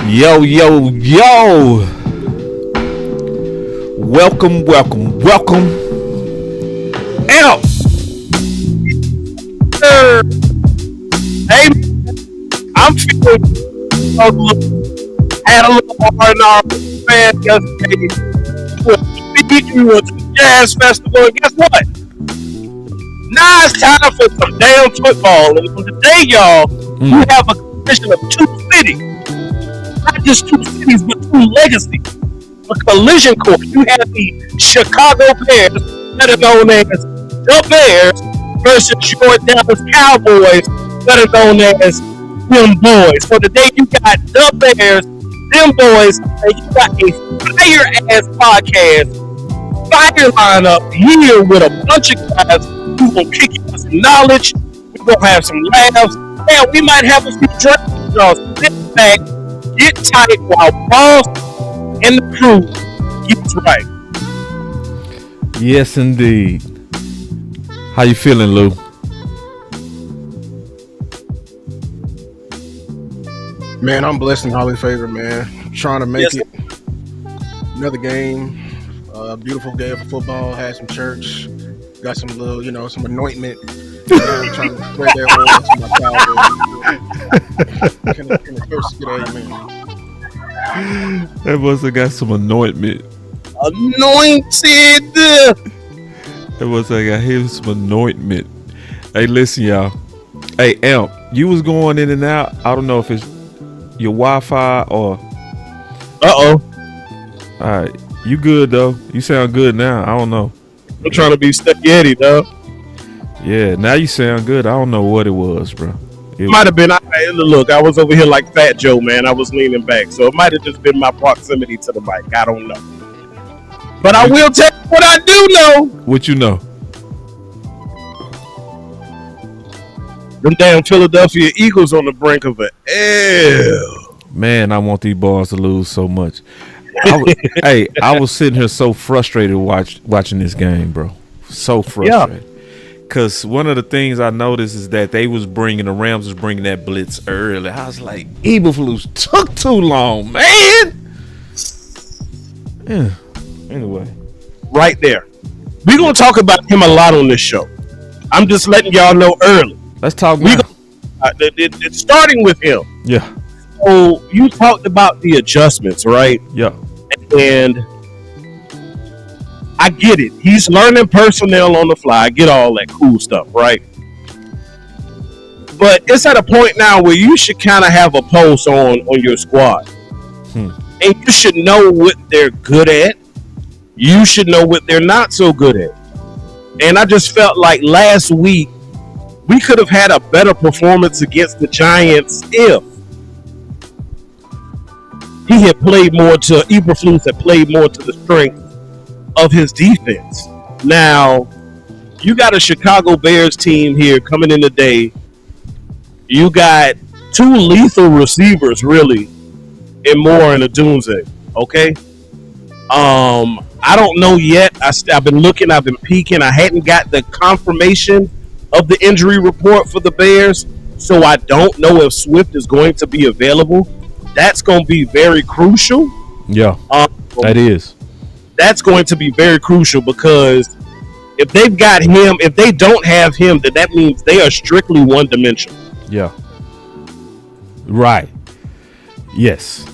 Yo, yo, yo. Welcome. Out. Hey, I'm feeling had a little R&R fan yesterday. We went to the Jazz Festival, and guess what? Now it's time for some damn football. And today, y'all, we have a collision of two cities. Not just two cities, but two legacies. A collision course. You have the Chicago Bears, better known as the Bears, versus your Dallas Cowboys, better known as them boys. So today you got the Bears, them boys, and you got a fire-ass podcast, fire lineup here with a bunch of guys who will kick you with some knowledge. We're going to have some laughs. And we might have a few drinks. So sit back, get tight while Boss and the crew gets right. Yes, indeed. How you feeling, Lou? Man, I'm blessed and highly favored, man. Trying to make it. Another game. Beautiful game of football. Had some church. Got some little, some anointment. Trying to spread that oil to my child. Can the church get amen? That must have got some anointment. Anointed. That must have got him some anointment. Hey, listen, y'all. Hey, Amp, you was going in and out. I don't know if it's your Wi-Fi or. Uh-oh. All right. You good, though? You sound good now. I don't know. I'm trying to be Steady, though. Yeah, now you sound good. I don't know what it was, bro. It might have been. Look, I was over here like Fat Joe, man. I was leaning back, so it might have just been my proximity to the mic. I don't know, but I will tell you what I do know. What you know? Them damn Philadelphia Eagles on the brink of an L. Man, I want these boys to lose so much. I was sitting here so frustrated watching this game, bro. So frustrated. Yeah. Because one of the things I noticed is that the Rams was bringing that blitz early. I was like, Eberflus took too long, man. Yeah. Anyway. Right there. We're going to talk about him a lot on this show. I'm just letting y'all know early. Let's talk now. It's starting with him. Yeah. So you talked about the adjustments, right? Yeah. And I get it. He's learning personnel on the fly. I get all that cool stuff, right? But it's at a point now where you should kind of have a pulse on your squad. And you should know what they're good at. You should know what they're not so good at. And I just felt like last week we could have had a better performance against the Giants if he had played more to Eberflus had played more to the strength of his defense. Now, you got a Chicago Bears team here coming in today. You got two lethal receivers, really, and more in a Dunze. Okay? I don't know yet. I've been looking. I've been peeking. I hadn't got the confirmation of the injury report for the Bears, so I don't know if Swift is going to be available. That's going to be very crucial. Yeah, that is. That's going to be very crucial because if they've got him, if they don't have him, then that means they are strictly one-dimensional. Yeah. Right. Yes.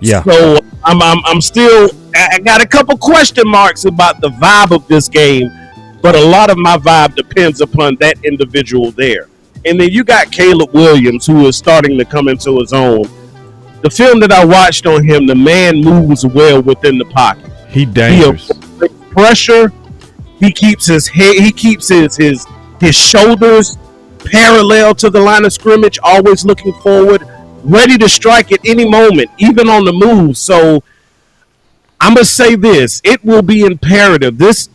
Yeah. So I'm still. I got a couple question marks about the vibe of this game, but a lot of my vibe depends upon that individual there. And then you got Caleb Williams, who is starting to come into his own. The film that I watched on him, the man moves well within the pocket. He dangerous. He pressure. He keeps his head. He keeps his shoulders parallel to the line of scrimmage, always looking forward, ready to strike at any moment, even on the move. So I'm gonna say this: it will be imperative. This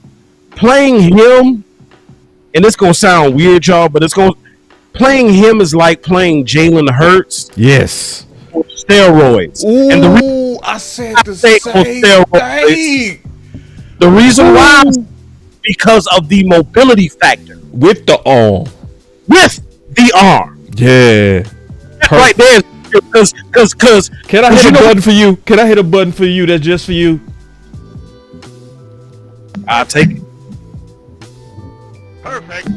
playing him, and it's gonna sound weird, y'all, but playing him is like playing Jalen Hurts. Yes. Steroids. Ooh, and I said the same thing. The reason why, because of the mobility factor with the arm. Yeah, Perfect. right there is Because Can I hit a button for you? Can I hit a button for you that's just for you? I'll take it. Perfect.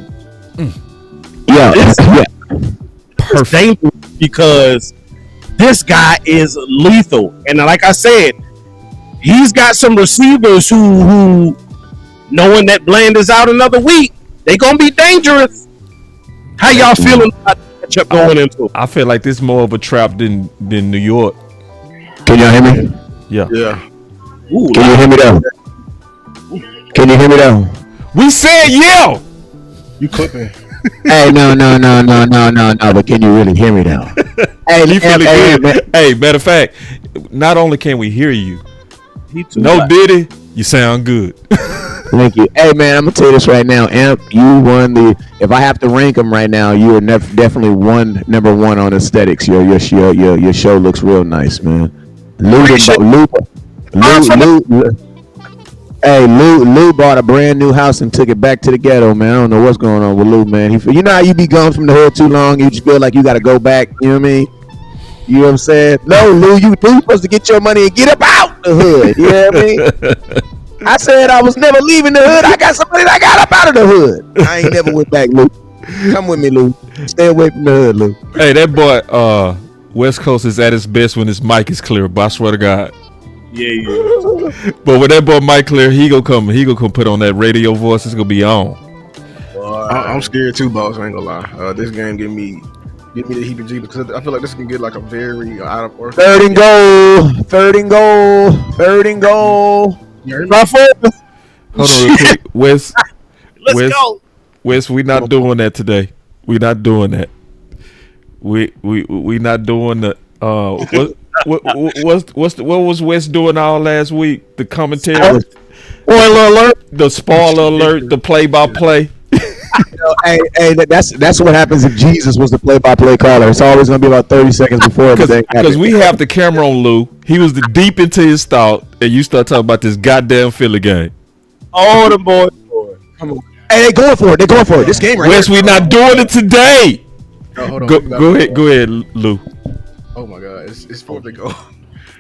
Yeah. It's dangerous because this guy is lethal, and like I said, he's got some receivers who knowing that Bland is out another week, they gonna be dangerous. How y'all feeling about the matchup going into? I feel like this is more of a trap than New York. Can y'all hear me? Yeah. Ooh, Can you hear me though? Can you hear me though? We said yeah. You clipping? Hey, no. But can you really hear me though? Hey, You feeling hey, good? Hey, matter of fact, not only can we hear you, he too no much. Diddy, you sound good. Thank you. Hey, man, I'm gonna tell you this right now, Amp. You won the. If I have to rank them right now, you are definitely number one on aesthetics. Your show looks real nice, man. Lou bought a brand new house and took it back to the ghetto, man. I don't know what's going on with Lou, man. You know how you be gone from the hood too long, you just feel like you got to go back. You know what I mean? You know what I'm saying? No, Lou, you supposed to get your money and get up out the hood. You know what I mean? I said I was never leaving the hood. I got somebody that got up out of the hood. I ain't never went back, Lou. Come with me, Lou. Stay away from the hood, Lou. Hey, that boy, West Coast is at his best when his mic is clear. But I swear to God. Yeah. But when that boy mic clear, he gonna come put on that radio voice. It's gonna be on. I'm scared too, boss. I ain't gonna lie. This game give me the heebie-jeebies because I feel like this can get like a very out of order. Third and goal. My fault. Hold on real quick. Let's go. Wes, we not doing that today. We not doing that. We not doing the what was Wes doing all last week? The commentary, Spoiler alert. the spoiler alert, the play-by-play. Hey, that's what happens if Jesus was the play-by-play caller. It's always gonna be about 30 seconds before everything happens. Because we have the camera on Lou. He was deep into his thought, and you start talking about this goddamn Philly game. Oh, the boy. Come on. Hey, they going for it. This game right Wes, here. we not doing it today. Oh, hold on. Go ahead, Lou. Oh my God, it's fourth to go.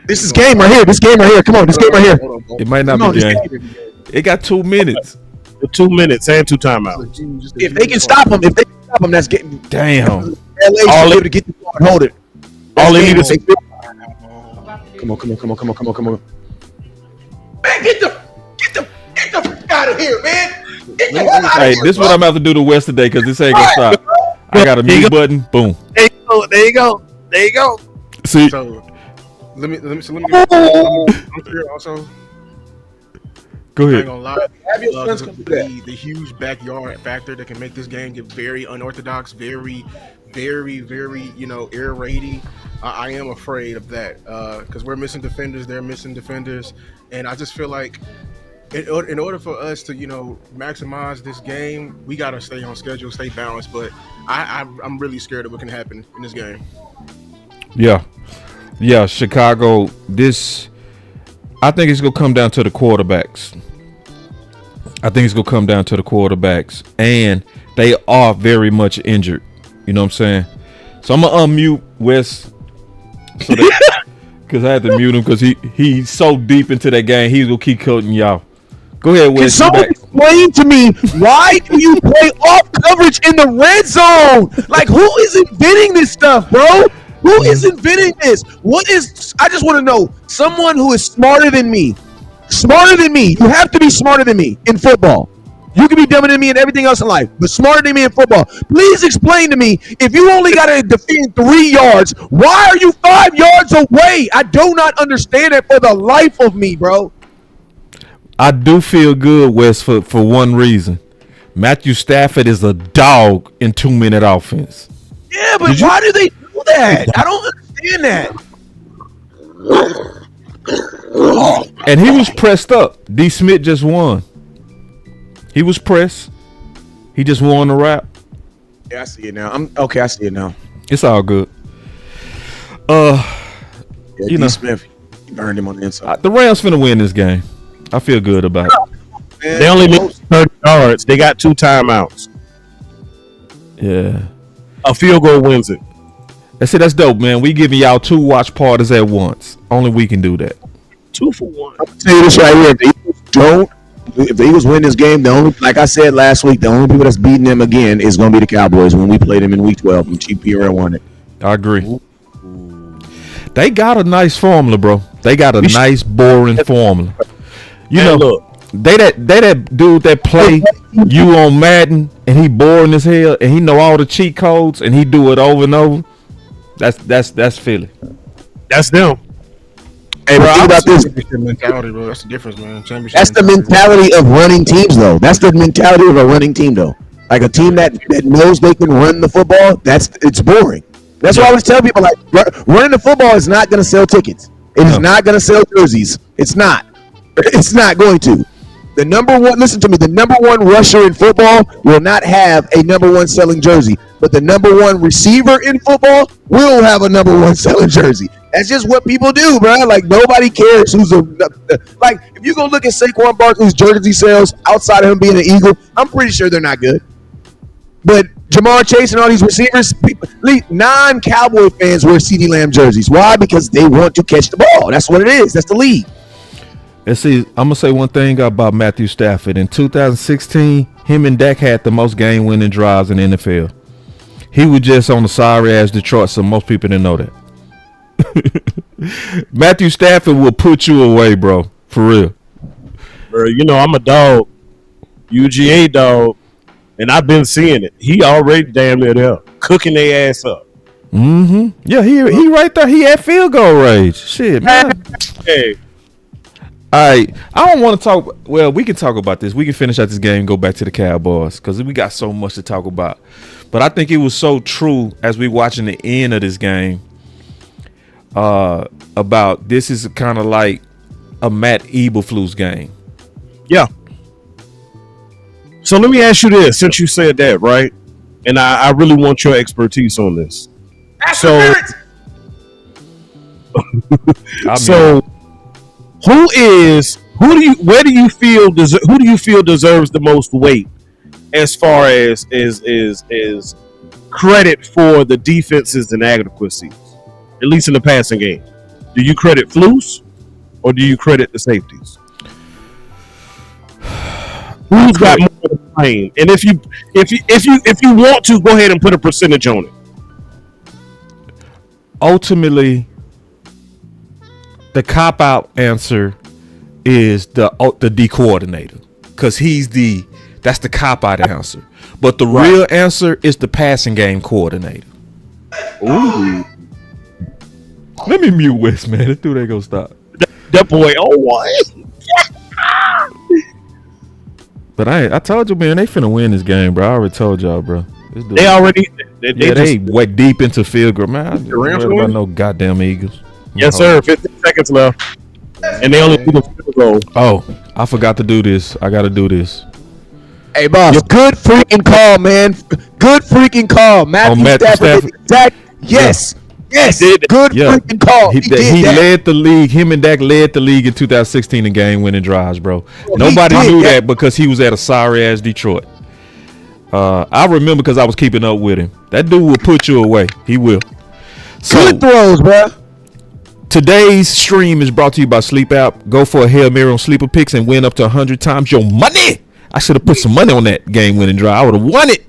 This is game right here. Come on, this game right here. Hold on. It might not Come on, be this game. It got 2 minutes. 2 minutes and 2 timeouts. If they can stop them, that's getting. Damn. LA should be able to get the ball and hold it. All they need is Come on. Man, get the fuck out of here, man. Get the hell out of Hey, here, this is what I'm about to do to Wes today because this ain't gonna stop. I got a mute button. Boom. There you go. See, So let me. I'm sure also. go I ain't ahead. gonna lie. Have your friends come do that. The huge backyard factor that can make this game get very unorthodox, very, very, very, air raidy. I am afraid of that because we're missing defenders. They're missing defenders, and I just feel like in order for us to, maximize this game, we gotta stay on schedule, stay balanced. But I'm really scared of what can happen in this game. Yeah, Chicago. I think it's gonna come down to the quarterbacks. And they are very much injured. You know what I'm saying? So I'm gonna unmute Wes, because I had to mute him because he's so deep into that game. He's gonna keep cutting y'all. Go ahead, Wes. Can someone explain to me why do you play off coverage in the red zone? Like, who is inventing this stuff, bro? Who is inventing this? I just want to know, someone who is smarter than me. You have to be smarter than me in football. You can be dumber than me in everything else in life, but smarter than me in football. Please explain to me, if you only got to defend 3 yards, why are you 5 yards away? I do not understand it for the life of me, bro. I do feel good, Wes, for one reason. Matthew Stafford is a dog in 2-minute offense. Yeah, but why do they do that? I don't understand that. And he was pressed up. D. Smith just won. He was pressed. He just won the rap. Yeah, I see it now. I see it now. It's all good. D. Smith, he burned him on the inside. The Rams finna win this game. I feel good about it. Man, They only need 30 yards. They got 2 timeouts. Yeah. A field goal wins it. That's dope, man. We giving y'all 2 watch parties at once. Only we can do that. 2 for 1. I'm gonna tell you this right here. If the Eagles win this game, like I said last week, the only people that's beating them again is gonna be the Cowboys when we play them in Week 12 and TPR won it. I agree. They got a nice formula, bro. They got a nice, boring formula. You know, look, they that dude that play you on Madden and he boring as hell and he know all the cheat codes and he do it over and over. That's Philly. That's them. Hey, bro, think about this. Mentality, bro. That's the difference, man. That's the mentality of running teams, though. That's the mentality of a running team, though. Like a team that knows they can run the football. It's boring. That's why I always tell people, like, running the football is not going to sell tickets. It is not going to sell jerseys. It's not. It's not going to. The number one rusher in football will not have a number 1 selling jersey, but the number 1 receiver in football will have a number 1 selling jersey. That's just what people do, bro. Like, nobody cares who's like, if you go look at Saquon Barkley's jersey sales outside of him being an Eagle, I'm pretty sure they're not good. But Jamar Chase and all these receivers, non-Cowboy fans wear CeeDee Lamb jerseys. Why? Because they want to catch the ball. That's what it is. That's the league. And see, I'm gonna say one thing about Matthew Stafford. In 2016, him and Dak had the most game-winning drives in the NFL. He was just on the sorry-ass Detroit, so most people didn't know that. Matthew Stafford will put you away, bro. For real. Bro, you know I'm a dog. UGA dog. And I've been seeing it. He already damn near there. Cooking their ass up. Mm-hmm. Yeah, he right there. He at field goal range. Shit, man. Hey. All right, I don't want to talk. Well, we can talk about this. We can finish out this game and go back to the Cowboys because we got so much to talk about. But I think it was so true as we watching the end of this game about this is kind of like a Matt Eberflus game. Yeah. So let me ask you this, since you said that, right? And I really want your expertise on this. Who do you feel deserves the most weight as far as credit for the defense's inadequacies, at least in the passing game? Do you credit Flus or do you credit the safeties? Who's got more to blame? And if you want to, go ahead and put a percentage on it. Ultimately, the cop-out answer is the D coordinator because that's the cop-out answer. But the real answer is the passing game coordinator. Ooh. Let me mute West, man. This dude ain't gonna stop. That boy, oh what? But I told you, man, they finna win this game, bro. I already told y'all, bro. They went deep into field goal, man. I don't worry about no goddamn Eagles. Yes, sir. 15 seconds left, and they only do the field goal. Oh, I forgot to do this. I got to do this. Hey, boss, good freaking call, man. Good freaking call, Matthew Stafford. Yes. Yes, good freaking call. He led the league. Him and Dak led the league in 2016 in game-winning drives, bro. Nobody knew that because he was at a sorry-ass Detroit. I remember because I was keeping up with him. That dude will put you away. He will. So, good throws, bro. Today's stream is brought to you by Sleep App. Go for a Hail Mary on Sleeper Picks and win up to 100 times your money. I should have put some money on that game-winning drive. I would have won it.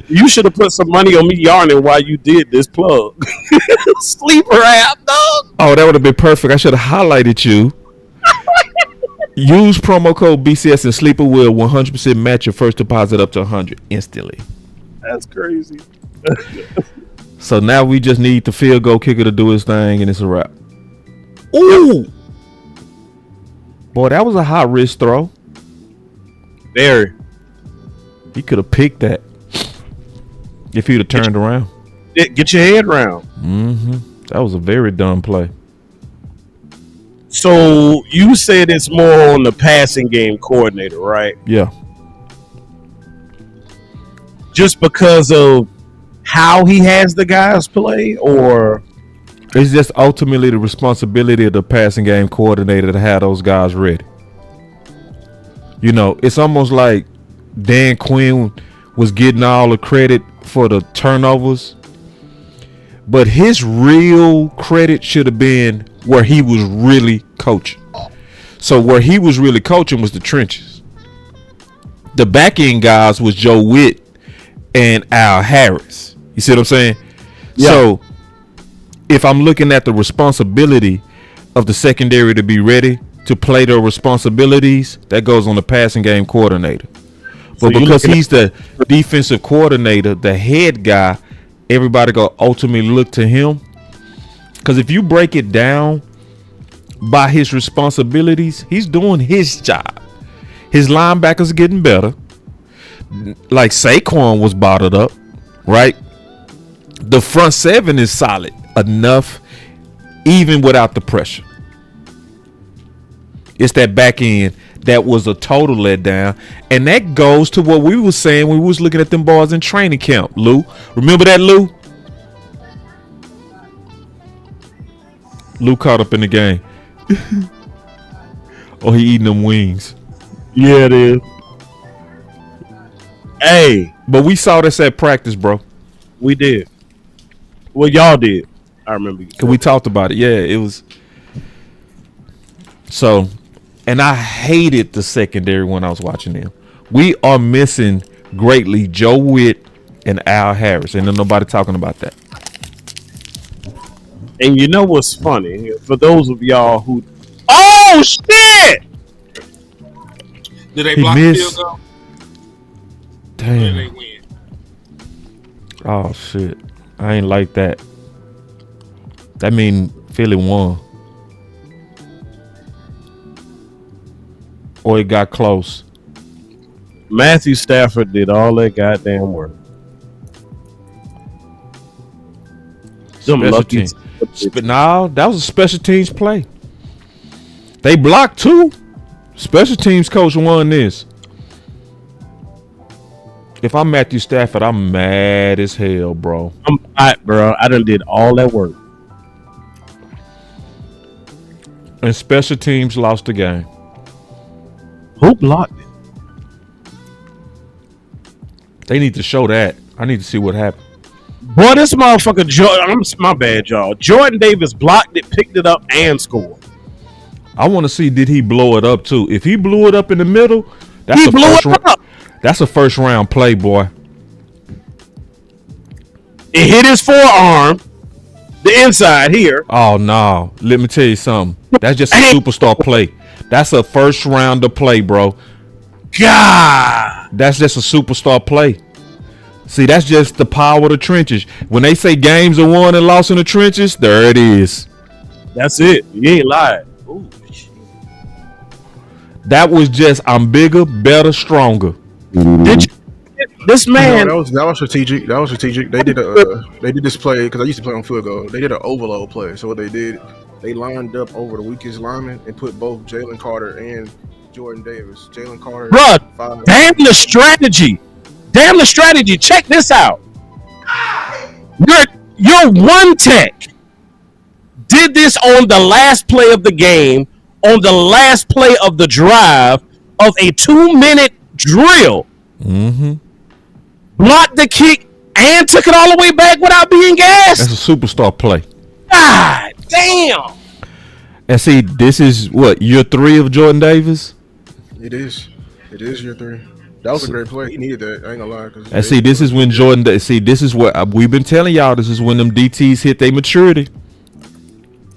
You should have put some money on me yarning while you did this plug. Sleeper app, dog. Oh, that would have been perfect. I should have highlighted you. Use promo code BCS and Sleeper will 100% match your first deposit up to 100 instantly. That's crazy. So now we just need the field goal kicker to do his thing, and it's a wrap. Ooh, boy, that was a high risk throw. Very. He could have picked that if he'd have turned around. Get your head around. Mm-hmm. That was a very dumb play. So you said it's more on the passing game coordinator, right? Yeah. Just because of how he has the guys play, or it's just ultimately the responsibility of the passing game coordinator to have those guys ready. You know, it's almost like Dan Quinn was getting all the credit for the turnovers, But his real credit should have been where he was really coaching. So where he was really coaching was the trenches. The back end guys was Joe Witt and Al Harris. You see what I'm saying? Yeah. So if I'm looking at the responsibility of the secondary to be ready to play their responsibilities, that goes on the passing game coordinator. But so because he's the defensive coordinator, the head guy, everybody go ultimately look to him. Because if you break it down by his responsibilities, he's doing his job. His linebackers are getting better. Like Saquon was bottled up, right? The front seven is solid enough, even without the pressure. It's that back end that was a total letdown. And that goes to what we were saying when we was looking at them boys in training camp, Lou. Remember that, Lou? Lou caught up in the game. Oh, he eating them wings. Yeah, it is. Hey. But we saw this at practice, bro. We did. Well, y'all did. I remember. Because we talked about it. Yeah, it was. So, and I hated the secondary when I was watching them. We are missing greatly Joe Witt and Al Harris. And there's nobody talking about that. And you know what's funny? For those of y'all who... Oh, shit! Did they block the field goal? Damn. Did they win? Oh, shit. I ain't like that. That mean Philly won. Or it got close. Matthew Stafford did all that goddamn work. Some lucky. But no, that was a special teams play. They blocked too. Special teams coach won this. If I'm Matthew Stafford, I'm mad as hell, bro. Bro. I done did all that work. And special teams lost the game. Who blocked it? They need to show that. I need to see what happened. Boy, this motherfucker, my bad, y'all. Jordan Davis blocked it, picked it up, and scored. I want to see, did he blow it up too? If he blew it up in the middle, that's a first round play, boy. It hit his forearm, the inside here. Oh, no. Let me tell you something. That's just a superstar play. That's a first rounder play, bro. God. That's just a superstar play. See, that's just the power of the trenches. When they say games are won and lost in the trenches, there it is. That's it. You ain't lying. Ooh, shit. That was just, I'm bigger, better, stronger. Did you? This man. No, that was strategic. That was strategic. They did this play because I used to play on field goal. They did an overload play. So what they did, they lined up over the weakest lineman and put both Jalen Carter and Jordan Davis. Jalen Carter. Bruh, damn the strategy. Damn the strategy. Check this out. Your one tech did this on the last play of the game, on the last play of the drive of a 2-minute drill. Mm-hmm. Blocked the kick and took it all the way back without being gassed. That's a superstar play. God damn. And see, this is what, year 3 of Jordan Davis? It is year 3. That was a great play. He needed that. I ain't gonna lie. And see, this is when Jordan. See, this is what we've been telling y'all. This is when them DTs hit their maturity.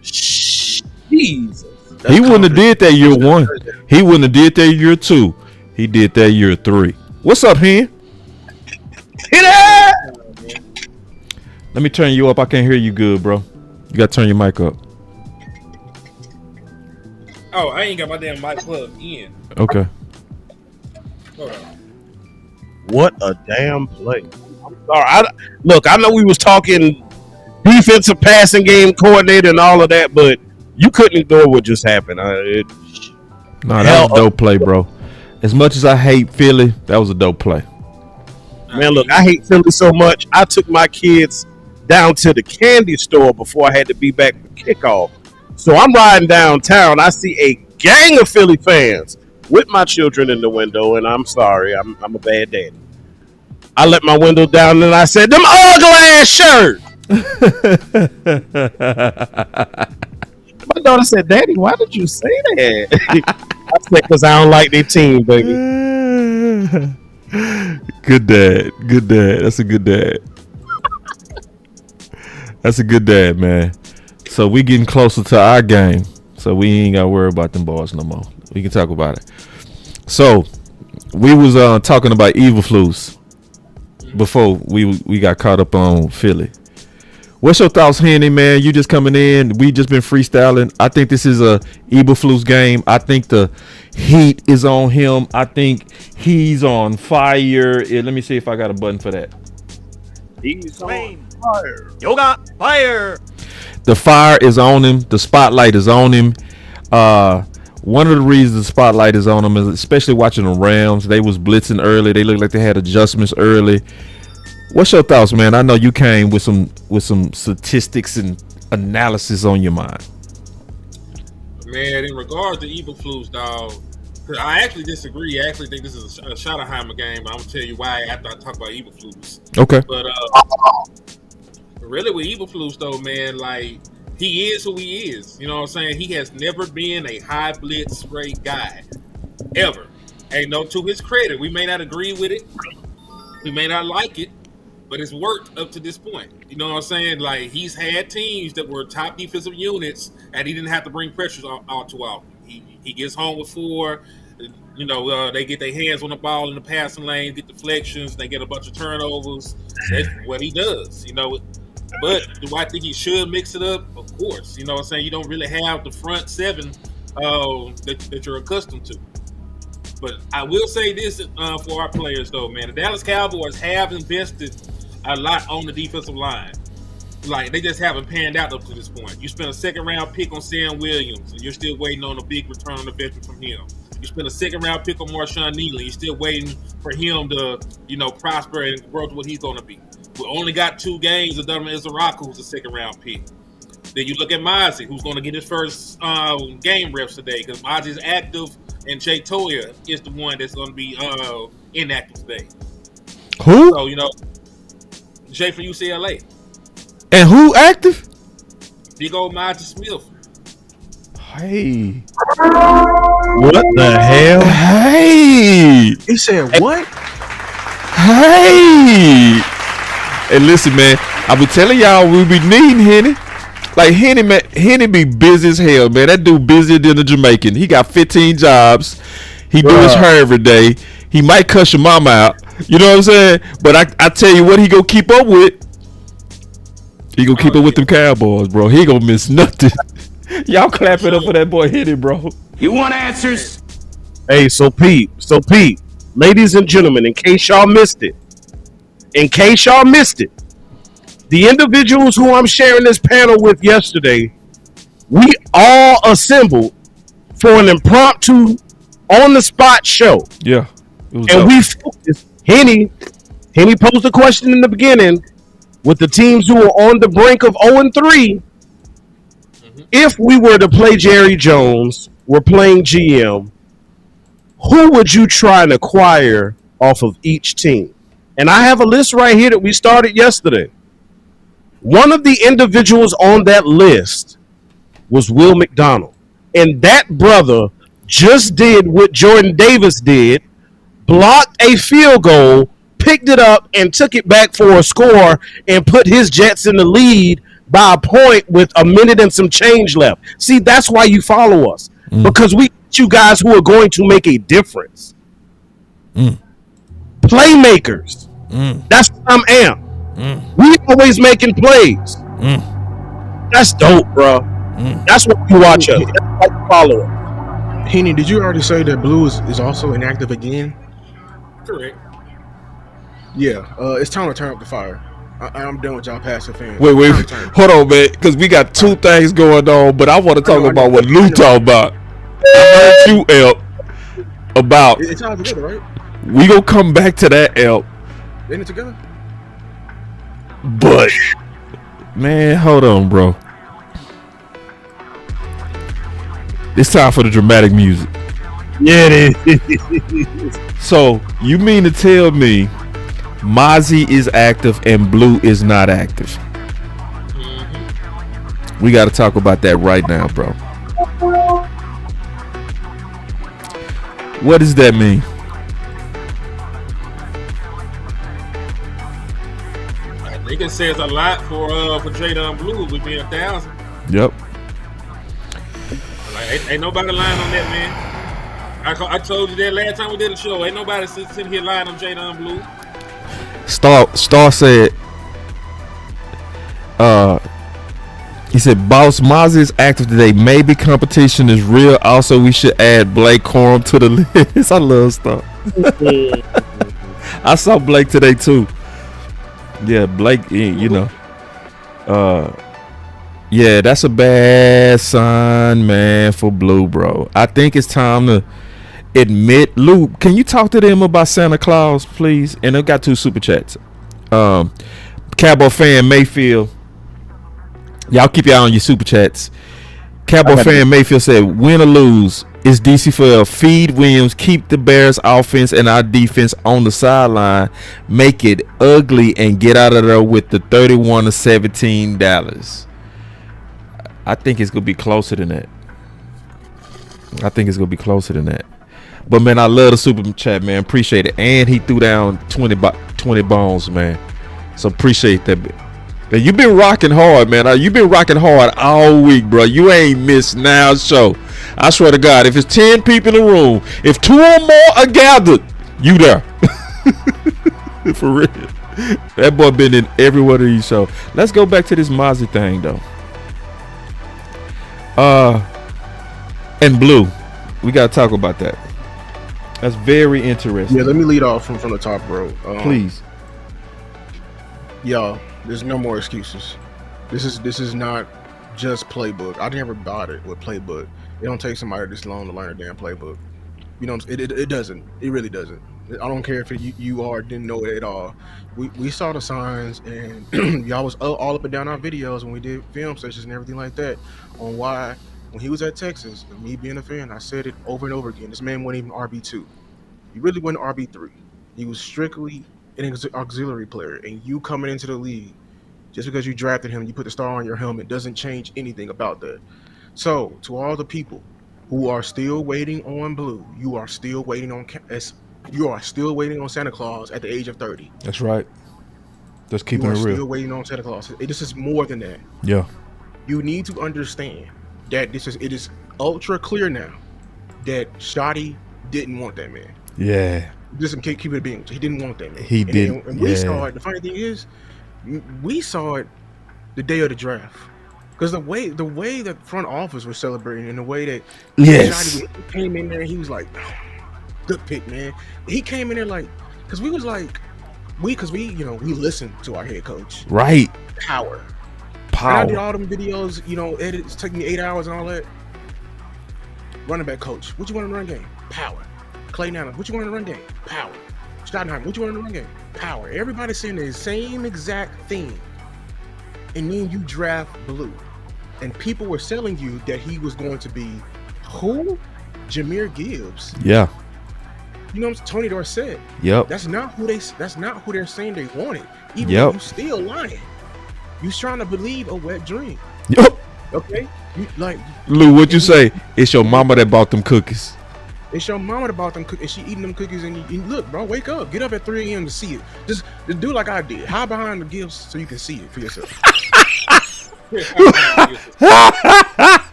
Jesus. He wouldn't have did that year 1. He wouldn't have did that year 2. He did that year 3. What's up, Hen? Hit it! Let me turn you up. I can't hear you good, bro. You gotta turn your mic up. Oh, I ain't got my damn mic plugged in. Okay. Hold on. What a damn play. I'm sorry. Look, I know we was talking defensive passing game coordinator and all of that, but you couldn't ignore what just happened. That was a dope play, bro. As much as I hate Philly, that was a dope play. Man, look, I hate Philly so much. I took my kids down to the candy store before I had to be back for kickoff. So I'm riding downtown. I see a gang of Philly fans with my children in the window, and I'm sorry. I'm a bad daddy. I let my window down, and I said, them ugly ass shirt. My daughter said, "Daddy, why did you say that?" I said, "Because I don't like their team, baby." Good dad. Good dad. That's a good dad. That's a good dad, man. So we getting closer to our game. So we ain't got to worry about them boys no more. We can talk about it. So we was talking about evil flus before we got caught up on Philly. What's your thoughts, Henny, man? You just coming in. We just been freestyling. I think this is a Eberflus game. I think the heat is on him. I think he's on fire. Let me see if I got a button for that. He's on fire. Yoga fire. The fire is on him. The spotlight is on him. One of the reasons the spotlight is on him is especially watching the Rams. They was blitzing early. They looked like they had adjustments early. What's your thoughts, man? I know you came with some statistics and analysis on your mind. Man, in regards to Eberflus, dog, I actually disagree. I actually think this is a Schottenheimer game, but I'm gonna tell you why after I talk about Eberflus. Okay. But really with Eberflus though, man, like he is who he is. You know what I'm saying? He has never been a high blitz rate guy. Ever. And no, to his credit, we may not agree with it. We may not like it. But it's worked up to this point. You know what I'm saying? Like, he's had teams that were top defensive units, and he didn't have to bring pressures all too often. He gets home with 4. You know, they get their hands on the ball in the passing lane, get deflections, they get a bunch of turnovers. That's what he does, you know. But do I think he should mix it up? Of course. You know what I'm saying? You don't really have the front 7 that you're accustomed to. But I will say this for our players, though, man. The Dallas Cowboys have invested a lot on the defensive line. Like, they just haven't panned out up to this point. You spent a second-round pick on Sam Williams, and you're still waiting on a big return on investment from him. You spent a second-round pick on Marshawn Neely. You're still waiting for him to, you know, prosper and grow to what he's going to be. We only got 2 games of Donovan Izaraku, who's a second-round pick. Then you look at Mozzie, who's going to get his first game reps today because Mozzie's active, and Jay Toya is the one that's going to be inactive today. Who? So, you know, Jay from UCLA. And who active? Big old Mozzie Smith. Hey. What the hell? Hey. He said what? Hey. And listen, man, I be telling y'all we be needing Henny. Like, Henny, man, Henny be busy as hell, man. That dude busier than a Jamaican. He got 15 jobs. He do his hair every day. He might cuss your mama out. You know what I'm saying? But I tell you what he gonna keep up with. He gonna keep up with them Cowboys, bro. He gonna miss nothing. Y'all clap it up for that boy Henny, bro. You want answers? Hey, so Pete, ladies and gentlemen, in case y'all missed it, the individuals who I'm sharing this panel with yesterday, we all assembled for an impromptu, on-the-spot show. Yeah. And dope. We focused. Henny posed a question in the beginning with the teams who were on the brink of 0-3. If we were to play Jerry Jones, we're playing GM, who would you try and acquire off of each team? And I have a list right here that we started yesterday. One of the individuals on that list was Will McDonald. And that brother just did what Jordan Davis did, blocked a field goal, picked it up, and took it back for a score and put his Jets in the lead by a point with a minute and some change left. See, that's why you follow us. Because we get you guys who are going to make a difference. Playmakers. That's what I'm am. We always making plays. That's dope, bro. That's what you watch us. That's why you follow us. Henny, did you already say that Blue is also inactive again? Correct. Yeah, it's time to turn up the fire. I'm done with y'all passive fans. Wait, hold on, man, because we got 2 things going on, but I want to talk about what Lou talking about. I heard you, Elp, about. It's all together, right? We gonna come back to that, Elp. Ain't it together? But, man, hold on, bro. It's time for the dramatic music. Yeah, it is. So, you mean to tell me Mozzie is active and Blue is not active? We got to talk about that right now, bro. What does that mean? I think it says a lot for Jadon Blue with being 1,000. Yep. Like, ain't nobody lying on that, man. I told you that last time we did the show. Ain't nobody sitting here lying on Jadon Blue. Star said, he said, Boss Mozzie is active today. Maybe competition is real. Also, we should add Blake Corum to the list. I love Star. I saw Blake today too. Yeah, Blake, you know. Yeah, that's a bad sign, man, for Blue, bro. I think it's time to admit, Lou, can you talk to them about Santa Claus, please? And I've got 2 super chats. Cowboy fan Mayfield, y'all keep your eye on your super chats. Cowboy fan Mayfield said, win or lose, it's DC feed Williams, keep the Bears offense and our defense on the sideline, make it ugly, and get out of there with the 31-17 Dallas. I think it's gonna be closer than that. But man, I love the super chat, man. Appreciate it. And he threw down 20 bones, man. So appreciate that. Man, you've been rocking hard, man. You've been rocking hard all week, bro. You ain't missed now show. I swear to God, if it's 10 people in the room, if 2 or more are gathered, you there. For real. That boy been in every one of these shows. Let's go back to this Mozzie thing, though. And Blue, we gotta talk about that. That's very interesting. Yeah, let me lead off from the top, bro. Please. Y'all, there's no more excuses. This is not just playbook. I never bought it with playbook. It don't take somebody this long to learn a damn playbook. You know, it doesn't. It really doesn't. I don't care if you didn't know it at all. We saw the signs, and y'all was all up and down our videos when we did film sessions and everything like that on why when he was at Texas, and me being a fan, I said it over and over again. This man wasn't even RB2. He really wasn't RB3. He was strictly an auxiliary player, and you coming into the league, just because you drafted him, you put the star on your helmet, doesn't change anything about that. So, to all the people who are still waiting on Blue, you are still waiting on Santa Claus at the age of 30. That's right. Just keeping it real. You are still waiting on Santa Claus. This is more than that. Yeah. You need to understand that it is ultra clear now that Shotty didn't want that man. Yeah. Just keep it being. He didn't want that man. He didn't. And we saw it. The funny thing is, we saw it the day of the draft. Because the way that front office was celebrating, and the way that Shotty came in there, he was like, good pick, man. He came in there like, because we listened to our head coach. Right. Power. And I did all them videos, edits, took me 8 hours and all that. Running back coach, what you want in the run game? Power. Clay Nana, what you want in the run game? Power. Stottenheim, what you want in the run game? Power. Everybody's saying the same exact thing. And then you draft Blue. And people were selling you that he was going to be who? Jahmyr Gibbs. Yeah. You know what I'm saying? Tony Dorsett. Yep. That's not who they're saying they wanted. Even though you still lying. You trying to believe a wet dream. Yep. Okay? Lou, what'd you say? It's your mama that bought them cookies. It's your mama that bought them cookies, and she eating them cookies, and you look, bro, wake up. Get up at 3 a.m. to see it. Just do like I did. Hide behind the gifts so you can see it for yourself.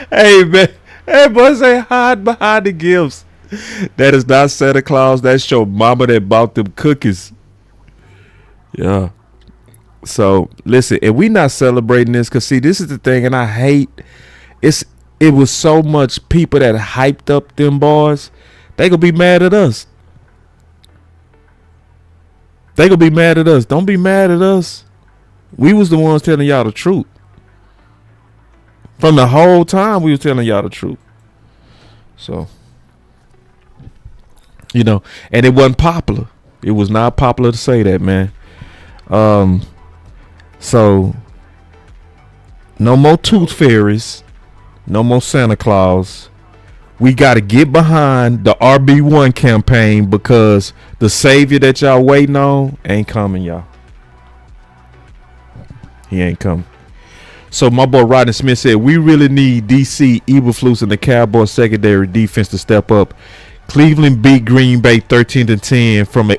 Hey, man. Hey, boy, say hide behind the gifts. That is not Santa Claus. That's your mama that bought them cookies. Yeah. So, listen, and we not celebrating this because, see, this is the thing, and I hate it was so much people that hyped up them boys. They gonna be mad at us. Don't be mad at us. We was the ones telling y'all the truth. From the whole time, we was telling y'all the truth. So, and it wasn't popular. It was not popular to say that, man. So, no more tooth fairies, no more Santa Claus. We got to get behind the RB1 campaign because the savior that y'all waiting on ain't coming, y'all. He ain't coming. So my boy Rodney Smith said, we really need DC, Eberflus, and the Cowboys secondary defense to step up. Cleveland beat Green Bay 13-10 from a.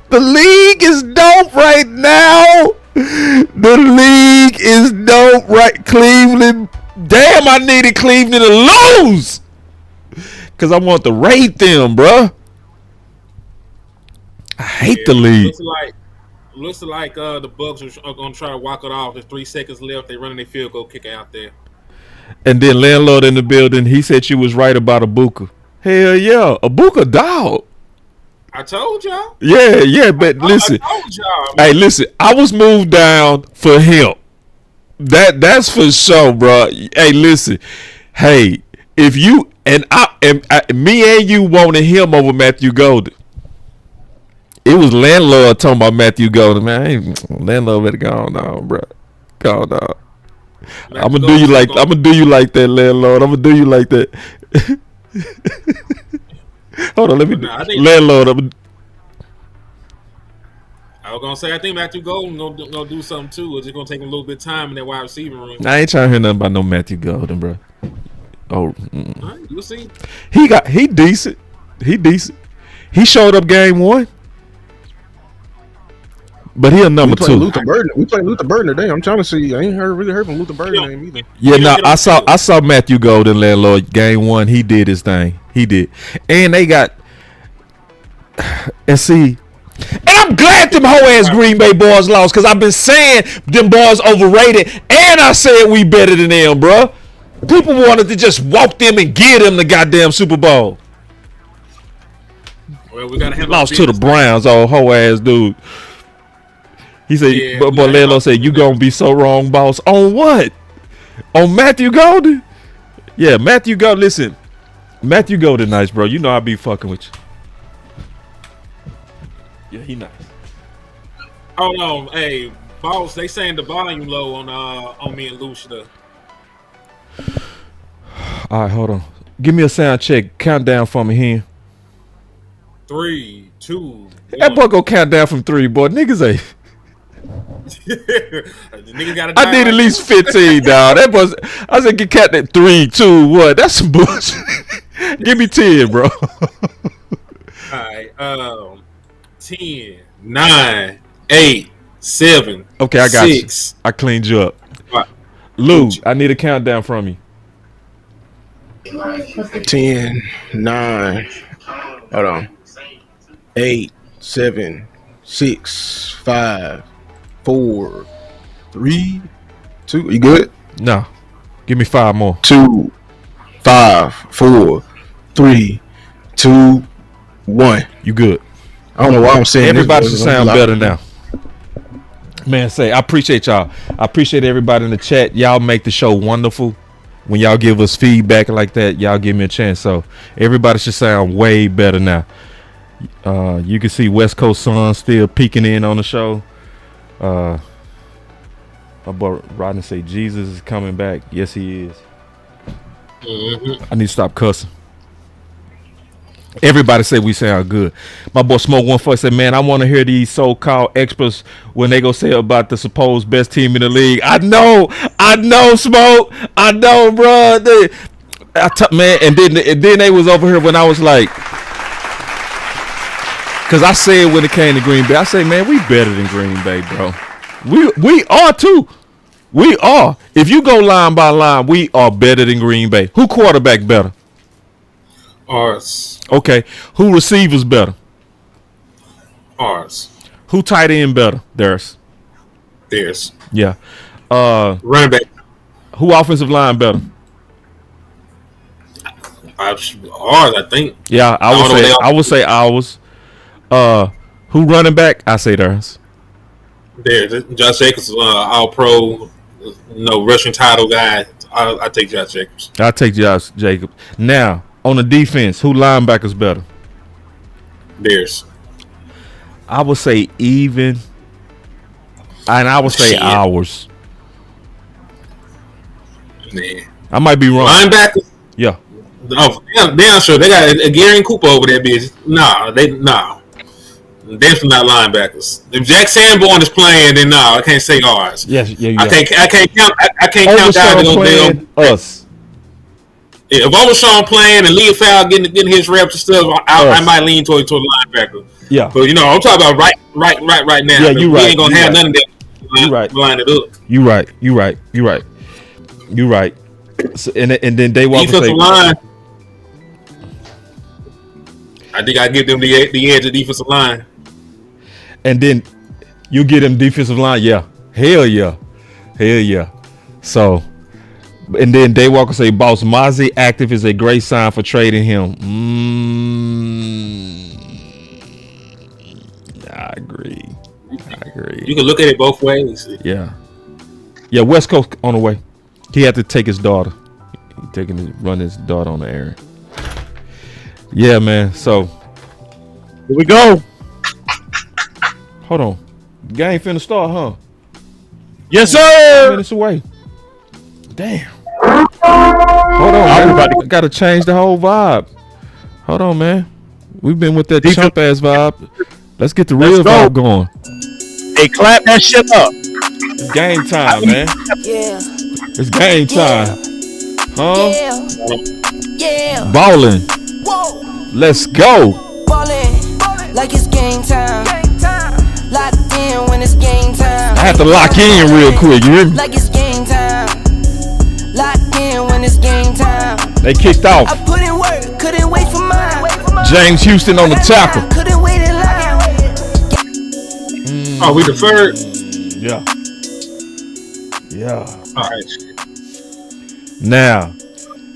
The league is dope right now. The league is dope right. Cleveland. Damn, I needed Cleveland to lose. Because I want to rate them, bruh. I hate the league. Looks like the Bucks are going to try to walk it off. There's 3 seconds left. They running their field goal kick out there. And then landlord in the building, he said she was right about Ibuka. Hell yeah, Ibuka dog. I told y'all. Yeah, but listen. I told y'all, Hey, listen, I was moved down for him. That's for sure, bro. Hey, listen. Hey, if you and me and you wanted him over Matthew Golden. It was landlord talking about Matthew Golden, man. Landlord better go on, bro. Go on. I'm gonna do you like that, landlord. I'm gonna do you like that. Hold on, let me landlord. I was gonna say I think Matthew Golden gonna do something too. It's just gonna take him a little bit of time in that wide receiver room. I ain't trying to hear nothing about no Matthew Golden, bro. Oh, right, you'll see. He decent. He showed up game 1. But he a number 2. We played Luther Burden today. I'm trying to see. I ain't really heard from Luther Burden name either. Yeah, I saw Matthew Golden, landlord, game 1. He did his thing. He did. And they got and see. And I'm glad them hoe ass Green Bay boys lost, because I've been saying them boys overrated, and I said we better than them, bro. People wanted to just walk them and give them the goddamn Super Bowl. Well, we gotta have lost to the Browns, old hoe ass dude. He said, but Lelo said, you gonna be so wrong, boss. On what? On Matthew Golden? Yeah, Matthew Golden. Listen, Matthew Golden nice, bro. You know I be fucking with you. Yeah, he nice. Oh no, hey, boss, they saying the volume low on me and Lucia. All right, hold on. Give me a sound check. Countdown for me here. 3, 2, 1. That boy go count down from 3, boy. Niggas ain't. I need at least 15, dog. That was. I said get count at 3, 2, 1. That's some bullshit. Give me 10, bro. All right. 10, 9, 8, 7. Okay, I got 6. you. I cleaned you up. Right. Lou, I need a countdown from you. 10, 9. Hold on. 8, 7, 6, 5, 4, 3, 2. You good? No. Give me 5 more. 2, 5, 4, 3, 2, 1. You good? I don't know why I'm saying everybody this. Should sound better now. Man, say I appreciate y'all. I appreciate everybody in the chat. Y'all make the show wonderful. When y'all give us feedback like that, y'all give me a chance. So everybody should sound way better now. You can see West Coast Sun still peeking in on the show. My boy Rodney say Jesus is coming back. Yes, he is. Mm-hmm. I need to stop cussing. Everybody say we sound good. My boy Smoke 14 said, man, I want to hear these so-called experts when they go say about the supposed best team in the league. I know, Smoke. I know, bro. Man, and then they was over here when I was like, because I said when it came to Green Bay, I say, man, we better than Green Bay, bro. We are too. We are. If you go line by line, we are better than Green Bay. Who quarterback better? Ours. Okay. Who receivers better? Ours. Who tight end better? Theirs. Yeah. Running back. Who offensive line better? Ours, I think. Yeah, I would say ours. Who running back? I say theirs. There, Josh Jacobs, all pro, rushing title guy. I take Josh Jacobs. I take Josh Jacobs. Now, on the defense, who linebackers better? Theirs. I would say even, and I would say ours. Man. I might be wrong. Linebackers? Yeah. Oh, damn sure. They got a Gary and Cooper over there, bitch. Nah. Definitely not linebackers. If Jack Sanborn is playing, then no, I can't say ours. Yes, yeah, yeah. I can't count guys that playing us. If Overshawn playing and Leah Fowl getting his reps and stuff, I might lean toward linebacker. Yeah, but I'm talking about right now. Yeah, you right. We ain't gonna have none of that. You right. Line it up. You right. So, and then they walk defensive line. I think I give them the edge of defensive line. And then you get him defensive line. Yeah. Hell yeah. So, and then they walk and say, Boss, Mozzie active is a great sign for trading him. I agree. You can look at it both ways. Yeah. West Coast on the way. He had to take his daughter. Run his daughter on the errand. Yeah, man. So here we go. Hold on. Game finna start, huh? Yes, sir. Minutes away. Damn. Hold on, everybody. Gotta change the whole vibe. Hold on, man. We've been with that chump ass vibe. Let's get the real vibe going. Hey, clap that shit up. It's game time, man. Yeah. It's game time. Huh? Yeah. Ballin'. Whoa. Let's go. Ballin'. Like it's game time. Locked in when it's game time. I have to lock in real quick. You hear me? Like it's game time. Locked in when it's game time. They kicked off. I put in work, couldn't wait for mine. James Houston on the tackle. Couldn't wait in line. Oh, we deferred. Yeah. All right. Now,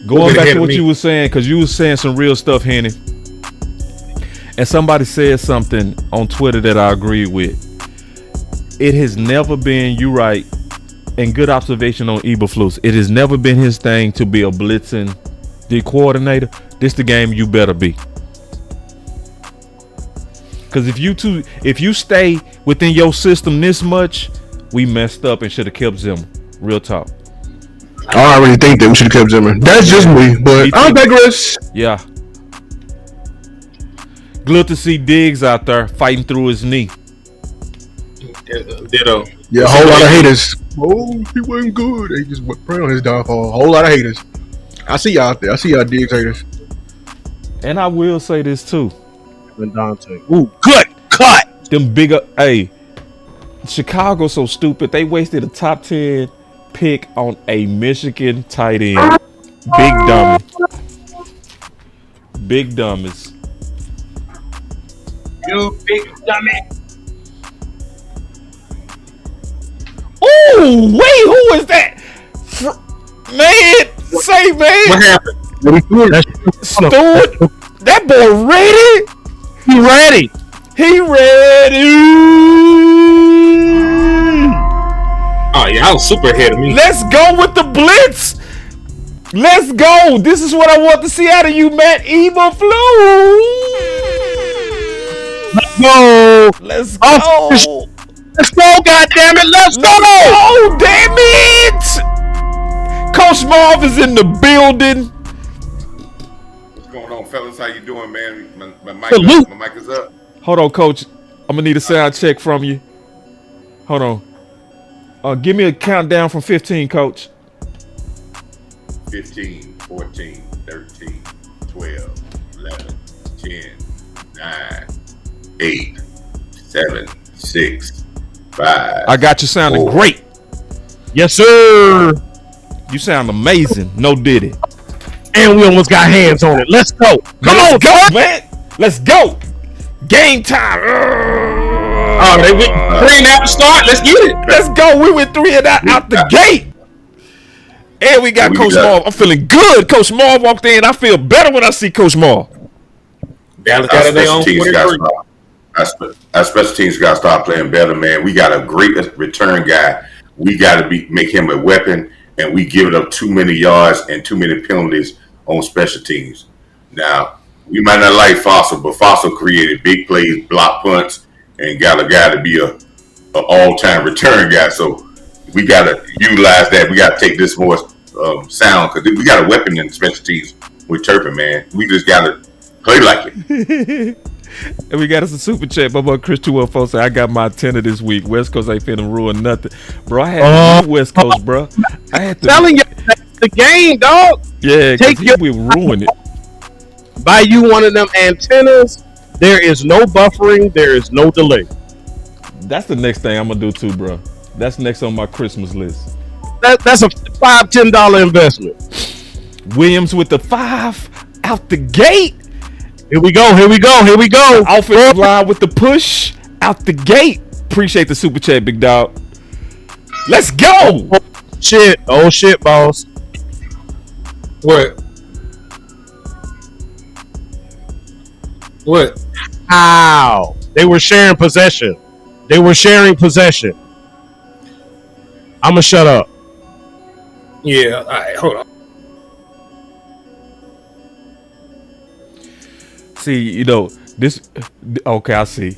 going back to what you were saying, because you were saying some real stuff, Henny. And somebody said something on Twitter that I agree with. It has never been, you right, and good observation on Eberflus. It has never been his thing to be a blitzing D coordinator. This the game you better be. Because if you stay within your system this much, we messed up and should have kept Zimmer. Real talk. I already think that we should have kept Zimmer. That's just me, but I digress. Yeah. Good to see Diggs out there fighting through his knee. Ditto. Yeah, a whole lot of haters. Oh, he wasn't good. They just went prey on his downfall. A whole lot of haters. I see y'all out there. I see y'all Diggs haters. And I will say this too. Dante. Ooh, good cut. Them bigger, hey, Chicago so stupid. They wasted a top 10 pick on a Michigan tight end. Big dummy. Big dummies. You big dummy. Ooh, wait, who is that? Man, say man. What happened? Stewart, that boy ready? He ready. Oh yeah, I was super ahead of me. Let's go with the blitz. Let's go. This is what I want to see out of you, Matt Eberflus. Let's go. Let's go. Let's go, goddammit. Let's go. Oh, damn it. Coach Marv is in the building. What's going on, fellas? How you doing, man? My mic is up. Hold on, Coach. I'm going to need a sound check from you. Hold on. Give me a countdown from 15, Coach. 15, 14, 13, 12, 11, 10, 9, 8, 7, 6, 5. I got you sounding 4. great. Yes, sir. You sound amazing. No diddy. And we almost got hands on it. Let's go. Come on, go, man. Let's go. Game time. Oh, they went 3 and out to start. Let's get it. Let's go. We went 3 and out the gate. And we got Coach Marv. I'm feeling good. Coach Marv walked in. I feel better when I see Coach Marv. Dallas got their own 43. Our special teams got to start playing better, man. We got a great return guy. We got to make him a weapon, and we give up too many yards and too many penalties on special teams. Now, we might not like Fossil, but Fossil created big plays, block punts, and got a guy to be a all-time return guy. So we got to utilize that. We got to take this more sound, because we got a weapon in special teams with Turpin, man. We just got to play like it. And we got us a super chat. My boy Chris 214 said, I got my antenna this week. West Coast ain't finna ruin nothing. Bro, I had to do West Coast, bro. I had to. Telling you, that's the game, dog. Yeah, Take because he will ruin it. Buy you one of them antennas. There is no buffering. There is no delay. That's the next thing I'm going to do too, bro. That's next on my Christmas list. That's a $5-10 investment. Williams with the 5 out the gate. Here we go. Offensive line with the push out the gate. Appreciate the super chat, big dog. Let's go. Oh shit, boss. What? How? They were sharing possession. I'ma shut up. Yeah. All right. Hold on. See, you know, this. Okay, I see.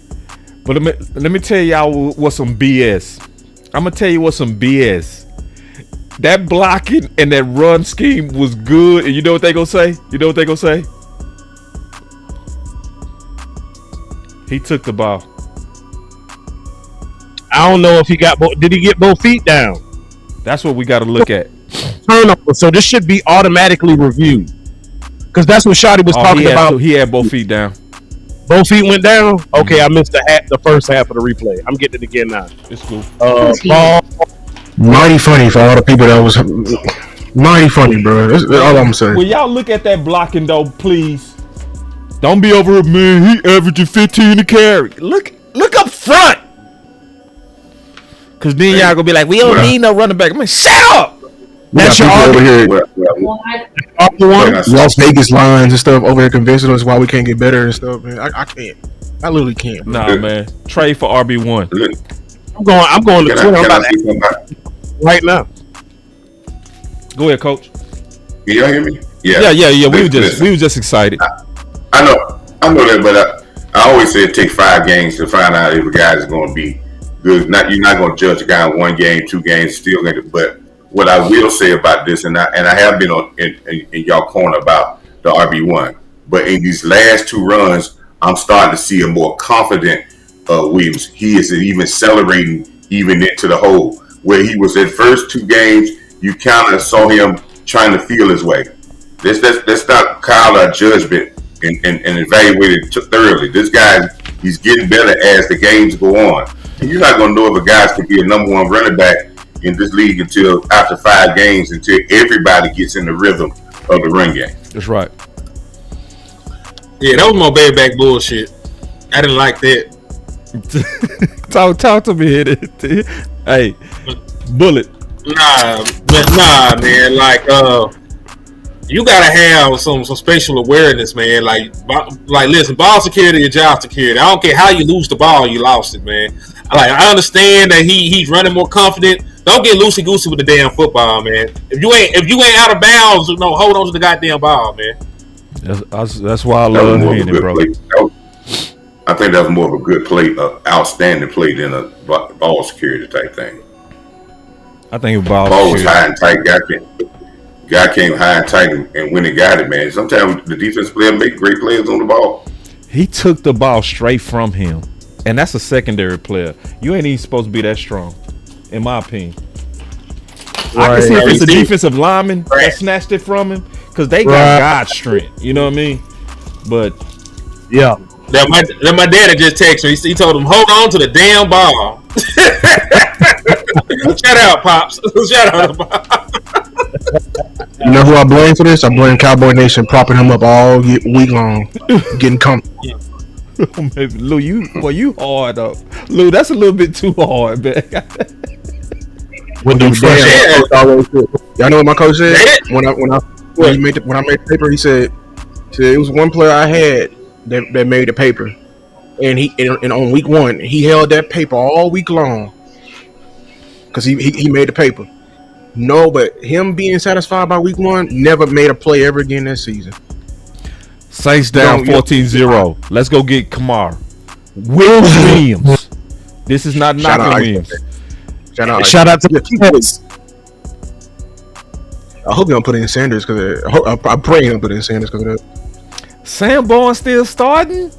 But let me tell y'all what's some BS. I'm going to tell you what's some BS. That blocking and that run scheme was good. And you know what they going to say? He took the ball. I don't know if he got did he get both feet down? That's what we got to look at. Turnover. So this should be automatically reviewed. Because that's what Shotty was talking about. He had both feet down. Both feet went down? Okay, I missed the first half of the replay. I'm getting it again now. It's cool. Ball. Mighty funny for all the people that was mighty funny, bro. That's all I'm saying. Will y'all look at that blocking though, please? Don't be over it, man. He averaging 15 to carry. Look up front. Cause then y'all gonna be like, we don't need no running back. I mean, shut up. That's your over here. Las Vegas lines and stuff over here convincing us why we can't get better and stuff. Man, I can't. I literally can't. Nah, man. Trade for RB1. I'm going to Twitter. I'm about to right now. Go ahead, Coach. Can y'all hear me? Yeah. We were just excited. I know that, but I always say it takes 5 games to find out if a guy is going to be good. You're not going to judge a guy in 1 game, 2 games, still going to. But what I will say about this, and I have been in y'all corner about the RB1, but in these last 2 runs, I'm starting to see a more confident Williams. He is even celebrating even into the hole. Where he was at first 2 games, you kind of saw him trying to feel his way. Let's not call our judgment and evaluate it thoroughly. This guy, he's getting better as the games go on. And you're not going to know if a guy's going to be a number 1 running back in this league until after 5 games, until everybody gets in the rhythm of the run game. That's right. Yeah, that was more bareback bullshit. I didn't like that. Talk to me. Hey, Bullet. Nah, man. Like, you gotta have some spatial awareness, man. Like, listen, ball security is job security. I don't care how you lose the ball, you lost it, man. Like, I understand that he's running more confident. Don't get loosey goosey with the damn football, man. If you ain't out of bounds, hold on to the goddamn ball, man. That's why I love hitting it, bro. I think that was more of a good play, outstanding play than a ball security type thing. I think the ball was high and tight. Guy came high and tight and when he got it, man. Sometimes the defense player make great plays on the ball. He took the ball straight from him, and that's a secondary player. You ain't even supposed to be that strong, in my opinion. Right. I can see if it's a defensive lineman that snatched it from him, because they got God's strength. You know what I mean? But yeah. That my daddy just texted me. He told him, hold on to the damn ball. Shout out, Pops. Shout out, Pops. You know who I blame for this? I blame Cowboy Nation propping him up all week long, getting comfortable. Lou, you hard up. Lou, that's a little bit too hard, man. When y'all know what my coach said? When I made the paper, he said it was one player I had that made the paper, and on week 1 he held that paper all week long because he made the paper. No, but him being satisfied by week 1 never made a play ever again this season. Saints down 14-0. Let's go get Kamar. Williams. This is not knocking Williams. Shout out to the Cowboys. I hope you don't put in Sanders because I pray you don't put in Sanders because of that. Sanborn still starting?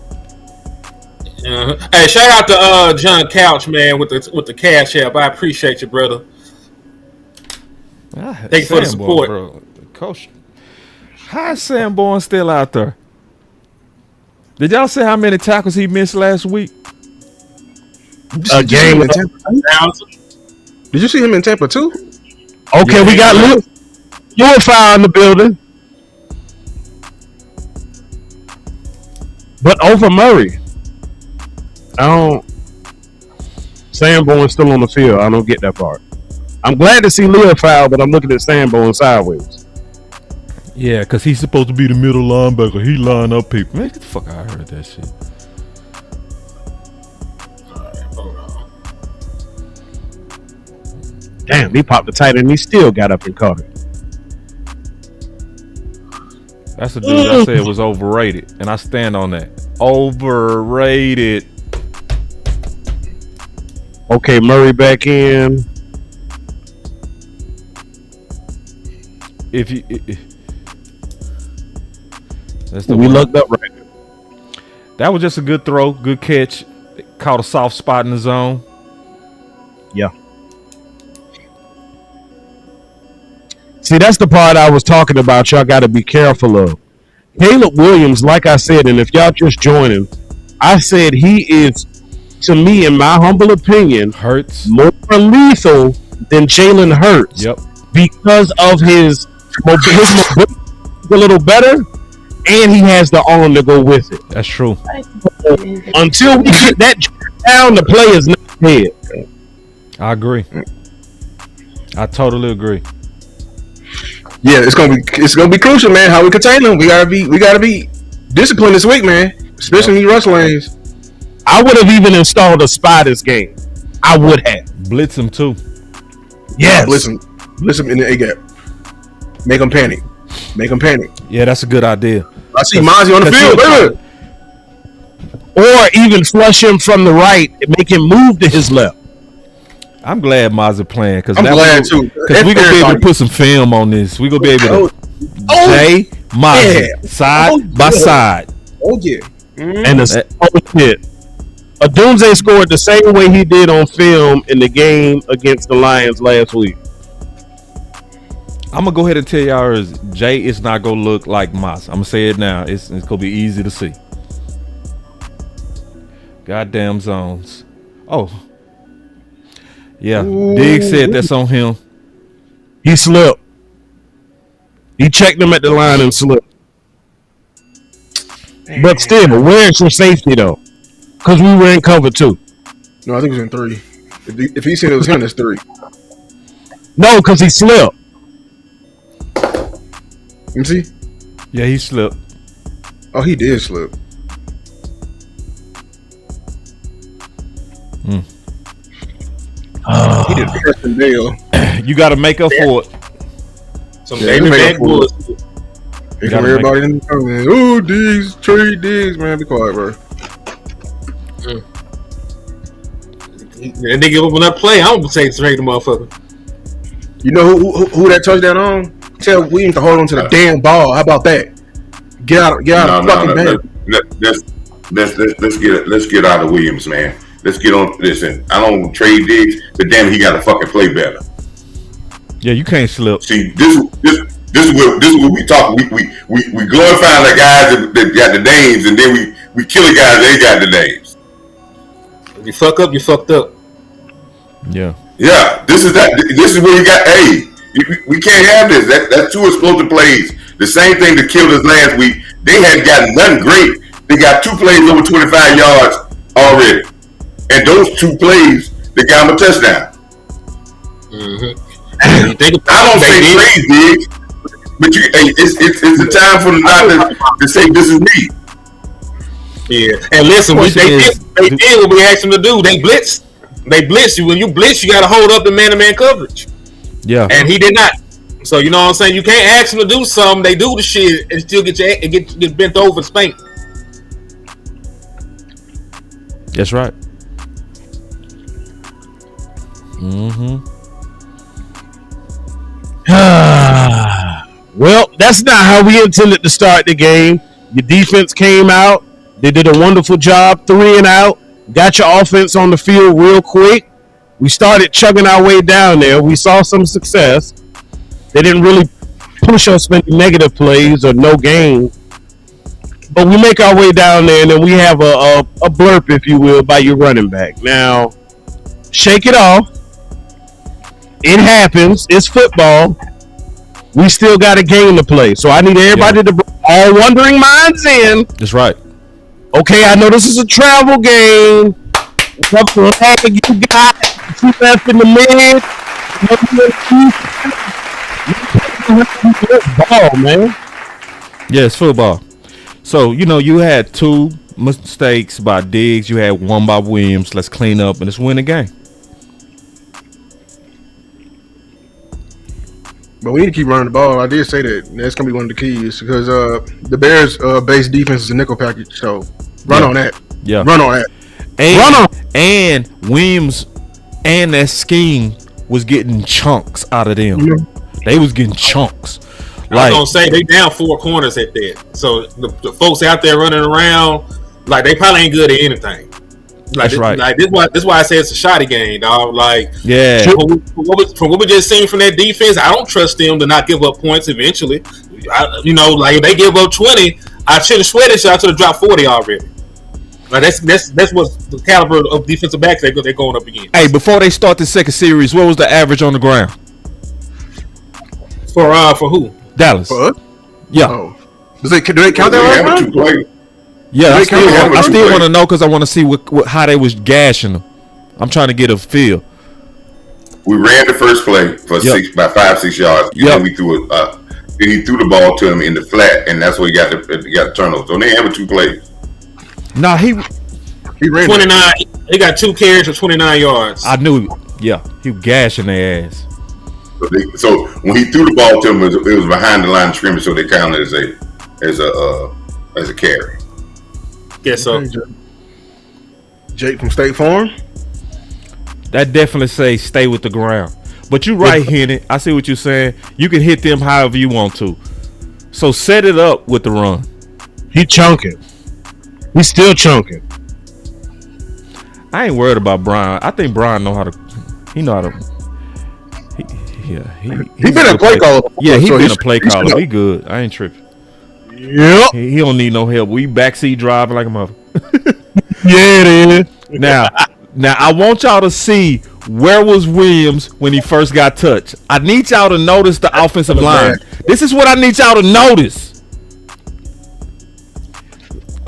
Hey, shout out to John Couch, man, with the cash app. I appreciate you, brother. Thank you for the support, bro. Coach, how is Sanborn still out there? Did y'all see how many tackles he missed last week? A game in Tampa. Did you see him in Tampa too? Okay, we got Lewis in the building. But over Murray, Sanborn's still on the field. I don't get that part. I'm glad to see Leo foul, but I'm looking at Sanborn sideways. Yeah, because he's supposed to be the middle linebacker. He line up people. Man, get the fuck out. I heard that shit. Damn, he popped the tight end and he still got up and caught it. That's the dude I said was overrated, and I stand on that. Overrated. Okay, Murray back in. That's the we one. looked up right now. That was just a good throw, good catch. Caught a soft spot in the zone. Yeah. See, that's the part I was talking about. Y'all got to be careful of. Caleb Williams, like I said, and if y'all just joining, I said he is, to me, in my humble opinion, Hurts more lethal than Jalen Hurts. Yep. Because of his mobility a little better, and he has the arm to go with it. That's true. Until we get that down, the play is not dead. I agree. I totally agree. Yeah, it's gonna be crucial, man. How we contain them. We gotta be disciplined this week, man. Especially in these rush lanes. I would have even installed a spy this game. I would have. Blitz him too. Yes. Blitz him in the A gap. Make them panic. Yeah, that's a good idea. I see Mozzie on the field. Baby. Or even flush him from the right and make him move to his left. I'm glad Mazza playing because I'm glad too. Because we're gonna be able to put some film on this. We're gonna be able to Jay Mazza side by side. Oh yeah. And shit. Adunze scored the same way he did on film in the game against the Lions last week. I'm gonna go ahead and tell y'all is Jay is not gonna look like Mazza. I'm gonna say it now. It's gonna be easy to see. Goddamn zones. Oh. Yeah, Diggs said that's on him. He slipped. He checked him at the line and slipped. But still, where's your safety though? Because we were in cover 2. No, I think it was in 3. If he said it was him, it's 3. No, because he slipped. Let me see. Yeah, he slipped. Oh, he did slip. He did Preston Bale. You got to make up for it. Some baby back bullets. Here come everybody in the comment. Oh, Diggs, trade Diggs, man. Be quiet, bro. And they give up on that play. I don't say trade the motherfucker. You know who that touchdown on? Tell Williams to hold on to the damn ball. How about that? Get out of fucking bed. Let's get out of Williams, man. Let's get on. Listen, I don't trade Diggs, but damn, he got to fucking play better. Yeah, you can't slip. See, this is what we talk. We glorify the guys that got the names, and then we kill the guys that ain't got the names. If you fuck up, you fucked up. Yeah. Yeah, this is where you got. Hey, we can't have this. That's 2 explosive plays. The same thing that killed us last week. They had gotten nothing great. They got 2 plays over 25 yards already, and those 2 plays they got them a touchdown. Mm-hmm. I don't say trade Diggs, but it's the time for them not to say this is me. Yeah, and listen, they did what we asked them to do. They blitzed. They blitz you. When you blitz, you got to hold up the man-to-man coverage. Yeah, and he did not. So you know what I'm saying. You can't ask them to do something. They do the shit and still get bent over and spanked. That's right. Mm-hmm. Well, that's not how we intended to start the game. Your defense came out. They did a wonderful job, 3 and out. got your offense on the field real quick. We started chugging our way down there. We saw some success. They didn't really push us for negative plays or no gain. But we make our way down there, and then we have a blurp, if you will, by your running back. Now, shake it off. It happens. It's football. We still got a game to play. So I need everybody to bring all wondering minds in. That's right. Okay, I know this is a travel game. What flag you got? Two left in the mid. Ball, man. Yeah, it's football. So, you had 2 mistakes by Diggs. You had 1 by Williams. Let's clean up and let's win the game. But we need to keep running the ball. I did say that. That's going to be one of the keys because the Bears' base defense is a nickel package. So run on that. Yeah. Run on that. And Williams and that scheme was getting chunks out of them. Mm-hmm. They was getting chunks. I was gonna say they down 4 corners at that. So the folks out there running around, like they probably ain't good at anything. Like, that's right. Like this why I say it's a shoddy game, dog. Like, yeah. From what we just seen from that defense, I don't trust them to not give up points eventually. Like if they give up 20, I should have sweated y'all to have dropped 40 already. Like that's what the caliber of defensive backs they're going up against. Hey, before they start the second series, what was the average on the ground? For who? Dallas. For us? Yeah. Oh. Do they count that right? Yeah, I still want to know because I want to see how they was gashing them. I'm trying to get a feel. We ran the first play for 5-6 yards. Then we threw then he threw the ball to him in the flat, and that's where he got the turnover. So they have 2 plays. Nah, he ran 29. He got 2 carries for 29 yards. I knew. Yeah, he was gashing their ass. So when he threw the ball to him, it was behind the line of scrimmage, so they counted as a carry. Guess so. Jake from State Farm. That definitely say stay with the ground. But you right, Henny. I see what you're saying. You can hit them however you want to. So set it up with the run. He chunking. He's still chunking. I ain't worried about Brian. I think Brian know how to. He know how to. He been a play caller. Yeah, he been a play caller. We good. I ain't tripping. Yep. He don't need no help. We backseat driving like a mother. Yeah, it is. Now I want y'all to see where was Williams when he first got touched. I need y'all to notice the offensive line. This is what I need y'all to notice.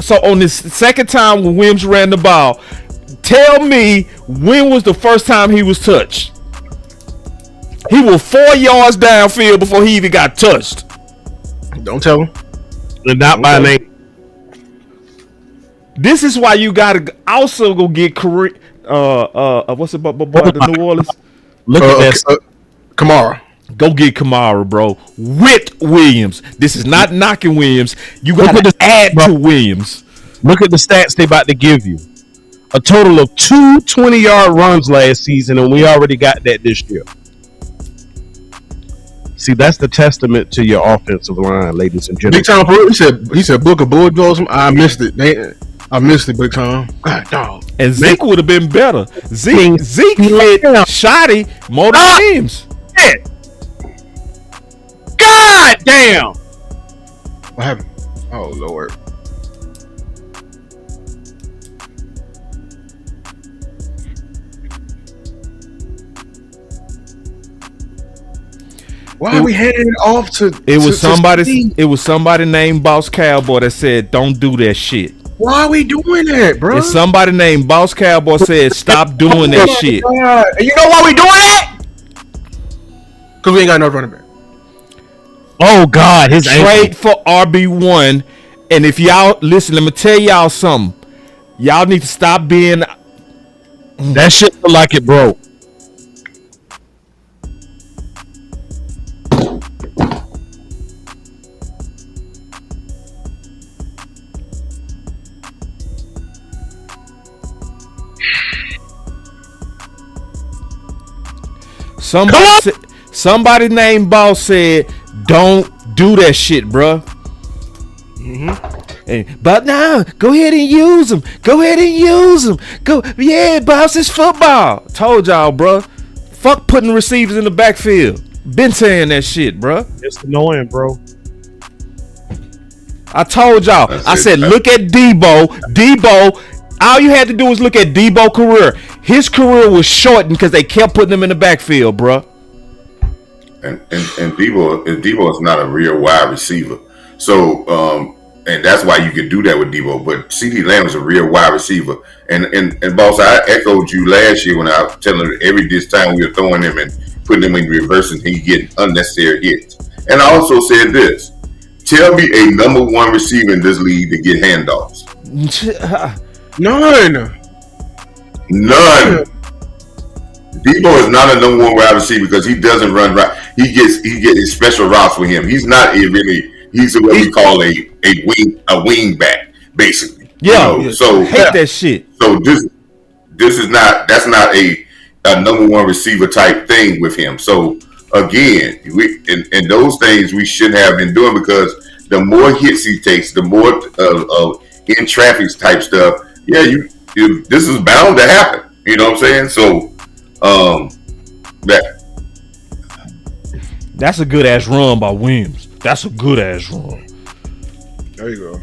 So on this second time when Williams ran the ball, tell me when was the first time he was touched? He was 4 yards downfield before he even got touched. Don't tell him. And not by name. This is why you gotta also go get what's it boy the New Orleans? Look at that. Kamara. Go get Kamara, bro. With Williams. This is not knocking Williams. You gotta add to Williams. Look at the stats they about to give you. A total of 2 20-yard runs last season, and we already got that this year. See, that's the testament to your offensive line, ladies and gentlemen. Big Tom, he said book of bulldogs. I missed it. I missed it, Big Tom. God, dog. And Zeke would have been better. Zeke hit Shoddy more than Williams. God damn! What happened? Oh, Lord. Why are we handing it off to? It was somebody named Boss Cowboy that said, "Don't do that shit." Why are we doing that, bro? And somebody named Boss Cowboy said, "Stop doing that shit." God. And you know why we doing that? Because we ain't got no running back. Oh God, his trade for RB1. And if y'all listen, let me tell y'all something. Y'all need to stop being. That shit look like it broke. Somebody named Boss said, "Don't do that shit, bruh." Mm-hmm. But now, go ahead and use them. Go ahead and use them. Go, yeah, boss, it's football. Told y'all, bro. Fuck putting receivers in the backfield. Been saying that shit, bro. It's annoying, bro. I told y'all. I said, look at Debo. Debo. All you had to do was look at Debo's career. His career was shortened because they kept putting him in the backfield, bro. And Debo is not a real wide receiver. So and that's why you could do that with Debo. But CeeDee Lamb is a real wide receiver. And boss, I echoed you last year when I was telling him this time we were throwing him and putting him in reverse and he getting unnecessary hits. And I also said this: tell me a number one receiver in this league to get handoffs. None. Debo is not a number one wide receiver because he doesn't run right. He gets special routes for him. He's not he's what we call a wing back, basically. Yeah. You know? So hate that shit. So that's not a number one receiver type thing with him. So again, and those things we shouldn't have been doing because the more hits he takes, the more in traffic type stuff. Yeah, this is bound to happen. You know what I'm saying? So that's a good ass run by Williams. That's a good ass run. There you go.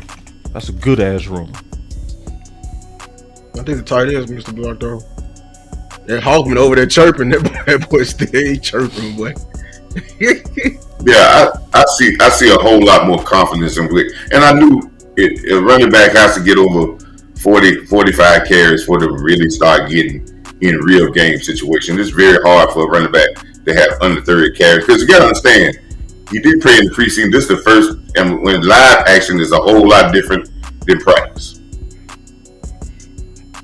That's a good ass run. I think the tight end is Mr. Block though. That Hawkman over there chirping. That boy stay chirping, boy. Yeah, I see a whole lot more confidence in it. And I knew a running back has to get over 40, 45 carries for to really start getting in real game situation. It's very hard for a running back to have under 30 carries because you got to understand, he did play in the preseason. This is the first, and when live action is a whole lot different than practice.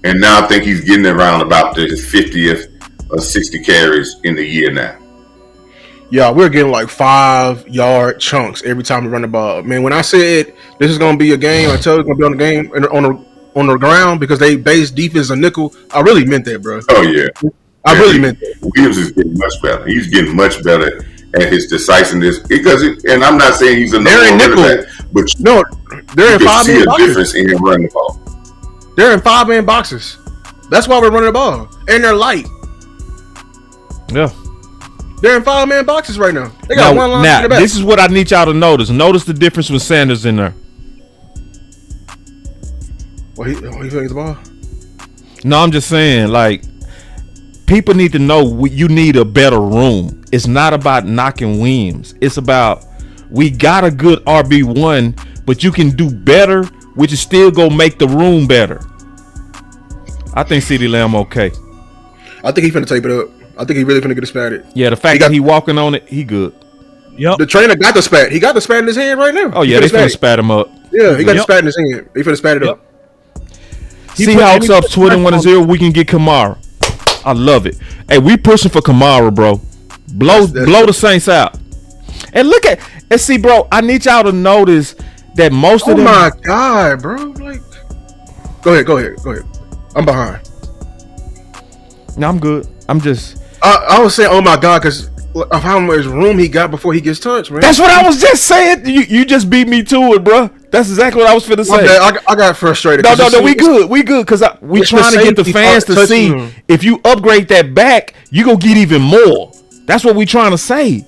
And now I think he's getting around about his 50th or 60 carries in the year now. Yeah, we're getting like 5-yard chunks every time we run the ball. Man, when I said this is going to be a game, I tell you it's going to be on the game on the ground because they base defense a nickel. I really meant that, bro. Oh yeah, I really meant that. Williams is getting much better. He's getting much better at his decisiveness because, and I'm not saying he's a number nickel, but no, they're in 5-man boxes. Difference in him running the ball. They're in 5-man boxes. That's why we're running the ball, and they're light. Yeah. They're in 5-man boxes right now. They got one line now in the back. This is what I need y'all to notice. Notice the difference with Sanders in there. Well, he throwing the ball. No, I'm just saying, like, people need to know you need a better room. It's not about knocking Williams. It's about we got a good RB1, but you can do better, which is still gonna make the room better. I think CeeDee Lamb okay. I think he finna tape it up. I think he really finna get a spatted. Yeah, the fact that he walking on it, he good. Yep. The trainer got the spat. He got the spat in his hand right now. Oh yeah, they finna spat him up. Yeah, he got the spat in his hand. He finna spat it up. Seahawks up 21-0. We can get Kamara. I love it. Hey, we pushing for Kamara, bro. Blow the Saints out. And look at see, bro. I need y'all to notice that most of them. Oh my god, bro! Like, go ahead. I'm behind. No, I'm good. I'm just. I was saying, oh my god, because of how much room he got before he gets touched, man. That's what I was just saying. You just beat me to it, bro. That's exactly what I was finna say. I got frustrated. No, we good, because we trying to get the fans to see if you upgrade that back, you gonna get even more. That's what we trying to say.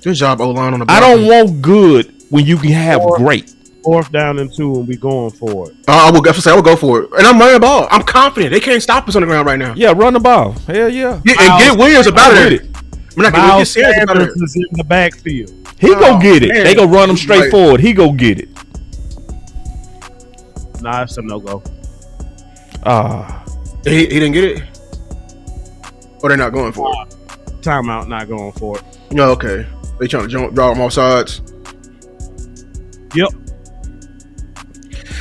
Good job, O-line on the. I don't want good when you can have great. 4th down and 2, and we going for it. I will go for it, and I'm running the ball. I'm confident they can't stop us on the ground right now. Yeah, run the ball. Hell yeah. And get Williams about it. Miles Sanders is in the backfield. He go get it. Man. They gonna run him straight forward. He go get it. Nah, it's a no-go. He didn't get it? Or they're not going for it? Timeout, not going for it. No, okay. They trying to draw him off sides? Yep.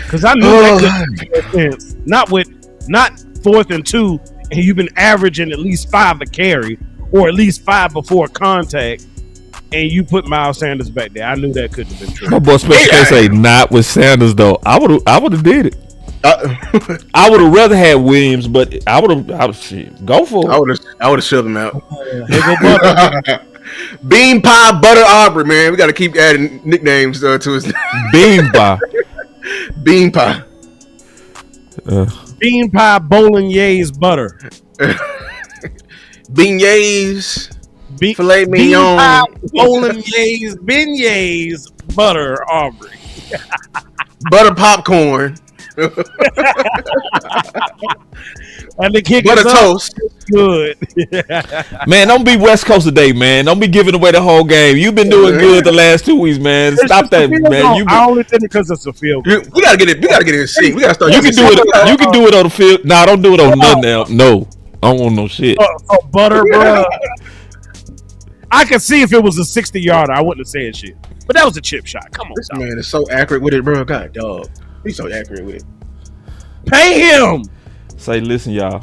Because I knew that could make sense. Not 4th and 2, and you've been averaging at least 5 a carry, or at least 5 before contact, and you put Miles Sanders back there. I knew that couldn't have been true. My boy Special K say not with Sanders though. I would have did it. I would have rather had Williams, but I would have go for it. I would have shoved him out. Bean Pie Butter Aubrey, man. We got to keep adding nicknames to his Bean Pie. Bean pie. Bean pie bolognese butter. Beignets. Filet Bean mignon. pie bolognese beignets butter, Aubrey. Butter popcorn. And the kick Butter is up. toast. Good. Man, don't be West Coast today, man. Don't be giving away the whole game. You've been doing good the last 2 weeks, man. Stop that, man. I only did it because it's a field goal. We gotta get it. We gotta get it in sync. We gotta start. You can do it. You can do it on the field. Nah, don't do it on nothing else. No, I don't want no shit. For butter, bro. I could see if it was a 60-yarder, I wouldn't have said shit. But that was a chip shot. Come on, This dog. man is so accurate with it, bro. God, dog. He's so accurate with it. Pay him. Say, listen, y'all.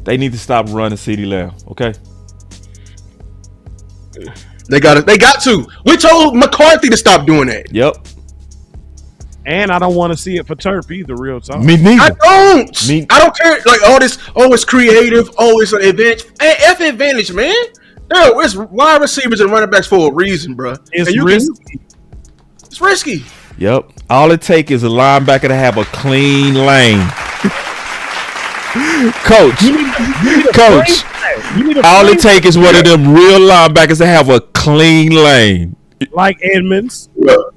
They need to stop running CeeDee Lamb, okay? They got it. They got to. We told McCarthy to stop doing that. Yep. And I don't want to see it for Turp either, real talk. Me neither. I don't. I don't care. Like all this. Oh, it's creative. Oh, it's an advantage. Hey, F advantage, man. No, it's wide receivers and running backs for a reason, bro. It's risky. It's risky. Yep. All it takes is a linebacker to have a clean lane. Coach. All it takes is one of them real linebackers to have a clean lane. Like Edmonds. Well,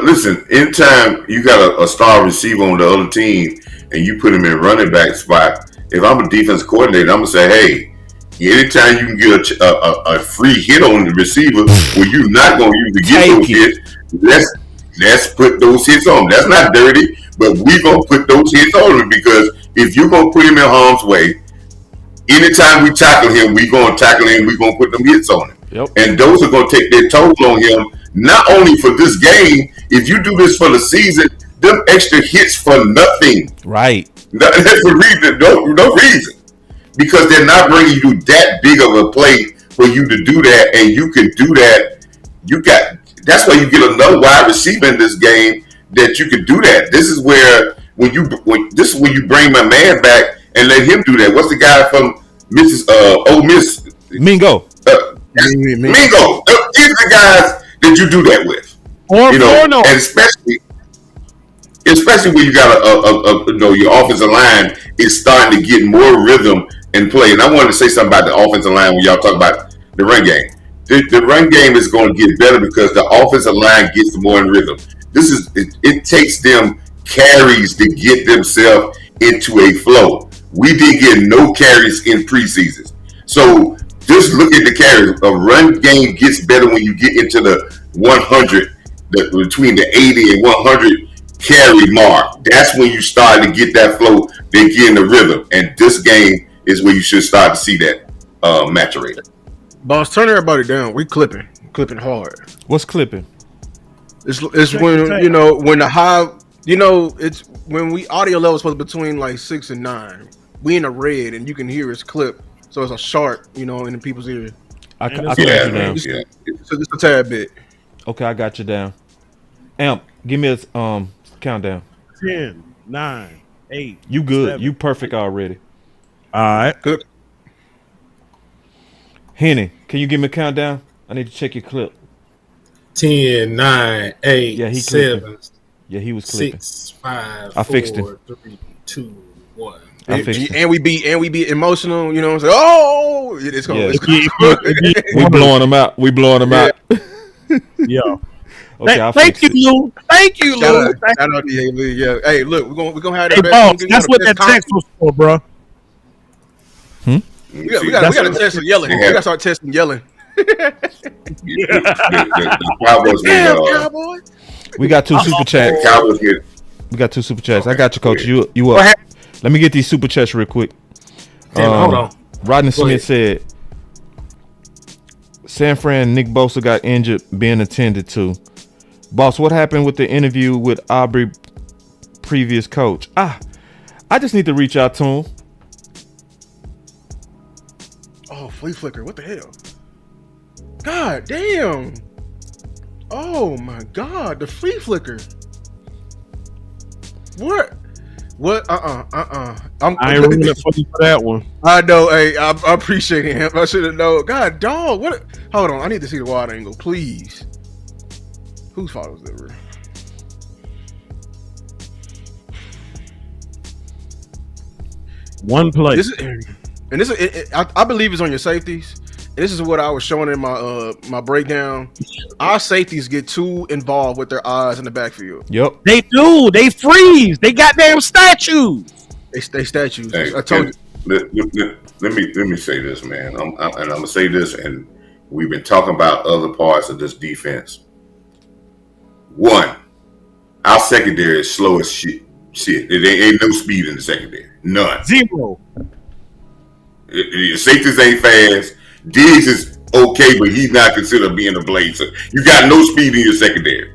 listen, anytime you got a star receiver on the other team and you put him in running back spot, if I'm a defense coordinator, I'm going to say, hey, anytime you can get a free hit on the receiver where you're not going to use to get those hits, let's put those hits on him. That's not dirty, but we're going to put those hits on him because if you're going to put him in harm's way, anytime we tackle him, we're going to tackle him, we're going to put them hits on him. Yep. And those are going to take their toll on him, not only for this game, if you do this for the season, them extra hits for nothing. Right. That's the reason, no reason. Because they're not bringing you that big of a play for you to do that, and you can do that. That's why you get another wide receiver in this game that you can do that. This is where when you bring my man back and let him do that. What's the guy from Ole Miss? Mingo. Mingo. These are the guys that you do that with. And especially when you got your offensive line is starting to get more rhythm and play. And I wanted to say something about the offensive line when y'all talk about the run game. The run game is going to get better because the offensive line gets more in rhythm. It takes them carries to get themselves into a flow. We did get no carries in preseason. So just look at the carries. A run game gets better when you get into the 100, between the 80 and 100 carry mark. That's when you start to get that flow. They get in the rhythm. And this game is where you should start to see that maturate. Boss, turn everybody down. We clipping hard. What's clipping? It's when when the high, it's when we audio levels was between like 6 and 9. We in the red and you can hear it's clip, so it's a sharp, in the people's ear. I got you down. So just a tad bit. Okay, I got you down. Amp, give me a countdown. 10, 9, 8. You good? 7. You perfect already. All right. Good. Henny, can you give me a countdown? I need to check your clip. 10, 9, 8, Yeah, he 7, clipping. Yeah, he was clipping. 6, 5, I fixed 4, 3, 2, 1. And we be emotional, say, oh, it's going. We blowing them out. Yeah. Okay, Thank you, Lou. Shout out to you, Lou. Yeah. Hey, look, we're gonna have Hey, that. boss, that's what that text was for, bro. We got to test yelling. We got to start testing yelling. The Cowboys Cowboys. We got 2 super chats. Cowboys get. We got 2 super chats. I got you, coach. You up? Let me get these super chats real quick. Hold on. Rodney Smith said, San Fran, Nick Bosa got injured being attended to. Boss, what happened with the interview with Aubrey, previous coach? I just need to reach out to him. Oh, flea flicker. What the hell? God damn. Oh my God. The flea flicker. What? I ain't ruining it for you for that one. I know. Hey, I appreciate him. I should have known. God, dog. What? Hold on. I need to see the wide angle, please. Whose fault was that? One play. I believe it's on your safeties. And this is what I was showing in my my breakdown. Our safeties get too involved with their eyes in the backfield. Yep. They do. They freeze. They goddamn statues. They statues. Hey, I told you. Let me say this, man. I'm gonna say this, and we've been talking about other parts of this defense. One, our secondary is slow as shit. It ain't no speed in the secondary. None. Zero. Safeties ain't fast. Diggs is okay, but he's not considered being a blade. So you got no speed in your secondary.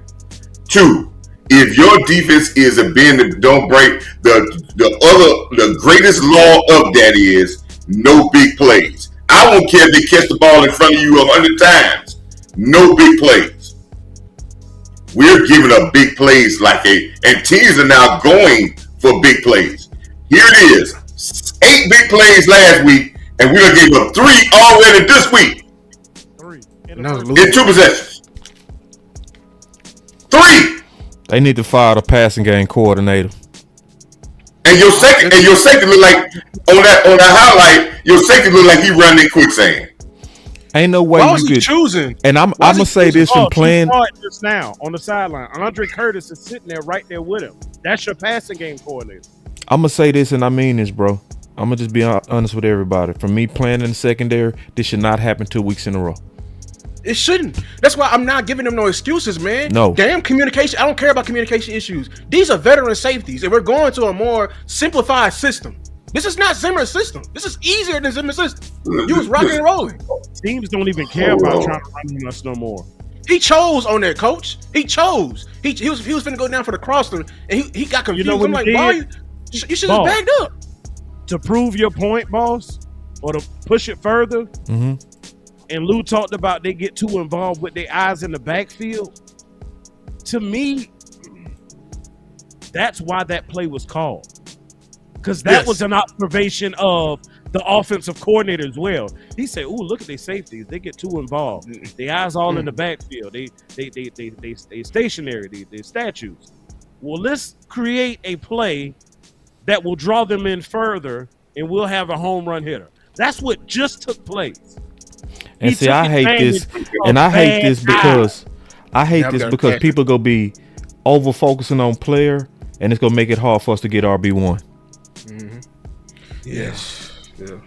Two, if your defense is a bend that don't break, the greatest law of that is no big plays. I won't care if they catch the ball in front of you 100 times. No big plays. We're giving up big plays and teams are now going for big plays. Here it is. 8 big plays last week, and we done gave up 3 already this week. 3 in 2 possessions. 3. They need to fire the passing game coordinator. And your safety look like on that highlight, your safety look like he running in quicksand. Ain't no way Why you was he could choosing? And I'm gonna say this from playing. Just now on the sideline, Andre Curtis is sitting there right there with him. That's your passing game coordinator. I'm gonna say this, and I mean this, bro. I'm gonna just be honest with everybody. For me playing in the secondary, this should not happen 2 weeks in a row. It shouldn't. That's why I'm not giving them no excuses, man. No. Damn communication. I don't care about communication issues. These are veteran safeties, and we're going to a more simplified system. This is not Zimmer's system. This is easier than Zimmer's system. You was rocking and rolling. Teams don't even care about trying to run on us no more. He chose on that, coach. He chose. He was finna go down for the crosser, and he got confused. You know what I'm like, he why did? you should have backed up. To prove your point, boss, or to push it further, Mm-hmm. and Lou talked about they get too involved with their eyes in the backfield. To me, that's why that play was called. Because that was an observation of the offensive coordinator as well. He said, "Ooh, look at their safeties. They get too involved. Their eyes all in the backfield. They stationary. They statues. Well, let's create a play that will draw them in further, and we'll have a home run hitter." That's what just took place. And see, I hate this, and I hate this because people gonna be over focusing on player, and it's gonna make it hard for us to get RB1. Mm-hmm. Yes. Yeah.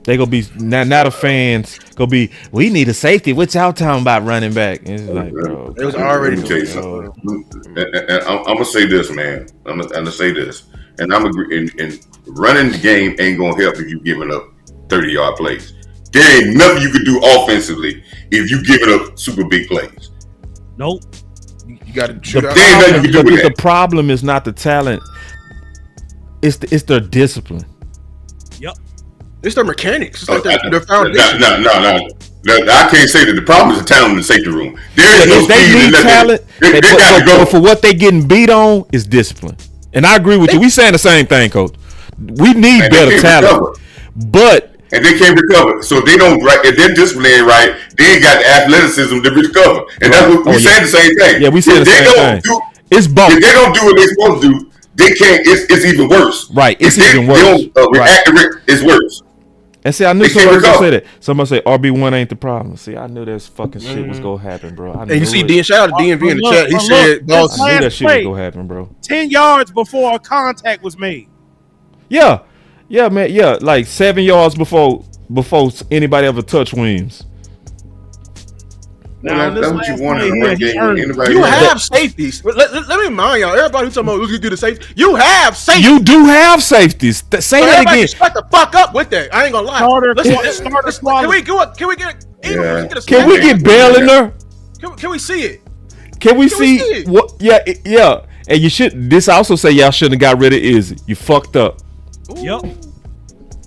They gonna be now the fans gonna be. We need a safety. What y'all talking about running back? And it's like, bro, it was already. Let me tell you something. And I'm gonna say this, man. I'm gonna say this, and I'm agree. And running the game ain't gonna help if you giving up 30-yard plays. There ain't nothing you can do offensively if you giving up super big plays. Nope. You got to shoot out. The problem is not the talent. It's their discipline. Yep. It's their mechanics. It's like their foundation. No. I can't say that the problem is the talent in the safety room. There is no they speed. need talent. But for what they getting beat on is discipline. And I agree with you. We saying the same thing, Coach. We need better talent. And they can't recover. So they don't, if they're disciplined right, they ain't got the athleticism to recover. And that's what we saying the same thing. Yeah, we saying the same thing. It's both. If they don't do what they're supposed to do, they can't. It's even worse. Right. It's even worse. They don't react. It's worse. And see, I knew somebody was gonna say that. Somebody say RB1 ain't the problem. See, I knew that fucking shit was gonna happen, bro. And you see, shout out to DMV in the chat. He said, "Boss, I knew that shit was gonna happen, bro." 10 yards before a contact was made. Yeah, man. Yeah, like 7 yards before anybody ever touched Williams. Now, that's what you want in a game. You have safeties. Let me remind y'all. Everybody who's talking about who's gonna do the safety, you have safeties. You do have safeties. Say that again. Shut the fuck up with that. I ain't gonna lie. Can we get Bell in there? Can we see it? Can we see what? Yeah. And you should. This also say y'all shouldn't have got rid of Izzy. You fucked up. Ooh. Yep.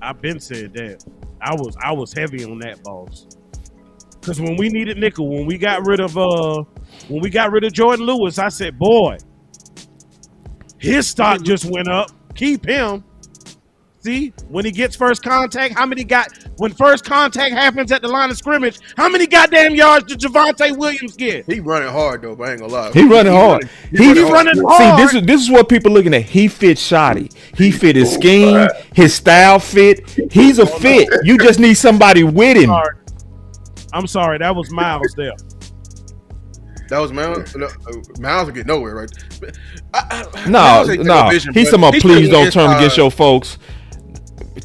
I've been said that. I was heavy on that, boss. Because when we needed nickel, when we got rid of Jordan Lewis, I said, boy, his stock just went up. Keep him. See, when he gets first contact, when first contact happens at the line of scrimmage, how many goddamn yards did Javonte Williams get? He running hard though, but I ain't gonna lie. He running hard. He's running hard. See, this is what people looking at. He fit Shoddy. He fit his scheme, his style fit. He's a fit. You just need somebody with him. I'm sorry, that was Miles there. That was Miles. Miles will get nowhere, right? No. He's talking about please don't turn against your folks.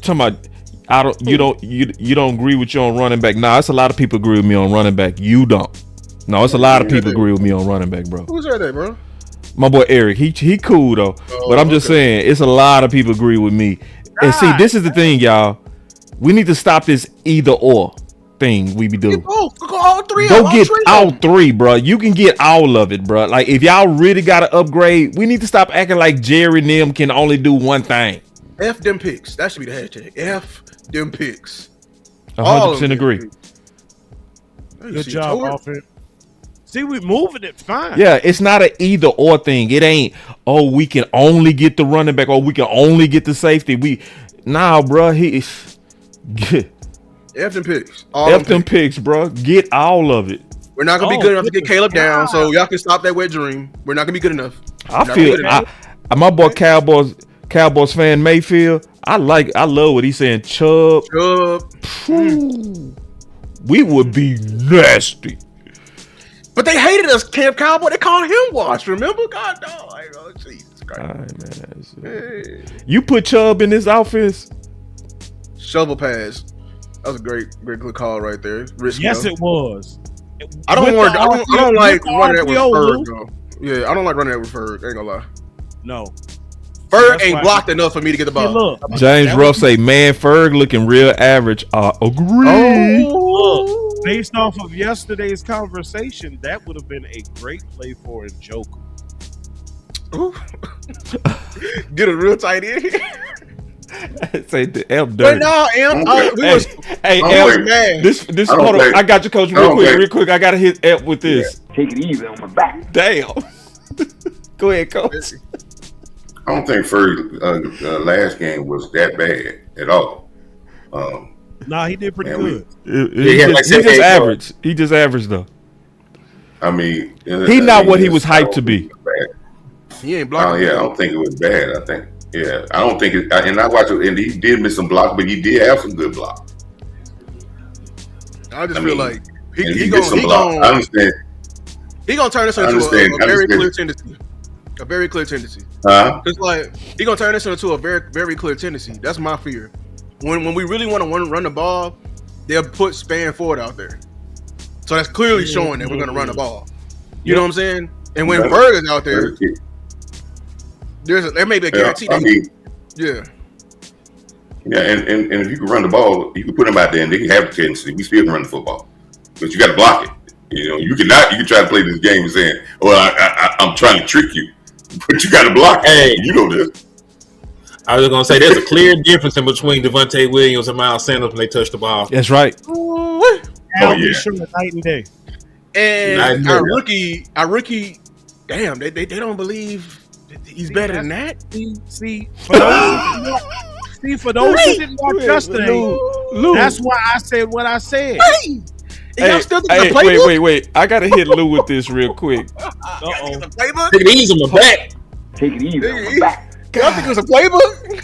Talking about you don't agree with you on running back. Nah, it's a lot of people agree with me on running back. You don't. No, it's a lot of people agree with me on running back, bro. Who's that, bro? My boy Eric. He cool though. But I'm just saying, it's a lot of people agree with me. And see, this is the thing, y'all. We need to stop this either or thing we be doing. Go all three. Go get all three, bro. You can get all of it, bro. Like if y'all really got to upgrade, we need to stop acting like Jerry and them can only do one thing. F them picks. That should be the hashtag. F them picks. 100% agree. Good job, offense. See, we moving it fine. Yeah, it's not an either or thing. It ain't, we can only get the running back or we can only get the safety. Nah, bro. F them picks. F them picks, bro. Get all of it. We're not gonna be good enough to get Caleb down, so y'all can stop that wet dream. We're not gonna be good enough. My boy Cowboys fan Mayfield. I love what he's saying. Chubb. We would be nasty. But they hated us, Camp Cowboy. They called him Wash. Remember? God, no. Jesus Christ. All right, man. You put Chubb in this offense. Shovel pass. That was a great call right there. Yes, it was. I don't like running that with Ferg, though. Yeah, I don't like running that with Ferg. Ain't gonna lie. No. Ferg ain't blocked enough for me to get the ball. Look, James Ruff say, man, Ferg looking real average. Agree. Look, based off of yesterday's conversation, that would have been a great play for a Joker. Get a real tight end. Say the F dirty. But no, F. This hold on. I got you, coach. Real quick. I gotta hit F with this. Yeah, take it easy on my back. Damn. Go ahead, coach. I don't think Ferg's last game was that bad at all. He did pretty good. He just average. He just average though. I mean, he's not what he was hyped to be. He ain't blocking. I don't think it was bad. I think. Yeah, I don't think it. And I watched it, and he did miss some blocks, but he did have some good blocks. I feel like he gonna. I understand. He gonna turn this into a very clear tendency. A very clear tendency. It's like he gonna turn this into a very, very clear tendency. That's my fear. When we really want to run the ball, they'll put Span Ford out there. So that's clearly showing that we're gonna run the ball. You know what I'm saying? And when Berg is out there, there may be a guarantee. Yeah, and if you can run the ball, you can put them out there and they can have the tendency. We still can run the football, but you got to block it. You know, you can try to play this game and saying, I'm trying to trick you, but you got to block it. Hey, you know this. I was going to say there's a clear difference in between Devontae Williams and Miles Sanders when they touch the ball. That's right. Sure, night and day. And our rookie, damn, they don't believe he's better than that. See, for those who didn't watch yesterday, that's why I said what I said. Wait. I gotta hit Lou with this real quick. Take it easy on my back. Take it easy on my back. Y'all think it was a playbook?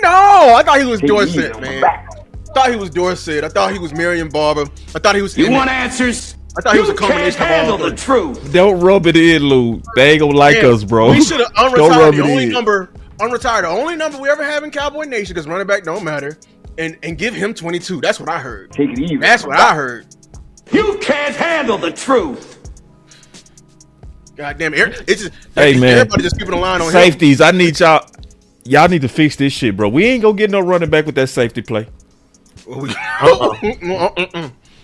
No, I thought he was Dorset, man. I thought he was Dorset. I thought he was Marion Barber. I thought he was. You want answers? I thought he was a combination of all the truth. Don't rub it in, Lou. They ain't gonna like us, bro. We should have unretired the only number. Unretired the only number we ever have in Cowboy Nation because running back don't matter, and give him 22. That's what I heard. Take it easy. That's what I heard. You can't handle the truth. God damn it! It's just man. Everybody just keeping a line on safeties. I need y'all. Y'all need to fix this shit, bro. We ain't gonna get no running back with that safety play.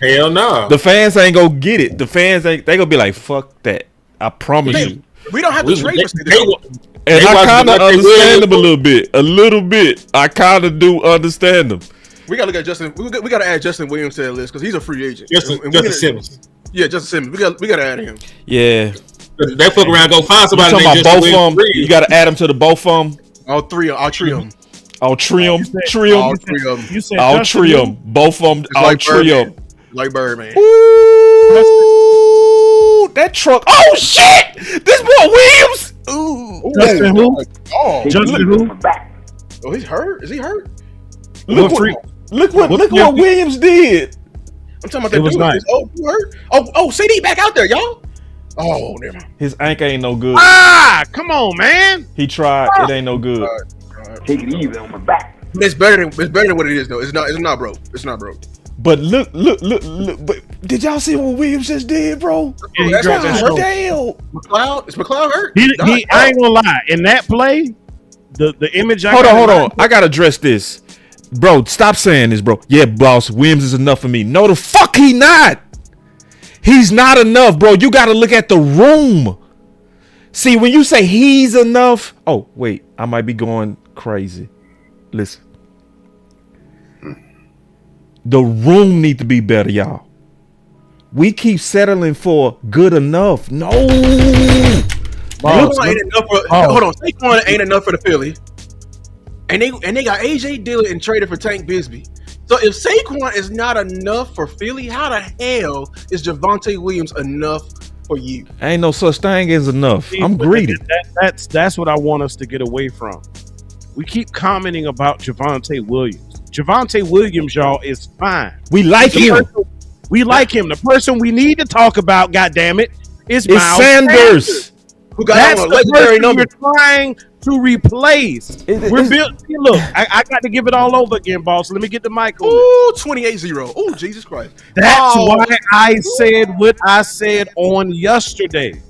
Hell no. The fans ain't gonna get it. The fans ain't. They gonna be like, "Fuck that." I promise you. We don't have to trade for and I kind of understand them a little bit. I kind of do understand them. We gotta look at Justin. We gotta add Justin Williams to that list because he's a free agent. Justin Simmons. Yeah, Justin Simmons. We gotta add him. Yeah. They fuck around, go find somebody. You gotta add them to the both of them. All three of them. All trim. All trim. You said All Justin trim. who? Both of them. It's All like trim. Like Birdman. Ooh, that truck. Oh shit! This boy Williams. Ooh. Justin who? Oh, Justin who? oh, he's hurt. Is he hurt? Look what Williams did. I'm talking about that It was dude. nice. Oh, you hurt? Oh, CD back out there, y'all. Oh, never mind. His ankle ain't no good. Come on, man. He tried. It ain't no good. Take it easy on my back. It's better than what it is though. It's not broke. It's not broke. But look. But did y'all see what Williams just did, bro? Yeah, he That's dropped not that hurt. shoulder. McLeod? Is McLeod hurt? I ain't gonna lie. In that play, the image. Hold on. I gotta address this, bro. Stop saying this, bro. Yeah, boss. Williams is enough for me. No, the fuck he not. He's not enough, bro. You gotta look at the room. See, when you say he's enough. Oh wait, I might be going crazy. Listen. The room need to be better, y'all. We keep settling for good enough. No. Saquon ain't enough for, hold on. Saquon ain't enough for the Philly. And they got AJ Dillon and traded for Tank Bigsby. So if Saquon is not enough for Philly, how the hell is Javonte Williams enough for you? Ain't no such thing as enough. I'm greedy. That's what I want us to get away from. We keep commenting about Javonte Williams. Javonte Williams, y'all, is fine. We like him. We like him. The person we need to talk about, goddammit, is It's Miles Sanders. Who got That's on a the legendary person number? we're trying to replace. We're built. See, look, I got to give it all over again, boss. Let me get the mic on it. Ooh, 28-0. Ooh, Jesus Christ. That's why I said what I said on yesterday.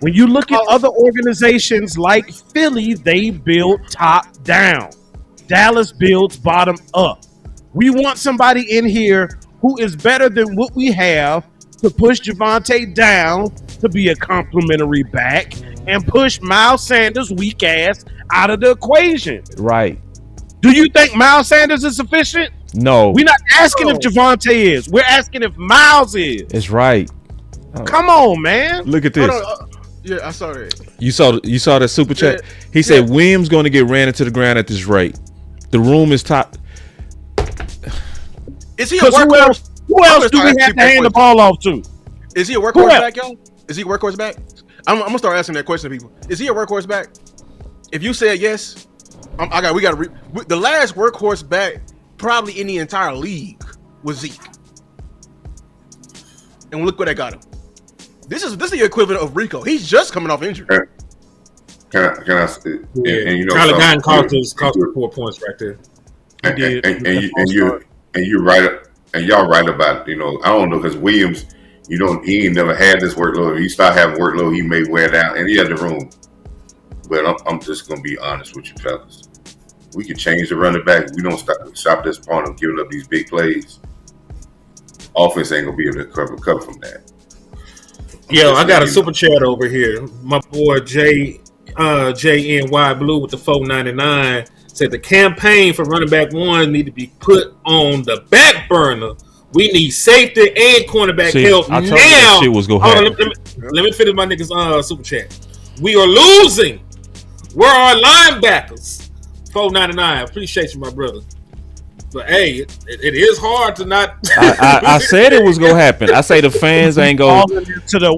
When you look at other organizations like Philly, they build top down. Dallas builds bottom up. We want somebody in here who is better than what we have to push Javonte down to be a complimentary back and push Miles Sanders' weak ass out of the equation. Right. Do you think Miles Sanders is sufficient? No. We're not asking if Javonte is. We're asking if Miles is. It's right. Come on, man. Look at this. Yeah, I saw that. You saw that super chat? Yeah. He said Williams going to get ran into the ground at this rate. The room is top. Is he a Because workhorse? who else do we have to hand the ball off to? Is he a workhorse back, y'all? Is he a workhorse back? I'm gonna start asking that question to people. Is he a workhorse back? If you said yes, the last workhorse back probably in the entire league was Zeke, and look what I got him. This is the equivalent of Rico. He's just coming off injury. Can I say? And you know, Tyler Guyton cost us 4 points right there. And you're right, and y'all right about, you know, I don't know, because Williams, he ain't never had this workload. If he start having workload, he may wear down, and he had the room. But I'm just gonna be honest with you, fellas. We can change the running back. We don't stop this point of giving up these big plays. Offense ain't gonna be able to cover from that. Yo, I got a super chat over here. My boy JNY Blue with the $4.99 said the campaign for running back one need to be put on the back burner. We need safety and cornerback help I told now. you that shit was gonna happen. Let me finish my niggas super chat. We are losing. Where are our linebackers? $4.99. Appreciate you, my brother. But hey, it is hard to not. I said it was gonna happen. I say the fans ain't gonna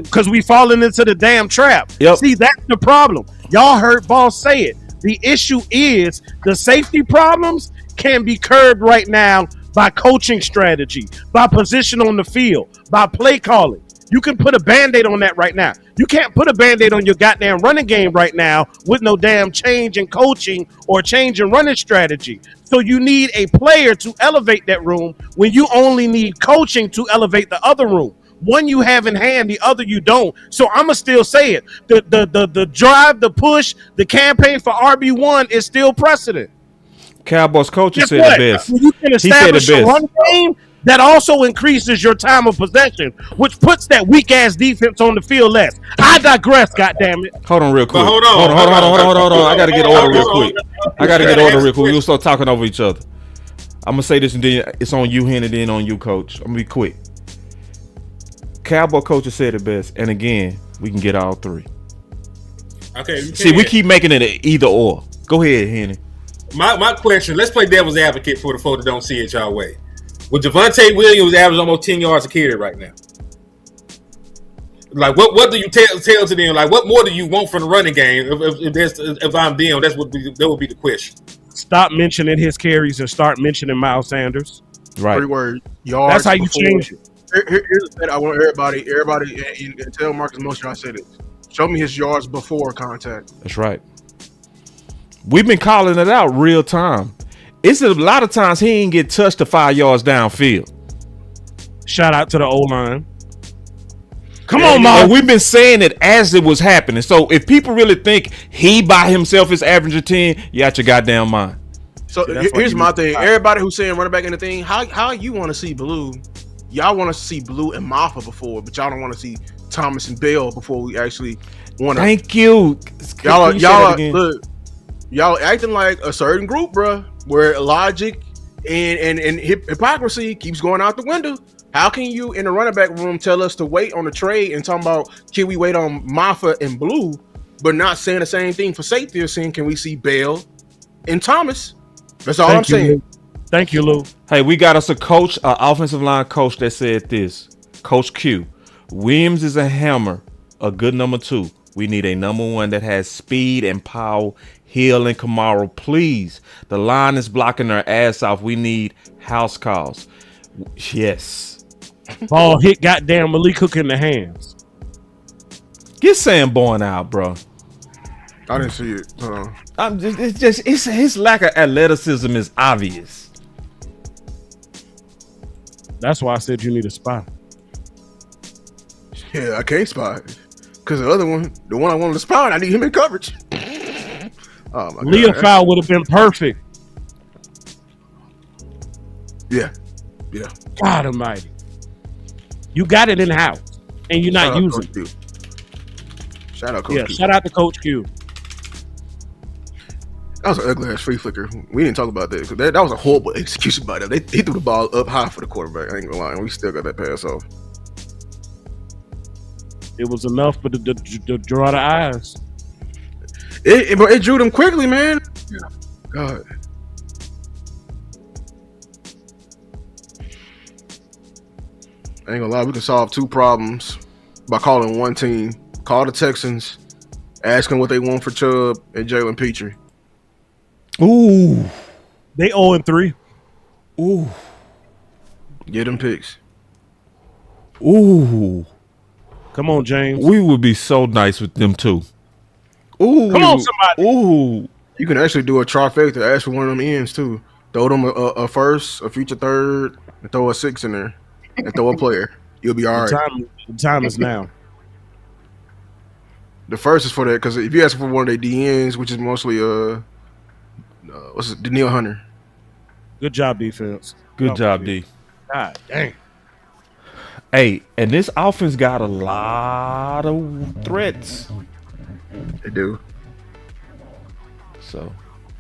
because we falling into the damn trap. Yep. See, that's the problem. Y'all heard Boss say it. The issue is the safety problems can be curbed right now by coaching strategy, by position on the field, by play calling. You can put a Band-Aid on that right now. You can't put a Band-Aid on your goddamn running game right now with no damn change in coaching or change in running strategy. So you need a player to elevate that room when you only need coaching to elevate the other room. One you have in hand, the other you don't. So I'ma still say it. The drive, the push, the campaign for RB1 is still precedent. Cowboys coach Guess said what? it best. When you can establish a run game, that also increases your time of possession, which puts that weak ass defense on the field less. I digress, goddammit. Hold on real quick. Hold on. I gotta get order real quick. We gonna start talking over each other. I'm gonna say this and then it's on you, Hen, and then on you, coach. I'm gonna be quick. Cowboy coach said it best, and again, we can get all three. Okay. See, we keep making it an either or. Go ahead, Henny. My question, let's play devil's advocate for the folks that don't see it y'all way. With Javonte Williams average almost 10 yards a carry right now. Like what do you tell to them? Like what more do you want from the running game? If I'm them, that would be the question. Stop mentioning his carries and start mentioning Miles Sanders. Right. 3 words. Yards. That's how you change it. Here's the thing. I want everybody, and tell Marcus Motion I said it. Show me his yards before contact. That's right. We've been calling it out real time. It's a lot of times he ain't get touched to 5 yards downfield. Shout out to the O-line. Come on, Marv. We've been saying it as it was happening. So if people really think he by himself is averaging 10, you out your goddamn mind. So here's my thing. Everybody who's saying running back in the thing, how you want to see Blue? Y'all want to see Blue and Maffa before, but y'all don't want to see Thomas and Bell before we actually want to. Thank you. Y'all acting like a certain group, bro, where logic and hypocrisy keeps going out the window. How can you in the running back room tell us to wait on the trade and talking about can we wait on Maffa and Blue, but not saying the same thing for safety or saying can we see Bell and Thomas? That's all I'm saying. Thank you, Lou. Hey, we got us a coach, an offensive line coach that said this. Coach Q. Williams is a hammer, a good number 2. We need a number 1 that has speed and power. Hill and Kamara, please. The line is blocking their ass off. We need house calls. Yes. Ball hit goddamn Malik Hook in the hands. Get Sanborn out, bro. I didn't see it. It's his lack of athleticism is obvious. That's why I said you need a spy. Yeah, I can't spy because the other one, the one I wanted to spy, I need him in coverage. Oh my Leo God. Fowl would have been perfect. Yeah. God Almighty, you got it in house and you're not using it. Shout out, Coach Q. Shout out to Coach Q. That was an ugly ass free flicker. We didn't talk about that because that was a horrible execution by them. He threw the ball up high for the quarterback. I ain't gonna lie, and we still got that pass off. It was enough for the draw the eyes. It drew them quickly, man. Yeah. God. I ain't gonna lie, we can solve 2 problems by calling one team. Call the Texans, asking what they want for Chubb and Jalen Petrie. Ooh. They 0-3. Ooh. Get them picks. Ooh. Come on, James. We would be so nice with them too. Ooh. Come on, somebody. Ooh. You can actually do a trifecta. Ask for one of them ends too. Throw them a first, a future third, and throw a 6 in there, and throw a player. You'll be all right. The time is now. The first is for that because if you ask for one of their DNs, which is mostly Daniil Hunter. Good job, defense. Good job, D. God dang. Hey, and this offense got a lot of threats. They do. So,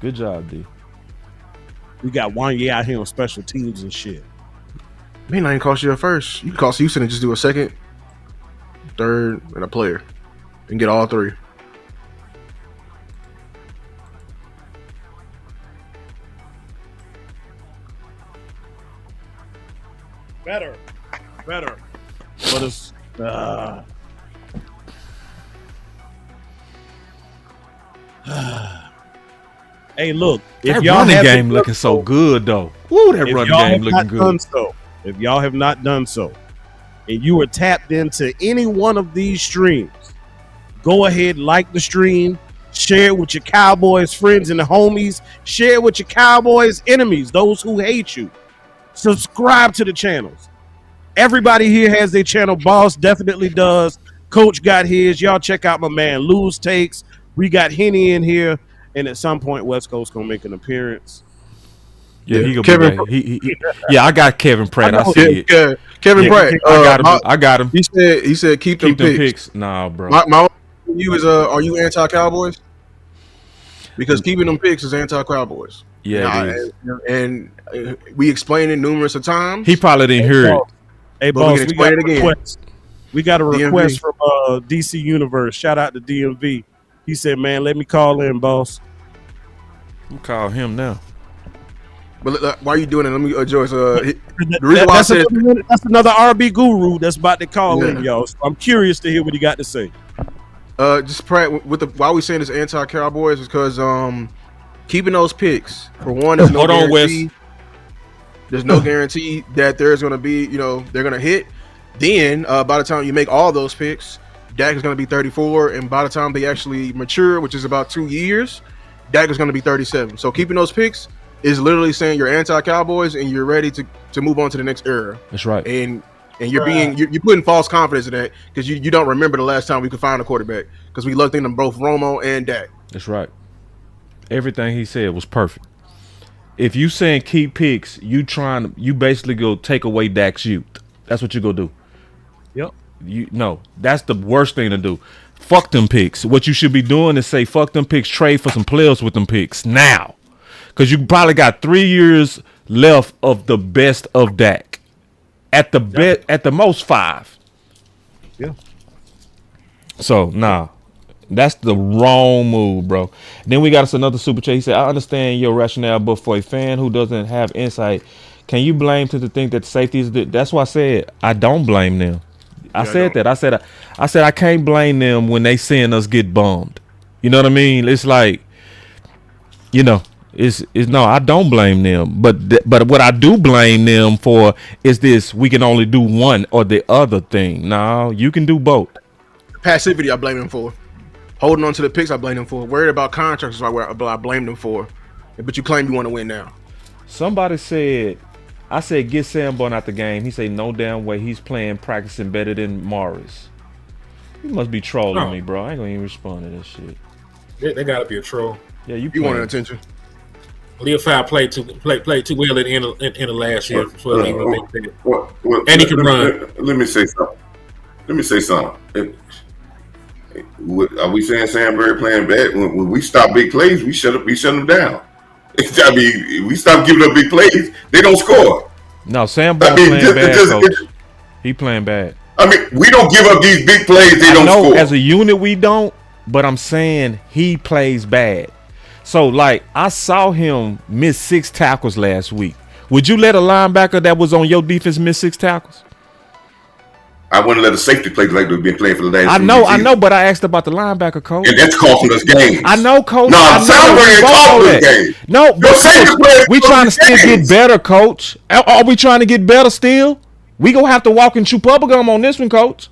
good job, D. We got one year out here on special teams and shit. May not even cost you a first. You can cost Houston and just do a second, third, and a player, and get all 3. Better. But it's hey, look, That if y'all running game looking so good though. Woo, that running game looking good. If y'all have not done so, and you are tapped into any one of these streams, go ahead, like the stream, share it with your Cowboys friends and the homies, share it with your Cowboys enemies, those who hate you. Subscribe to the channels. Everybody here has their channel. Boss definitely does. Coach got his. Y'all check out my man Lou's takes. We got Henny in here, and at some point West Coast gonna make an appearance. Yeah, he gonna Kevin. be back. Yeah, I got Kevin Pratt. I see it. Yeah, Kevin Pratt. I got him. He said keep them picks. Nah, bro. My you is are you anti-Cowboys? Because keeping them picks is anti-Cowboys. Yeah, it is. And we explained it numerous of times. He probably didn't hear it. Hey, But boss, we can explain it again. We got a request DMV. from DC Universe. Shout out to DMV. He said, man, let me call in, boss. I'm call him now. But why are you doing it? Let me, Joyce. The reason why I said that's another RB guru that's about to call Yeah. in, y'all. So I'm curious to hear what he got to say. just with the why we saying this anti-Cowboys is because keeping those picks for one is no Hold on, Wes. guarantee. There's no guarantee that there's going to be, they're going to hit. Then by the time you make all those picks, Dak is going to be 34, and by the time they actually mature, which is about 2 years, Dak is going to be 37. So keeping those picks is literally saying you're anti-Cowboys and you're ready to move on to the next era. That's right. And you're putting false confidence in that because you don't remember the last time we could find a quarterback because we looked into both Romo and Dak. That's right. Everything he said was perfect. If you saying keep picks, you basically go take away Dak's youth. That's what you go do. Yep. That's the worst thing to do. Fuck them picks. What you should be doing is say fuck them picks, trade for some players with them picks now. Because you probably got 3 years left of the best of Dak. At the most 5. Yeah. So that's the wrong move, bro. Then we got us another super chat. He said, I understand your rationale, but for a fan who doesn't have insight, can you blame to think that safety is that's why I said I don't blame them. I said I can't blame them when they seeing us get bummed. You know what I mean? It's like, it's no, I don't blame them. But what I do blame them for is this: we can only do one or the other thing. No, you can do both. Passivity, I blame them for. Holding on to the picks, I blame them for. Worried about contracts is what I blame them for. But you claim you want to win now. Somebody said, I said, get Sanborn out the game. He said, no damn way. He's practicing better than Morris. He must be trolling me, bro. I ain't gonna even respond to that shit. They gotta be a troll. Yeah, you wanted attention. Leo Fire played too well at the end of last year. And he can run. Let me say something. Are we saying Sandberg playing bad? When we stop big plays, we shut them down. I mean, we stop giving up big plays, they don't score. No, Sanborn playing bad, coach. He playing bad. I mean, we don't give up these big plays, they don't score. As a unit, we don't, but I'm saying he plays bad. So, like, I saw him miss 6 tackles last week. Would you let a linebacker that was on your defense miss 6 tackles? I wouldn't let a safety play like we've been playing for the last. I know, but I asked about the linebacker, coach. And that's costing us games. I know, coach. No, Sandberg ain't costing us games. No, but we trying to still get better, coach. Are we trying to get better still? We gonna have to walk and chew bubblegum on this one, coach.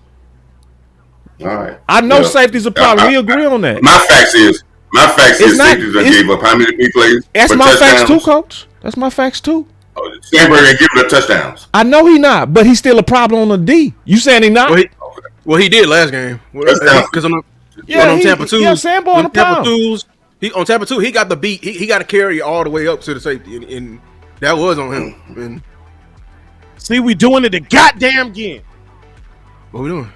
All right. I know safety's a problem. We agree on that. My facts is safeties that gave up how many big plays? That's my facts too, coach. That's my facts too. Sandberg ain't giving up touchdowns. I know he not, but he's still a problem on the D. You saying he not? Well, he did last game because on Tampa 2, Sanborn on Tampa 2s, on Tampa 2, he got the beat. He got to carry all the way up to the safety, and that was on him. And see, we doing it the goddamn again. What we doing?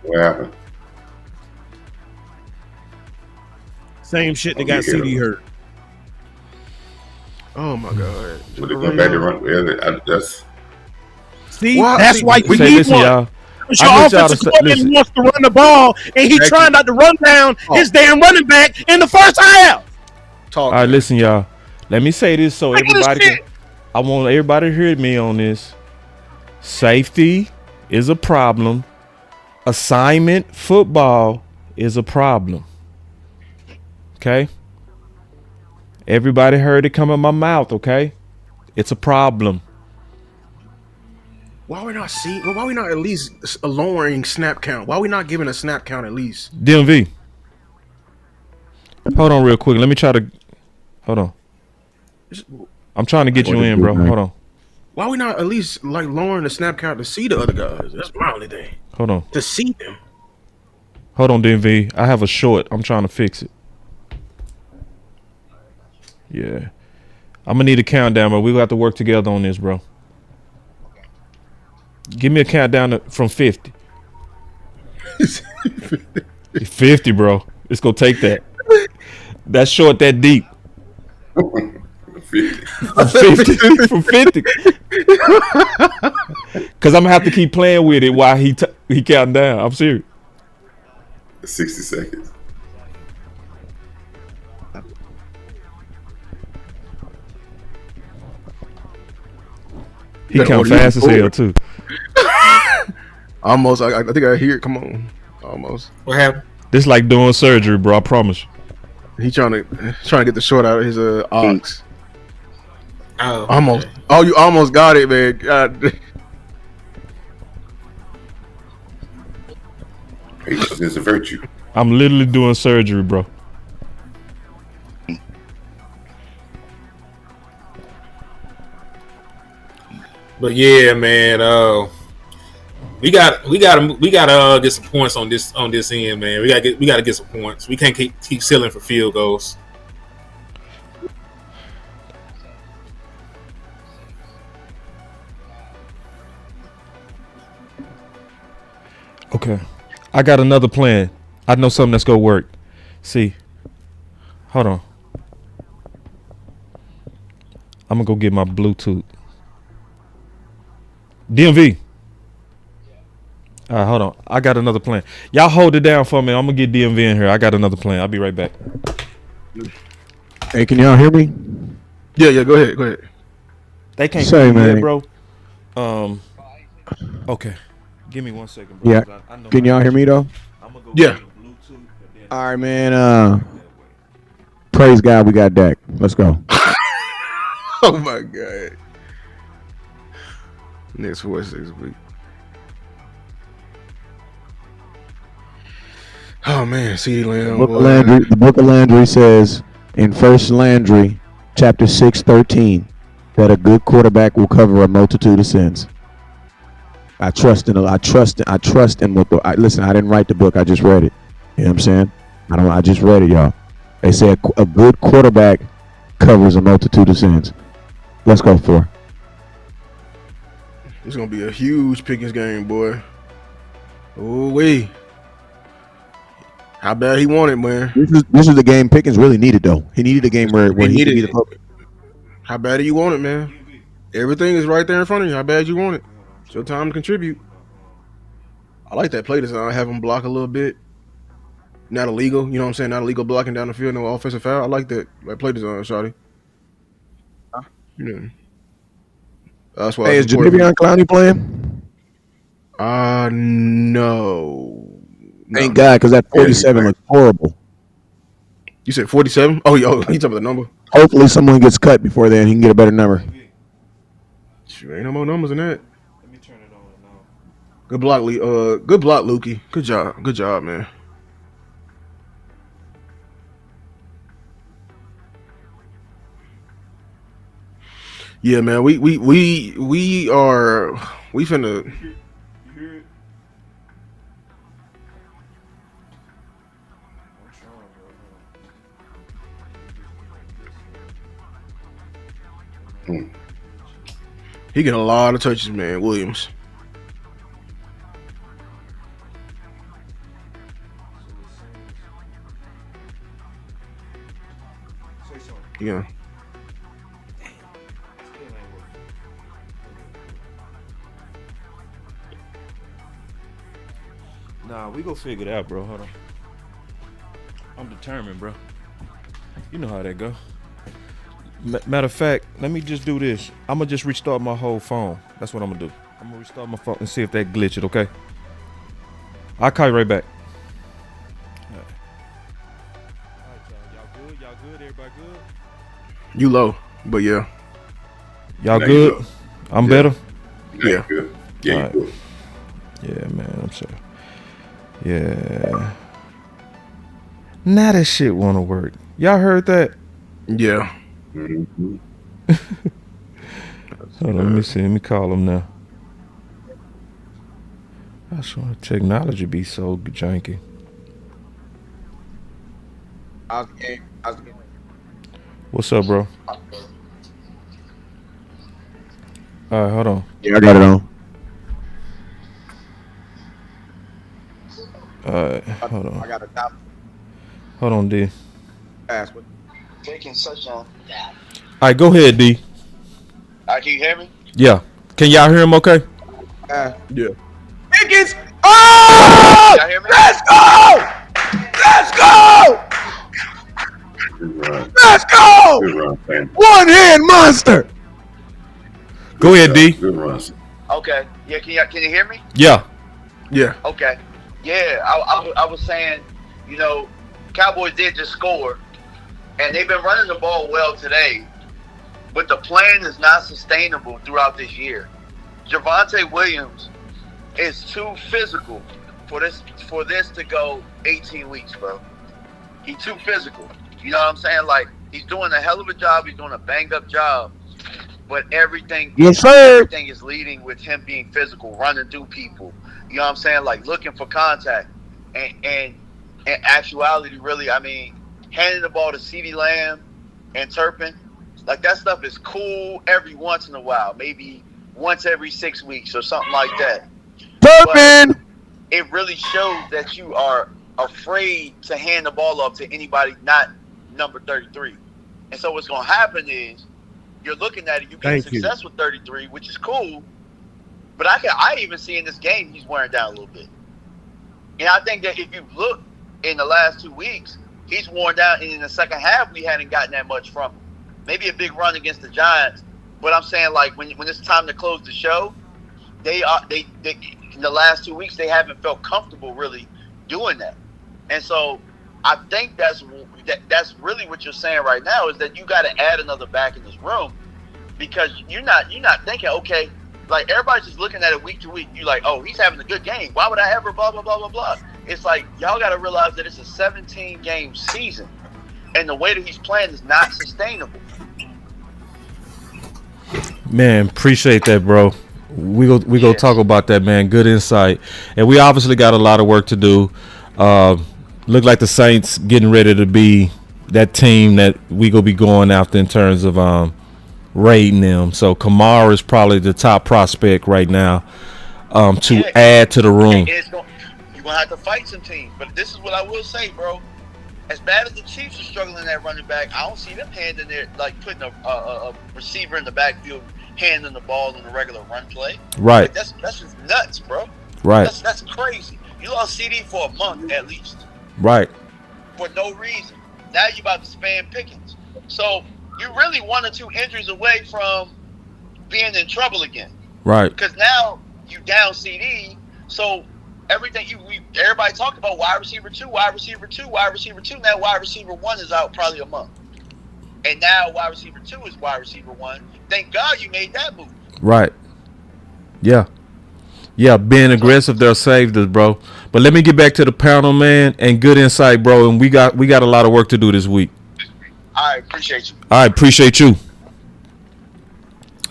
What happened? Same shit that got CD hurt. Oh my god! But they went back to run. That's why we need one. Y'all. Your offensive coordinator wants to run the ball, and he trying not to run down his damn running back in the first half. All right, listen, y'all. Let me say this so everybody can. I want everybody to hear me on this. Safety is a problem. Assignment football is a problem. Okay? Everybody heard it come in my mouth, okay? It's a problem. Why we not why we not at least lowering snap count? Why we not giving a snap count at least? DMV. Hold on real quick. Let me try to hold on. I'm trying to get you in, bro. Hold on. Why we not at least like lowering the snap count to see the other guys? That's my only thing. Hold on. To see them. Hold on, DMV. I have a short. I'm trying to fix it. Yeah. I'm going to need a countdown, but we're going to have to work together on this, bro. Give me a countdown from 50. 50, bro. It's going to take that. That's short, that deep. 50. From 50. Because I'm going to have to keep playing with it while he counting down. I'm serious. 60 seconds. He count fast as hell too. Almost. I think I hear it. Come on. Almost. What happened? This like doing surgery, bro. I promise you. He trying to get the short out of his ox. Oh, Almost. okay. Oh, you almost got it, man. God. Patience is a virtue. I'm literally doing surgery, bro. But yeah, man. We gotta get some points on this end, man. We gotta get some points. We can't keep sealing for field goals. Okay. I got another plan. I know something that's gonna work. See. Hold on. I'm gonna go get my Bluetooth. DMV. All right, hold on. I got another plan. Y'all hold it down for me. I'm gonna get DMV in here. I got another plan. I'll be right back. Hey, can y'all hear me? Yeah. Go ahead. They can't Say, hear me man. yet, bro. Okay. Give me 1 second, bro. Yeah. I know Can y'all hear me though? I'm gonna go Yeah. get the Bluetooth and then All right, man. Praise God, we got Dak. Let's go. Oh my God. Next 4 6 week. Oh man, CeeDee Lamb. The book of Landry says in 1 Landry, chapter 6:13, that a good quarterback will cover a multitude of sins. I trust in what listen, I didn't write the book, I just read it. You know what I'm saying? I just read it, y'all. They said a good quarterback covers a multitude of sins. Let's go for. It's gonna be a huge Pickens game, boy. Oh wait. How bad he wanted, man. This is the game Pickens really needed, though. He needed a game where he could be the public. How bad do you want it, man? Everything is right there in front of you. How bad you want it? It's your time to contribute. I like that play design. Have him block a little bit. Not illegal, you know what I'm saying? Not illegal blocking down the field, no offensive foul. I like that play design, shawty. Yeah. That's why. Hey, is Jadeveon Clowney playing? No. Thank God, because that 47 looks horrible. You said 47? Oh, you talking about the number? Hopefully someone gets cut before then. He can get a better number. Shoot, ain't no more numbers than that. Let me turn it on now. Good block, Lee. Good block, Lukey. Good job, man. Yeah, man. We finna. He get a lot of touches, man. Williams. Yeah. Nah, we go figure it out, bro. Hold on. I'm determined, bro. You know how that go. Matter of fact, let me just do this. I'm gonna just restart my whole phone. That's what I'm gonna do. I'm gonna restart my phone and see if that glitch it, okay? I'll call you right back. All right, y'all good? Everybody good? You low, but yeah. Y'all good? I'm better? Yeah. Good. Yeah, right. good. Yeah, man, I'm sorry. Yeah. Now that shit wanna work. Y'all heard that? Yeah. Mm-hmm. Hold on, let me see. Let me call him now. I just want technology be so janky. What's up, bro? All right, hold on. Yeah, I got it on. All right, hold on. I got a top. Hold on, D. Taking such a. All right, go ahead, D. Can you hear me? Yeah. Can y'all hear him okay? Yeah. Pickens! Oh! Y'all hear me? Let's go! Let's go! Good run. Let's go! Good run, man. One hand monster. Go ahead, D. Good runs. Okay. Yeah, can you hear me? Yeah. Yeah. Okay. Yeah, I was saying, Cowboys did just score, and they've been running the ball well today, but the plan is not sustainable throughout this year. Javonte Williams is too physical for this to go 18 weeks, bro. He's too physical. You know what I'm saying? Like, he's doing a hell of a job. He's doing a bang-up job. But everything is leading with him being physical, running through people. You know what I'm saying? Like, looking for contact. And in actuality, really, I mean, handing the ball to CeeDee Lamb and Turpin, like, that stuff is cool every once in a while. Maybe once every 6 weeks or something like that. Turpin! It really shows that you are afraid to hand the ball up to anybody not number 33. And so what's going to happen is you're looking at it, you get success with 33, which is cool. But I even see in this game he's wearing down a little bit. And I think that if you look in the last 2 weeks, he's worn down. And in the second half, we hadn't gotten that much from him. Maybe a big run against the Giants. But I'm saying, like, when it's time to close the show, they in the last 2 weeks, they haven't felt comfortable really doing that. And so I think that's really what you're saying right now, is that you got to add another back in this room, because you're not thinking, okay, like, everybody's just looking at it week to week. You're like, oh, he's having a good game. Why would I ever blah, blah, blah, blah, blah. It's like, y'all got to realize that it's a 17-game season, and the way that he's playing is not sustainable. Man, appreciate that, bro. We go talk about that, man. Good insight. And we obviously got a lot of work to do. Look like the Saints getting ready to be that team that we gonna be going after in terms of raiding them. So Kamara is probably the top prospect right now to add to the room. You're gonna have to fight some teams, but this is what I will say, bro. As bad as the Chiefs are struggling at running back, I don't see them handing their, like, putting a receiver in the backfield, handing the ball in a regular run play. Right. Like, that's just nuts, bro. Right. That's crazy. You lost CD for a month at least. Right. For no reason. Now you're about to spam Pickens. So you're really 1 or 2 injuries away from being in trouble again. Right. Because now you down CD, so everything everybody talked about wide receiver 2, wide receiver 2, wide receiver 2. Now wide receiver 1 is out probably a month, and now wide receiver 2 is wide receiver 1. Thank God you made that move. Right. Yeah. Yeah, being aggressive there saved us, bro. But let me get back to the panel, man, and good insight, bro. And we got a lot of work to do this week. I appreciate you. All right, appreciate you.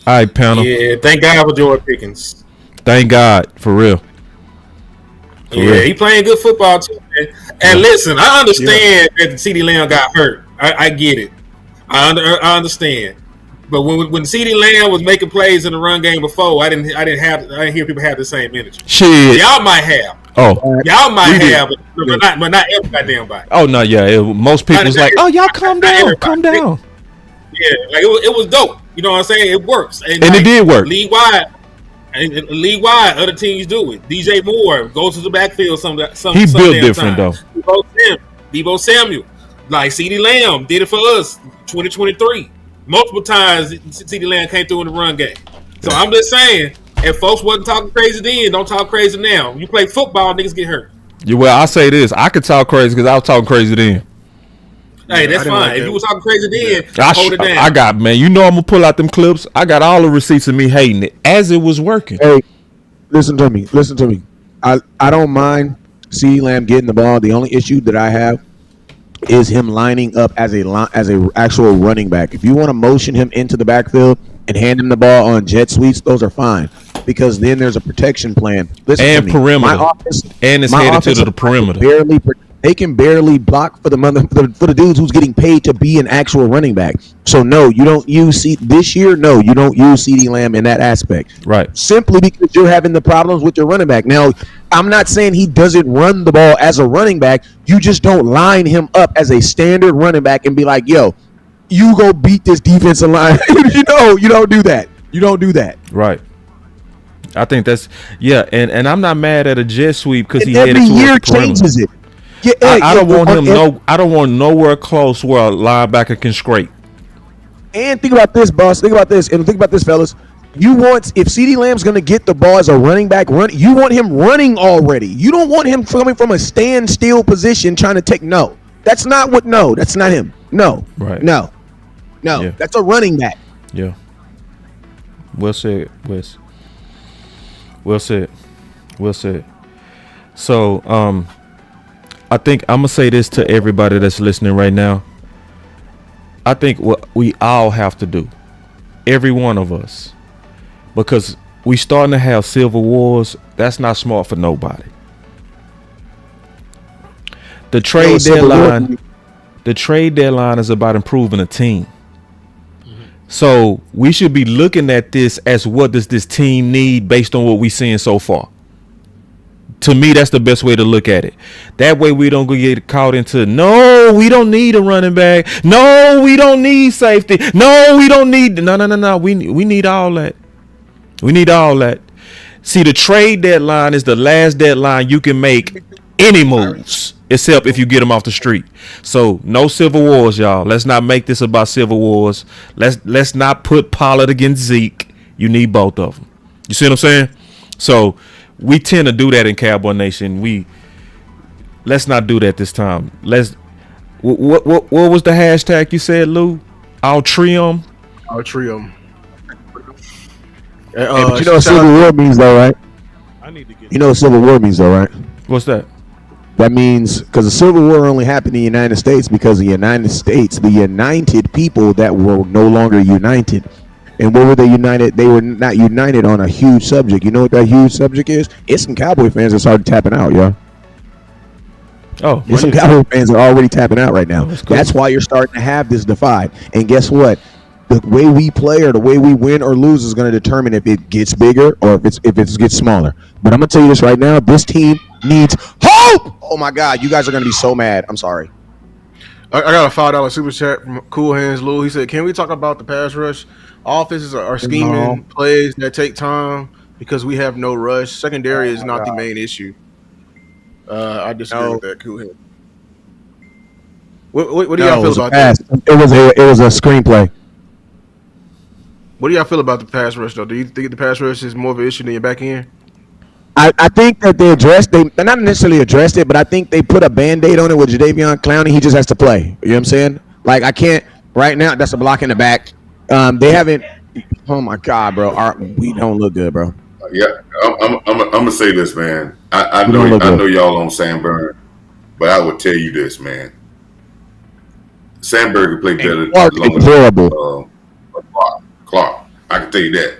All right, panel. Yeah, thank God for George Pickens. Thank God, for real. He playing good football too, man. And listen, I understand that CeeDee Lamb got hurt. I get it. I understand. But when CeeDee Lamb was making plays in the run game before, I didn't hear people have the same energy. Shit. Y'all might have. Y'all might have, but not every damn body. Oh no, yeah. Most people was like, "Oh, y'all calm down, calm down." Yeah, like it was dope. You know what I'm saying? It works, and it did work. League wide, other teams do it. DJ Moore goes to the backfield. Some he built different time. though. Debo Samuel, like CeeDee Lamb did it for us 2023. Multiple times CeeDee Lamb came through in the run game. So I'm just saying, if folks wasn't talking crazy then, don't talk crazy now. When you play football, niggas get hurt. Yeah, well, I say this. I could talk crazy because I was talking crazy then. Hey, that's fine. If you was talking crazy then, hold it down. I got, man. You know I'm going to pull out them clips. I got all the receipts of me hating it as it was working. Hey, listen to me. I don't mind CeeDee Lamb getting the ball. The only issue that I have is him lining up as a actual running back. If you want to motion him into the backfield and hand him the ball on jet sweeps, those are fine, because then there's a protection plan. Listen and to me. perimeter, and it's headed to the perimeter. They can barely block for the dudes who's getting paid to be an actual running back. So no, you don't use this year. No, you don't use CeeDee Lamb in that aspect. Right. Simply because you're having the problems with your running back. Now, I'm not saying he doesn't run the ball as a running back. You just don't line him up as a standard running back and be like, yo, you go beat this defensive line. You don't do that. You don't do that. Right. I think that's and I'm not mad at a jet sweep because he every headed towards year the perimeter. changes it. Yeah, I don't want him. I don't want nowhere close where a linebacker can scrape. And think about this, boss. Think about this, fellas. if CeeDee Lamb's going to get the ball as a running back, you want him running already. You don't want him coming from a standstill position trying to take. No, that's not him. No, Right. No, Yeah. that's a running back. Yeah. Well said, Wes. Well said. So, I think I'm gonna say this to everybody that's listening right now. I think what we all have to do, every one of us, because we starting to have civil wars. That's not smart for nobody. The trade deadline is about improving a team. So we should be looking at this as what does this team need based on what we're seeing so far. To me, that's the best way to look at it. That way we don't get caught into, no, we don't need a running back. No, we don't need safety. No, we don't need, no. We need all that. We need all that. See, the trade deadline is the last deadline you can make any moves, except if you get them off the street. So no civil wars, y'all. Let's not make this about civil wars. Let's not put Pollard against Zeke. You need both of them. You see what I'm saying? So we tend to do that in Cowboy Nation. Let's not do that this time. What was the hashtag you said, Lou? I'll trim. But you know what civil war means, though, right? You know what civil war means, though, right? What's that? That means because the Civil War only happened in the United States because the United States, the united people that were no longer united. And what were they united? They were not united on a huge subject. You know what that huge subject is? It's some Cowboy fans that started tapping out, y'all. Oh, some Cowboy fans are already tapping out right now. That's why you're starting to have this divide. And guess what? The way we play or the way we win or lose is going to determine if it gets bigger or if it gets smaller. But I'm going to tell you this right now. This team needs hope. Oh, my God. You guys are going to be so mad. I'm sorry. I got a $5 super chat from Cool Hands Lou. He said, can we talk about the pass rush? Offenses are scheming plays that take time because we have no rush. Secondary is not the main issue. I disagree with that. Cool Hands. What do y'all feel about that? It was a screenplay. What do y'all feel about the pass rush, though? Do you think the pass rush is more of an issue than your back end? I think that they not necessarily addressed it, but I think they put a Band-Aid on it with Jadeveon Clowney. He just has to play. You know what I'm saying? Like, I can't right now. That's a block in the back. They haven't. Oh my God, bro! We don't look good, bro. Yeah, I'm gonna say this, man. I know y'all on Sandberg, but I would tell you this, man. Sandberg can play better. Horrible. Clark, I can tell you that.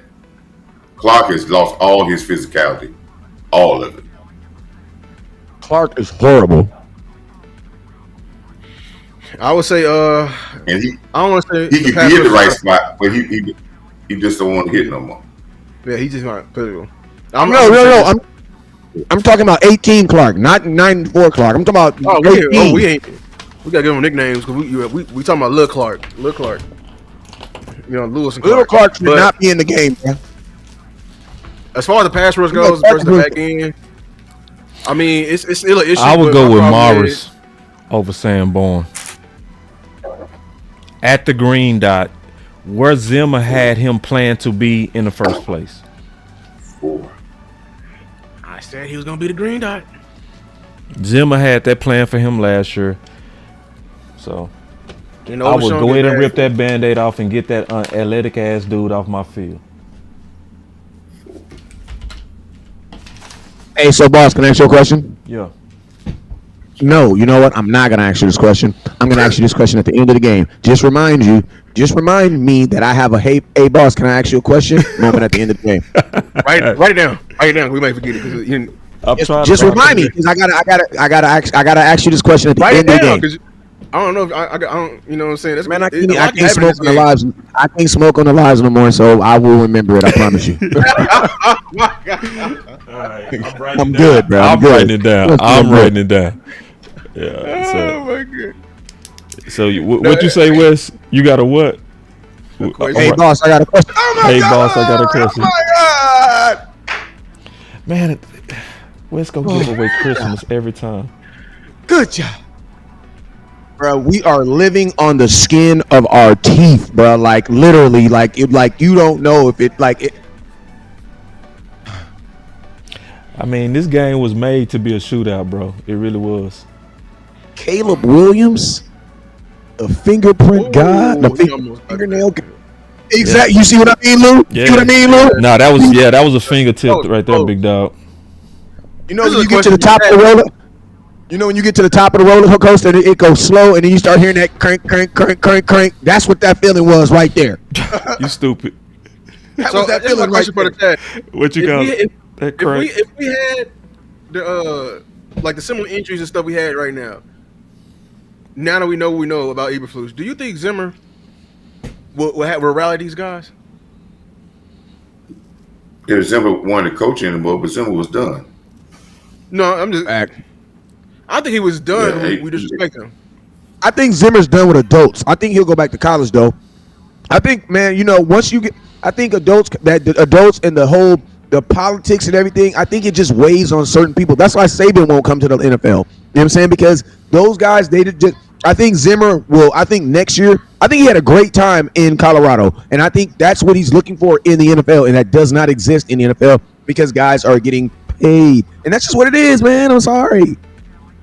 Clark has lost all his physicality, all of it. Clark is horrible. I would say, and I don't want to say he can be in the right spot, but he just don't want to hit no more. Yeah, he just not physical. I'm talking about 18 Clark, not 94 Clark. I'm talking about 18. We gotta give him nicknames because we talking about Lil Clark. You know, Lewis and Clark. Lil Clark should not be in the game, man. As far as the pass rush goes, versus the back end, I mean, it's still an issue. I would go with Morris over Sanborn. At the green dot, where Zimmer had him planned to be in the first place. I said he was going to be the green dot. Zimmer had that plan for him last year. So I would go ahead and rip that Band-Aid off and get that athletic ass dude off my field. Hey, so boss, can I ask you a question? Yeah. No, you know what? I'm not gonna ask you this question. I'm gonna ask you this question at the end of the game. Just remind me that I have a hey boss, can I ask you a question? Moment at the end of the game. Write it down. Write it down. We might forget it. Just remind me because I gotta ask you this question at the end of the game. I don't know if I don't. You know what I'm saying? That's, man, I can't smoke on the lives. I can't smoke on the lives no more. So I will remember it. I promise you. Right, I'm good, bro. I'm writing it down. I'm writing it down. Yeah. Oh my God. So what you say, Wes? You got a what? Hey boss, I got a question. Hey boss, I got a question. Oh my God. Man, Wes go give away Christmas every time. Good job. Bro, we are living on the skin of our teeth, bro. Like literally, like you don't know if it. Like I mean, this game was made to be a shootout, bro. It really was. Caleb Williams, a fingerprint god, the almost fingernail. Exactly. You see what I mean, Lou? Yeah. You see what I mean, Lou? Nah, that was a fingertip right there, big dog. You know when you get to the top of the roller. You know when you get to the top of the roller coaster and it goes slow, and then you start hearing that crank, crank, crank, crank, crank. That's what that feeling was right there. You stupid. That So was that that's my feeling right question for the there. chat. What you got? That crank. If we had the like the similar injuries and stuff we had right now, now that we know what we know about Eberflus, do you think Zimmer will rally these guys? If Zimmer wanted to coach anymore, but Zimmer was done. No, I'm just. I think he was done. Yeah, we disrespect him. I think Zimmer's done with adults. I think he'll go back to college though. I think, man, once you get, I think adults and the politics and everything, I think it just weighs on certain people. That's why Saban won't come to the NFL. You know what I'm saying? Because those guys, I think Zimmer will, I think next year, I think he had a great time in Colorado. And I think that's what he's looking for in the NFL. And that does not exist in the NFL because guys are getting paid. And that's just what it is, man. I'm sorry.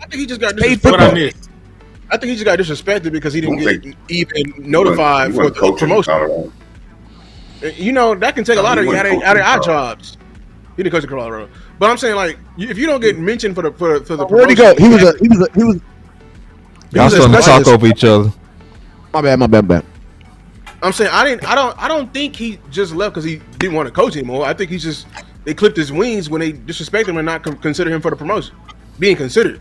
I think he just got paid disrespected. I think he just got disrespected because he didn't get even notified for the promotion. You know, that can take a lot of our jobs. He didn't coach in Colorado, but I'm saying like if you don't get mentioned for the promotion, where'd he go? He was. Y'all starting to talk over each other. My bad. I'm saying I don't think he just left because he didn't want to coach anymore. I think they clipped his wings when they disrespect him and not consider him for the promotion, being considered.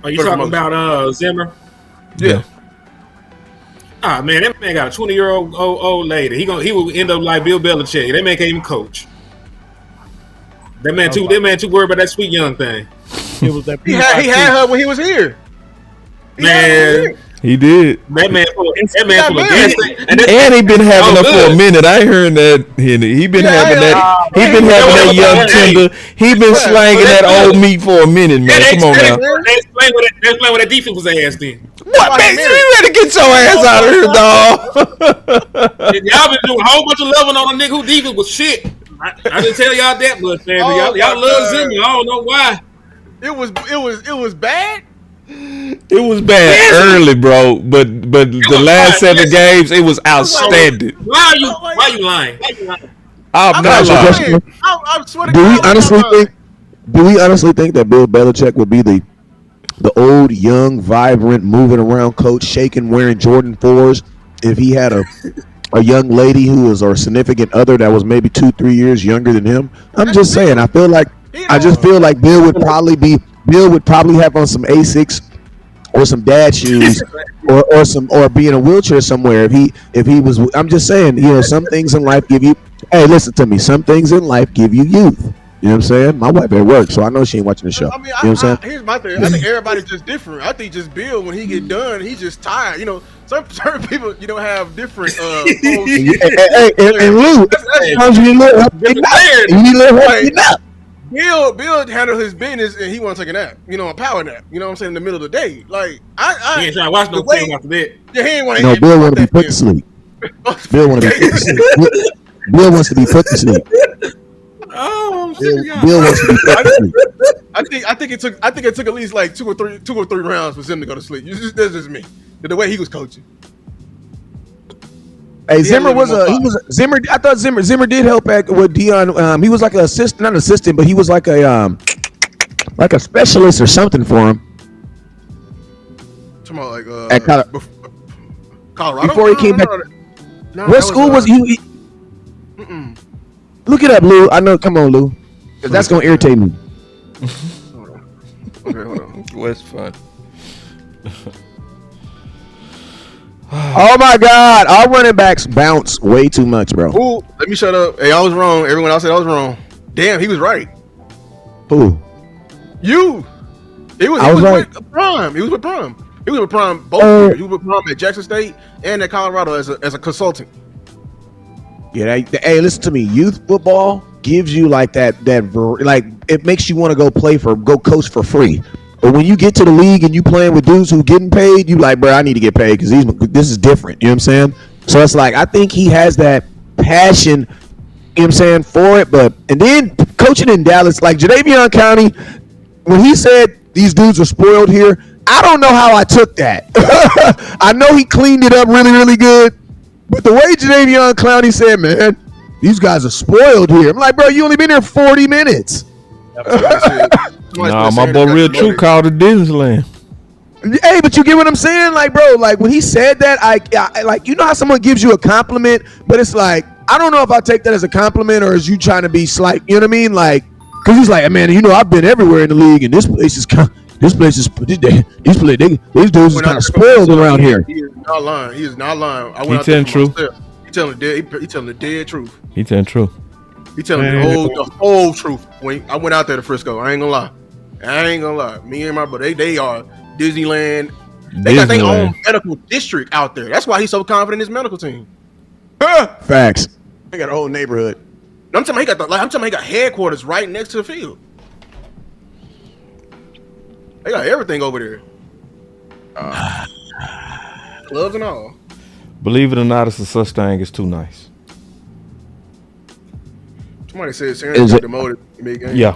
Are you talking about Zimmer? Yeah. Ah man, that man got a 20-year-old old lady. He will end up like Bill Belichick. That man can't even coach. That man too worried about that sweet young thing. It was that he had her when he was here. He did. That man full of gas. And he been having her for a minute. I heard that. He been having that. He been having that young tender. He been slanging that old meat for a minute, man. Come on now. Explain what that defense was asked then. What, man? You better get your ass out of here, dog. Y'all been doing a whole bunch of loving on a nigga who defense was shit. I didn't tell y'all that much, man. Y'all love Zimmer. I don't know why. It was bad. It was bad early, bro. But the last 7 games, it was outstanding. Why are you lying? I'm not lying. I'm sweating. Do we honestly think that Bill Belichick would be the old, young, vibrant, moving around coach, shaking, wearing Jordan 4s if he had a young lady who was or significant other that was maybe 2-3 years younger than him? I'm just saying. I just feel like Bill would probably have on some Asics or some dad shoes or be in a wheelchair somewhere if he was. I'm just saying, some things in life give you. Hey, listen to me. Some things in life give you youth. You know what I'm saying? My wife at work, so I know she ain't watching the show. I mean, you know what I'm saying? Here's my thing. I think everybody's just different. I think just Bill, when he get done, he's just tired. Certain people, have different. And Lou, Bill handle his business and he want to take a nap. A power nap. You know what I'm saying? In the middle of the day, like he ain't trying to watch no film after that. Yeah, he ain't want to. No, Bill want to be put to sleep. Bill want to be put to sleep. Bill wants to be put to sleep. Oh, Bill wants to be put to sleep. I think it took at least like two or three rounds for Zim to go to sleep. That's just me. The way he was coaching. Hey, Zimmer Zimmer. I thought Zimmer did help back with Dion. He was like not assistant, but he was like a specialist or something for him. Talking about at Colorado before he came back. What school was he? Look it up, Lou. I know. Come on, Lou, because that's gonna irritate me. Hold on. Okay, hold on. What's fun? Oh my God! Our running backs bounce way too much, bro. Ooh, let me shut up. Hey, I was wrong. Everyone else said I was wrong. Damn, he was right. Who? You. He was right. With Prime. He was with Prime. He was with Prime both years. He was with Prime at Jackson State and at Colorado as a consultant. Yeah. Hey, listen to me. Youth football gives you like that it makes you want to go coach for free. But when you get to the league and you playing with dudes who getting paid, you like, bro, I need to get paid because this is different. You know what I'm saying? So it's like I think he has that passion know what I'm saying, for it. But and then coaching in Dallas, like Jadeveon County, when he said these dudes are spoiled here, I don't know how I took that. I know he cleaned it up really, really good. But the way Jadeveon Clowney said, man, these guys are spoiled here. I'm like, bro, you only been here 40 minutes. Nah, my boy Real True called it Disneyland. Hey, but you get what I'm saying? Like, bro, like when he said that, I like, you know how someone gives you a compliment, but it's like, I don't know if I take that as a compliment or as you trying to be slight. You know what I mean? Like, because he's like, man, you know, I've been everywhere in the league, and this place is these dudes is kind of spoiled around here. He is not lying. He is not lying. I He went out telling there truth. He telling the dead truth. He telling truth. He telling the whole truth. When I went out there to Frisco, I ain't gonna lie. Me and my brother, they are Disneyland. They got their own medical district out there. That's why he's so confident in his medical team. Facts. They got a whole neighborhood. I'm talking about he got headquarters right next to the field. They got everything over there. Gloves and all. Believe it or not, it's a such thing as too nice. Somebody said Sanders got demoted in big game. Yeah,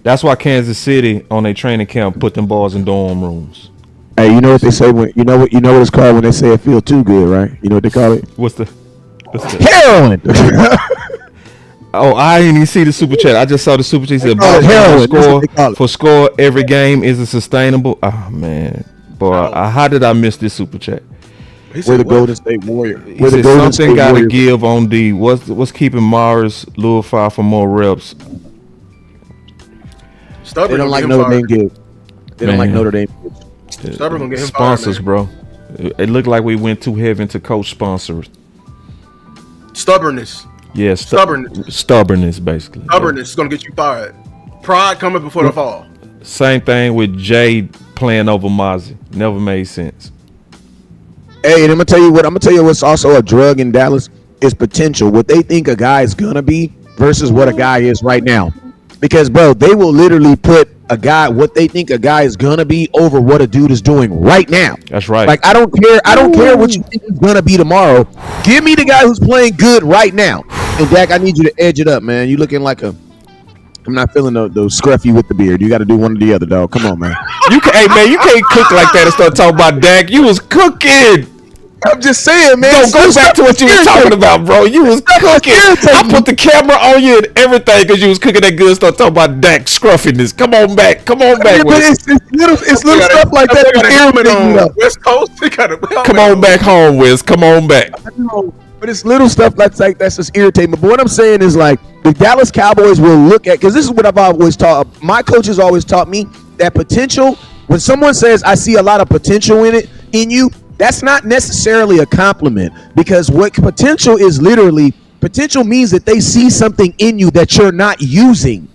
that's why Kansas City on their training camp put them boys in dorm rooms. Hey, you know what they say when you know what it's called when they say it feel too good, right? You know what they call it? What's the heroin? Oh, I didn't even see the super chat. I just saw the super chat. Said, heroin. Score every game isn't sustainable. Oh man, boy, how did I miss this super chat? We're the Golden State Warrior. He said something got to give on the what's keeping Mars Louis Fire for more reps. Stubborn they don't like Notre Dame gives. They don't like Notre Dame gives. Stubborn gonna get him sponsors, fired, bro. It looked like we went too heavy into coach sponsors. Stubbornness. Yeah, stubbornness, basically. Stubbornness is gonna get you fired. Pride coming before the fall. Same thing with Jay playing over Mozzie. Never made sense. Hey, and I'm gonna tell you what's also a drug in Dallas is potential. What they think a guy is gonna be versus what a guy is right now. Because, bro, they will literally put a guy, what they think a guy is gonna be, over what a dude is doing right now. That's right. Like, I don't care what you think he's gonna be tomorrow. Give me the guy who's playing good right now. And Dak, I need you to edge it up, man. You looking like I'm not feeling the scruffy with the beard. You got to do one or the other, dog. Come on, man. You can't cook like that and start talking about Dak. You was cooking. I'm just saying, man. Go back to what you were talking about, bro. You was cooking. I put the camera on you and everything because you was cooking that good stuff. Talking about Dak scruffiness. Come on back. Come on back. But it's little stuff like that. West Coast. Come on back home, Wiz. Come on back. But it's little stuff that's just irritating. But what I'm saying is, like, the Dallas Cowboys will look at, because this is what I've always taught. My coaches always taught me that potential. When someone says, "I see a lot of potential in you," that's not necessarily a compliment, because what potential is literally, potential means that they see something in you that you're not using.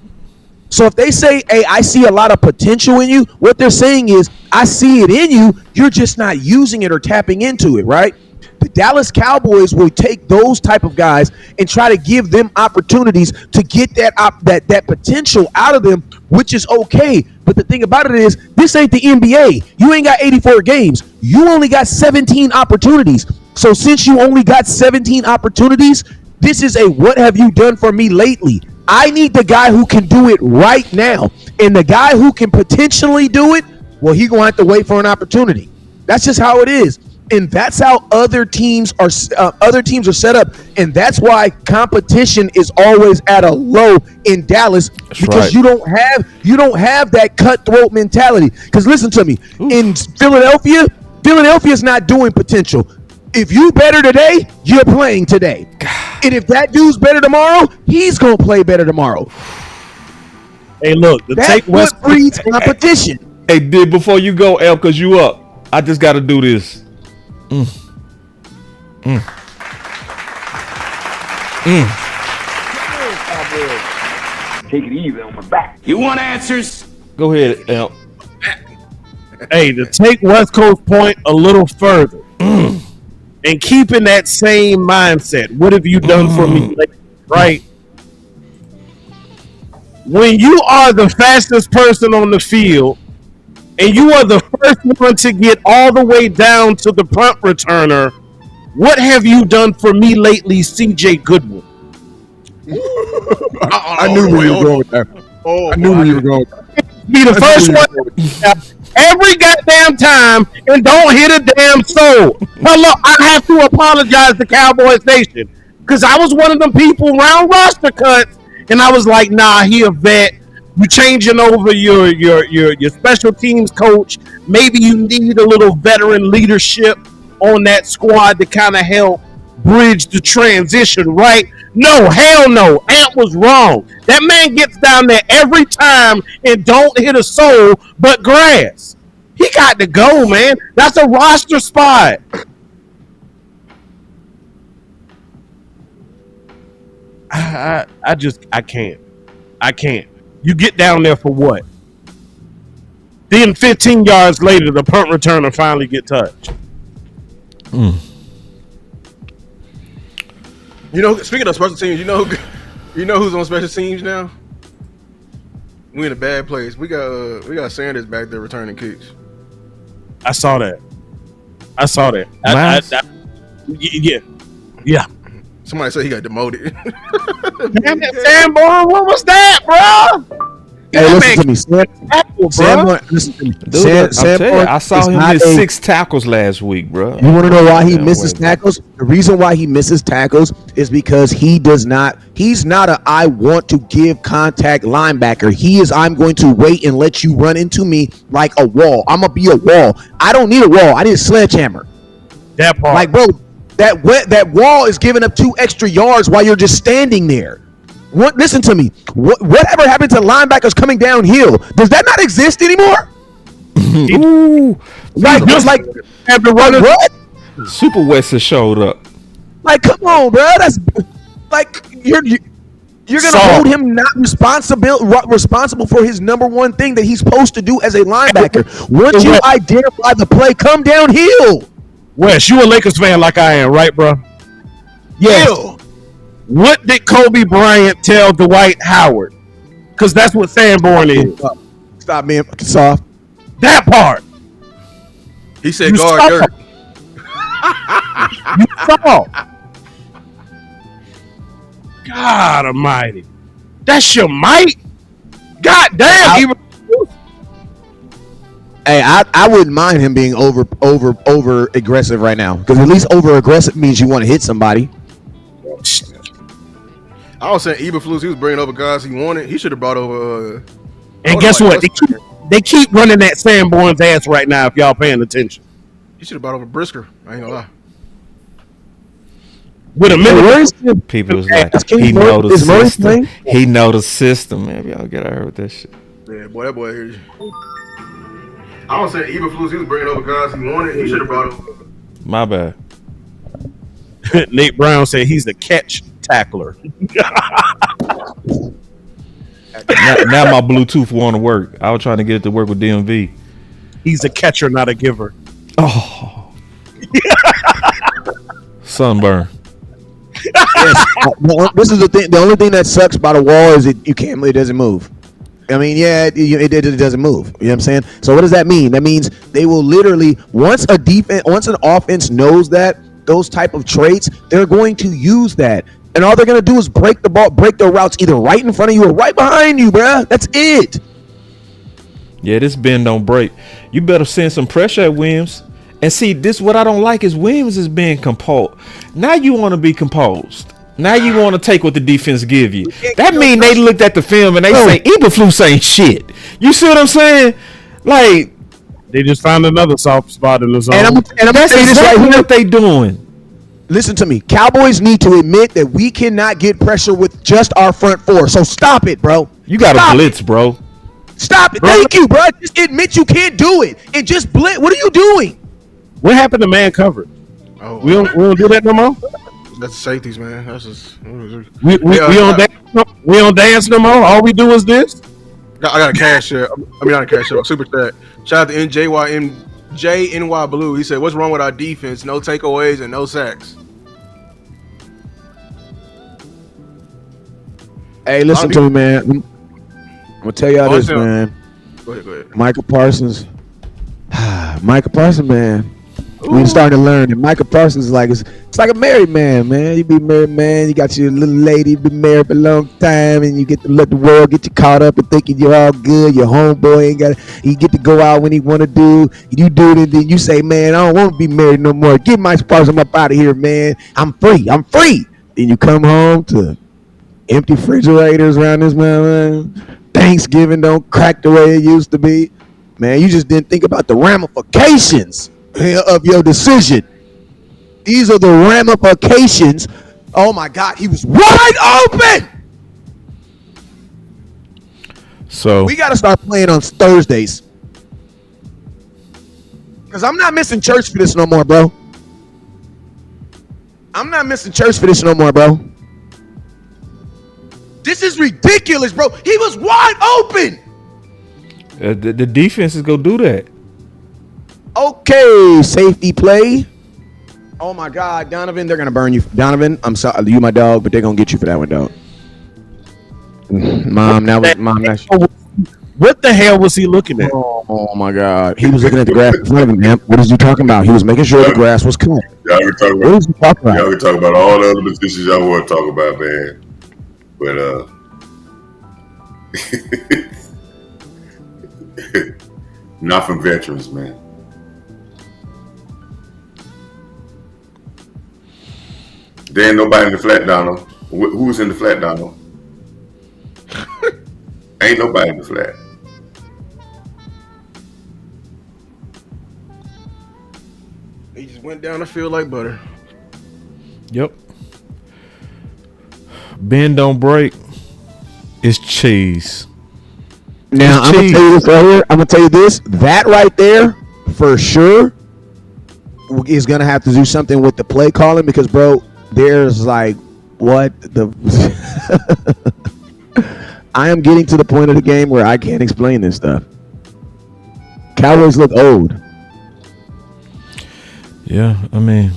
So if they say, "Hey, I see a lot of potential in you," what they're saying is, "I see it in you. You're just not using it or tapping into it," right? The Dallas Cowboys will take those type of guys and try to give them opportunities to get that potential out of them, which is okay. But the thing about it is, this ain't the NBA. You ain't got 84 games. You only got 17 opportunities. So since you only got 17 opportunities, this is a what have you done for me lately? I need the guy who can do it right now. And the guy who can potentially do it, well, he gonna have to wait for an opportunity. That's just how it is. And that's how other teams are set up, and that's why competition is always at a low in Dallas, because you don't have that cutthroat mentality. Because listen to me, in Philadelphia's not doing potential. If you better today, you're playing today, and if that dude's better tomorrow, he's gonna play better tomorrow. Hey, look, that's what breeds competition. Hey, before you go, El, because you up, I just got to do this. Take it easy on my back. You want answers? Go ahead, El. Hey, to take West Coast point a little further and keeping that same mindset. What have you done for me? Right? When you are the fastest person on the field, and you are the first one to get all the way down to the punt returner, what have you done for me lately, CJ Goodwin? I knew where you were going with that. I knew where you were going with that. Be the first one every goddamn time and don't hit a damn soul. Hello, I have to apologize to Cowboys Nation because I was one of them people around roster cuts, and I was like, nah, he a vet. You changing over your special teams coach. Maybe you need a little veteran leadership on that squad to kind of help bridge the transition, right? No, hell no. Ant was wrong. That man gets down there every time and don't hit a soul but grass. He got to go, man. That's a roster spot. I can't. I can't. You get down there for what? Then 15 yards later, the punt returner finally get touched. You know, speaking of special teams, you know who's on special teams now? We in a bad place. We got Sanders back there returning kicks. I saw that. Yeah. Somebody said he got demoted. Damn it, Sanborn, what was that, bro? Hey, listen to me, Sanborn. Listen to me. Dude, I saw him miss 6 tackles last week, bro. You want to know why he misses tackles? The reason why he misses tackles is because he's not a I want to give contact linebacker. He is I'm going to wait and let you run into me like a wall. I'm going to be a wall. I don't need a wall. I need a sledgehammer. That part. Like, bro, that wall is giving up 2 extra yards while you're just standing there. Listen to me. Whatever happened to linebackers coming downhill? Does that not exist anymore? Ooh, Like, just like after running, what? Super West has showed up. Like, come on, bro. That's like you're gonna hold him not responsible for his number one thing that he's supposed to do as a linebacker. Once you identify the play, come downhill. Wes, you a Lakers fan like I am, right, bro? Yeah. What did Kobe Bryant tell Dwight Howard? Because that's what Sanborn is. Stop being fucking soft. That part. He said guard dirt. You saw. God almighty. That's your might? God damn. Hey, I wouldn't mind him being over aggressive right now. Because at least over aggressive means you want to hit somebody. I was saying Eberflus, he was bringing over guys he wanted. He should have brought over. And guess what? They keep running that Sanborn's ass right now. If y'all paying attention, he should have brought over Brisker. I ain't gonna lie. With a minute, people was like, he know the system. He know the system, man. Y'all get out here with that shit. Yeah, boy, that boy here. I was saying Eberflus, he was bringing over guys he wanted. He should have brought over. My bad. Nate Brown said he's a catch tackler. now my Bluetooth want to work. I was trying to get it to work with DMV. He's a catcher, not a giver. Oh. Sunburn. Yes. This is the thing. The only thing that sucks about a wall is it doesn't move. I mean, yeah, it doesn't move. You know what I'm saying? So what does that mean? That means they will literally once an offense knows those type of traits, they're going to use that. And all they're going to do is break the ball, break their routes either right in front of you or right behind you, bruh. That's it. Yeah, this bend don't break. You better send some pressure at Williams. And see, this what I don't like is Williams is being composed. Now you want to be composed. Now you want to take what the defense give you. That mean they looked at the film and they say Eberflus ain't shit. You see what I'm saying? Like they just found another soft spot in the zone. And I'm that's exactly what they doing. Listen to me. Cowboys need to admit that we cannot get pressure with just our front four. So stop it, bro. You got to blitz, bro. Stop it. Thank you, bro. Just admit you can't do it and just blitz. What are you doing? What happened to man coverage? Oh, we don't do that no more. That's safeties, man. That's just we don't dance no more. All we do is this. I got a cash app. I mean, not a cash app. Super chat. Shout out to JNY Blue. He said, "What's wrong with our defense? No takeaways and no sacks." Hey, listen to me, man. I'm gonna tell y'all this, man. Go ahead. Michael Parsons, man. We started to learn that Michael Parsons is like it's like a married man, man. You be married, man. You got your little lady, been married for a long time, and you get to let the world get you caught up and thinking you're all good. Your homeboy ain't got. He get to go out when he want to do. You do it, and then you say, man, I don't want to be married no more. Get Mike Parsons up out of here, man. I'm free. I'm free. Then you come home to empty refrigerators around this man. Thanksgiving don't crack the way it used to be. Man, you just didn't think about the ramifications of your decision. These are the ramifications. Oh my God, he was wide open. So we got to start playing on Thursdays. Because I'm not missing church for this no more, bro. I'm not missing church for this no more, bro. This is ridiculous, bro. He was wide open. The defense is going to do that. Okay, safety play. Oh my God, Donovan, they're gonna burn you. Donovan, I'm sorry, you my dog, but they're gonna get you for that one, dog. Mom, what the hell was he looking at? Oh my God, he was looking at the grass in front of him, man. What is he talking about? He was making sure the grass was cut. Y'all can talk about, what is he talking about? Y'all can talk about all the other positions y'all want to talk about, man. But not from veterans, man. There ain't nobody in the flat, Donald. Who's in the flat, Donald? Ain't nobody in the flat. He just went down the field like butter. Yep. Bend don't break. It's cheese. Now I'm gonna tell you this right here. I'm gonna tell you this. That right there, for sure, is gonna have to do something with the play calling because, bro, there's like what the. I am getting to the point of the game where I can't explain this stuff. Cowboys look old. Yeah, I mean,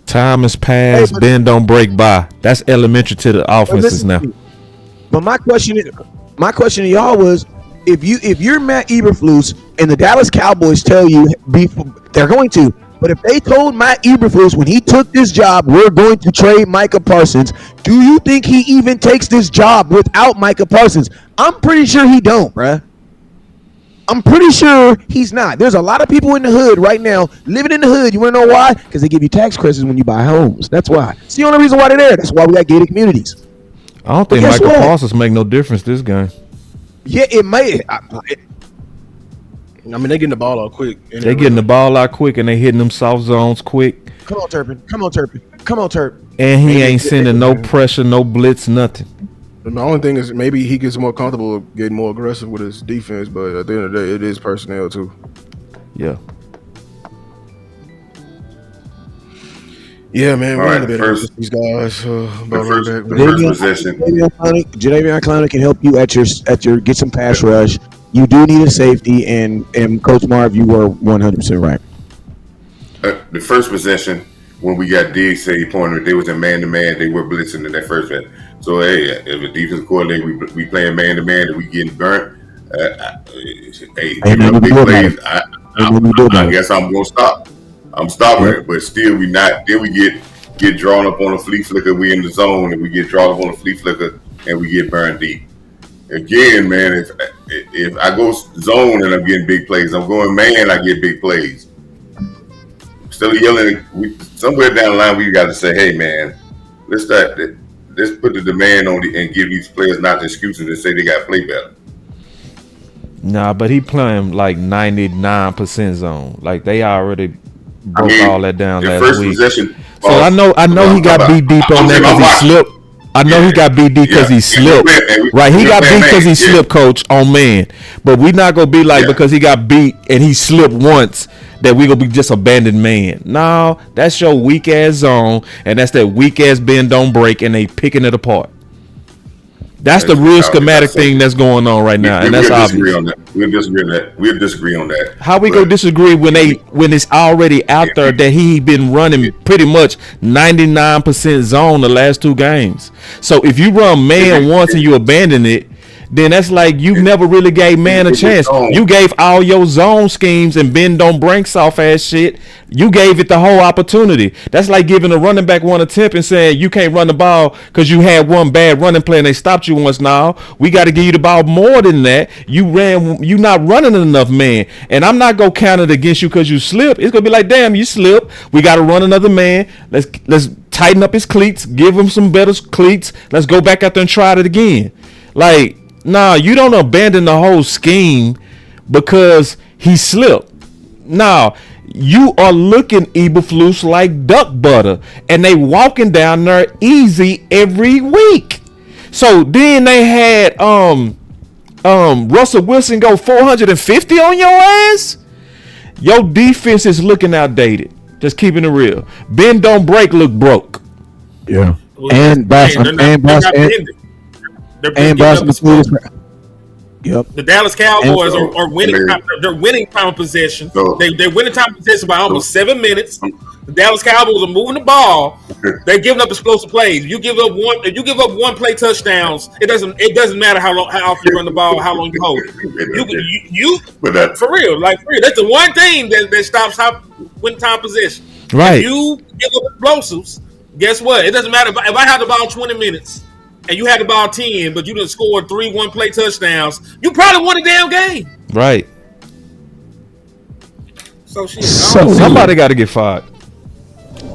time has passed. Bend don't break by. That's elementary to the offenses now. But my question to y'all was, if you're Matt Eberflus and the Dallas Cowboys tell you they're going to, but if they told Matt Eberflus when he took this job, we're going to trade Micah Parsons, do you think he even takes this job without Micah Parsons? I'm pretty sure he don't, bruh. I'm pretty sure he's not. There's a lot of people in the hood right now living in the hood. You want to know why? Because they give you tax credits when you buy homes. That's why. It's the only reason why they're there. That's why we got gated communities. I don't think Micah Parsons make no difference this game. Yeah, it may. I mean, they getting the ball out quick. They getting the ball out quick, and they hitting them soft zones quick. Come on, Turpin. Come on, Turpin. Come on, Turpin. And he ain't sending no pressure, no blitz, nothing. The only thing is maybe he gets more comfortable getting more aggressive with his defense, but at the end of the day, it is personnel too. Yeah. Yeah, man. All right, these guys. The first possession. Jadeveon Clowney can help you at your get some pass rush. You do need a safety, and Coach Marv, you were 100% right. The first possession, when we got Diggs say he pointed, they was a man-to-man. They were blitzing in that first one. So, hey, if a defensive coordinator, we playing man-to-man and we getting burnt, giving up big plays, I guess I'm going to stop. I'm stopping it, but still we not. Then we get drawn up on a flea flicker. We in the zone, and we get drawn up on a flea flicker, and we get burned deep. Again, man, if I go zone and I'm getting big plays, I'm going man, I get big plays. Instead of yelling, somewhere down the line we got to say, hey, man, let's put the demand on and give these players not the excuses and say they got to play better. Nah, but he playing like 99% zone. Like they already broke all that down last week. Possession, so I know he got beat deep on that because he slipped. I know he got beat deep because he slipped. Right, he got beat because he slipped, coach, on man. But we not gonna be like because he got beat and he slipped once that we gonna be just abandoned man. No, that's your weak ass zone, and that's that weak ass bend don't break, and they picking it apart. That's the real schematic thing that's going on right now, and that's obvious. We'll disagree on that. How we gonna disagree when it's already out there that he been running pretty much 99% zone the last two games? So if you run man once and you abandon it, then that's like you never really gave man a chance. You gave all your zone schemes and bend don't break soft ass shit. You gave it the whole opportunity. That's like giving a running back one attempt and saying you can't run the ball because you had one bad running play and they stopped you once. Now we got to give you the ball more than that. You not running enough, man. And I'm not gonna count it against you because you slipped. It's gonna be like, damn, you slipped. We got to run another man. Let's tighten up his cleats. Give him some better cleats. Let's go back out there and try it again. Like, nah, you don't abandon the whole scheme because he slipped. Nah, you are looking Eberflus like duck butter, and they walking down there easy every week. So then they had Russell Wilson go 450 on your ass. Your defense is looking outdated. Just keeping it real. Bend don't break look broke. Yeah. Well, And Boston. Yep. The Dallas Cowboys are winning. They're winning time of possession. They're winning time of possession by almost 7 minutes. The Dallas Cowboys are moving the ball. They're giving up explosive plays. If you give up one play touchdowns, it doesn't matter how often you run the ball, how long you hold it. You for real. That's the one thing that stops winning time possession. Right. If you give up explosives, guess what? It doesn't matter if I have the ball 20 minutes. And you had the ball 10, but you done scored 3 one-play touchdowns, you probably won a damn game. Right. So shit. Somebody got to get fired.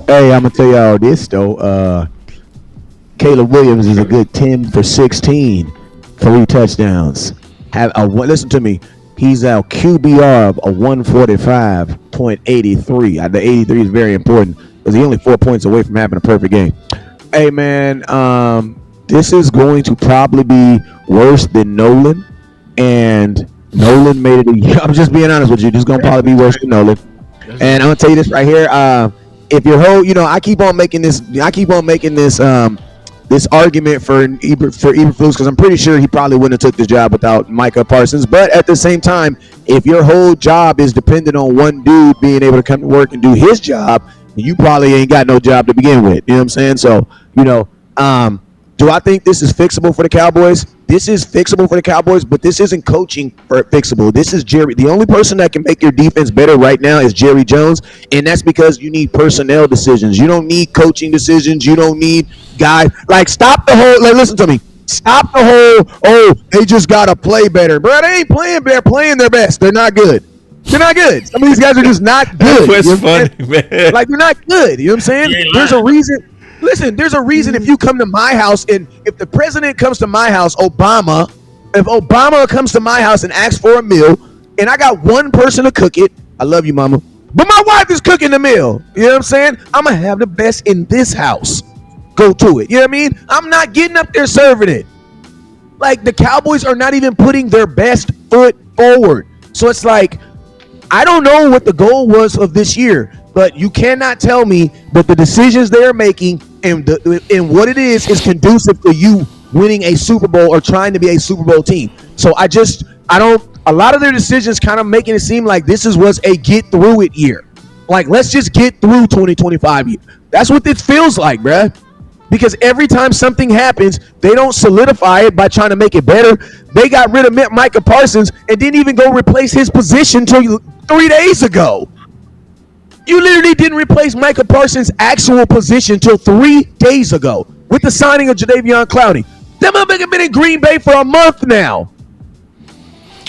Hey, I'm gonna tell y'all this though. Caleb Williams is a good 10 for 16, 3 touchdowns. Listen to me. He's a QBR of a 145.83. The 83 is very important because he's only 4 points away from having a perfect game. Hey man, this is going to probably be worse than Nolan, and Nolan made it. I'm just being honest with you. This is gonna probably be worse than Nolan. And I'm gonna tell you this right here. If your whole, I keep on making this this argument for Eberflus because I'm pretty sure he probably wouldn't have took this job without Micah Parsons. But at the same time, if your whole job is dependent on one dude being able to come to work and do his job, you probably ain't got no job to begin with. You know what I'm saying? So, do I think this is fixable for the Cowboys? This is fixable for the Cowboys, but this isn't coaching for fixable. This is Jerry. The only person that can make your defense better right now is Jerry Jones, and that's because you need personnel decisions. You don't need coaching decisions. You don't need guys. Stop the whole, listen to me. Stop the whole, they just got to play better. Bro, they ain't playing better. They're playing their best. They're not good. They're not good. Some of these guys are just not good. That's funny, man. They're not good. You know what I'm saying? There's a reason. Listen, there's a reason if you come to my house and if the president comes to my house, if Obama comes to my house and asks for a meal and I got one person to cook it, I love you, mama, but my wife is cooking the meal. You know what I'm saying? I'm going to have the best in this house. Go to it. You know what I mean? I'm not getting up there serving it. The Cowboys are not even putting their best foot forward. So it's like, I don't know what the goal was of this year, but you cannot tell me that the decisions they're making and what it is conducive to you winning a Super Bowl or trying to be a Super Bowl team. So a lot of their decisions kind of making it seem like this was a get through it year. Let's just get through 2025 year. That's what this feels like, bruh. Because every time something happens, they don't solidify it by trying to make it better. They got rid of Micah Parsons and didn't even go replace his position until 3 days ago. You literally didn't replace Micah Parsons' actual position until 3 days ago with the signing of Jadeveon Clowney. That motherfucker been in Green Bay for a month now.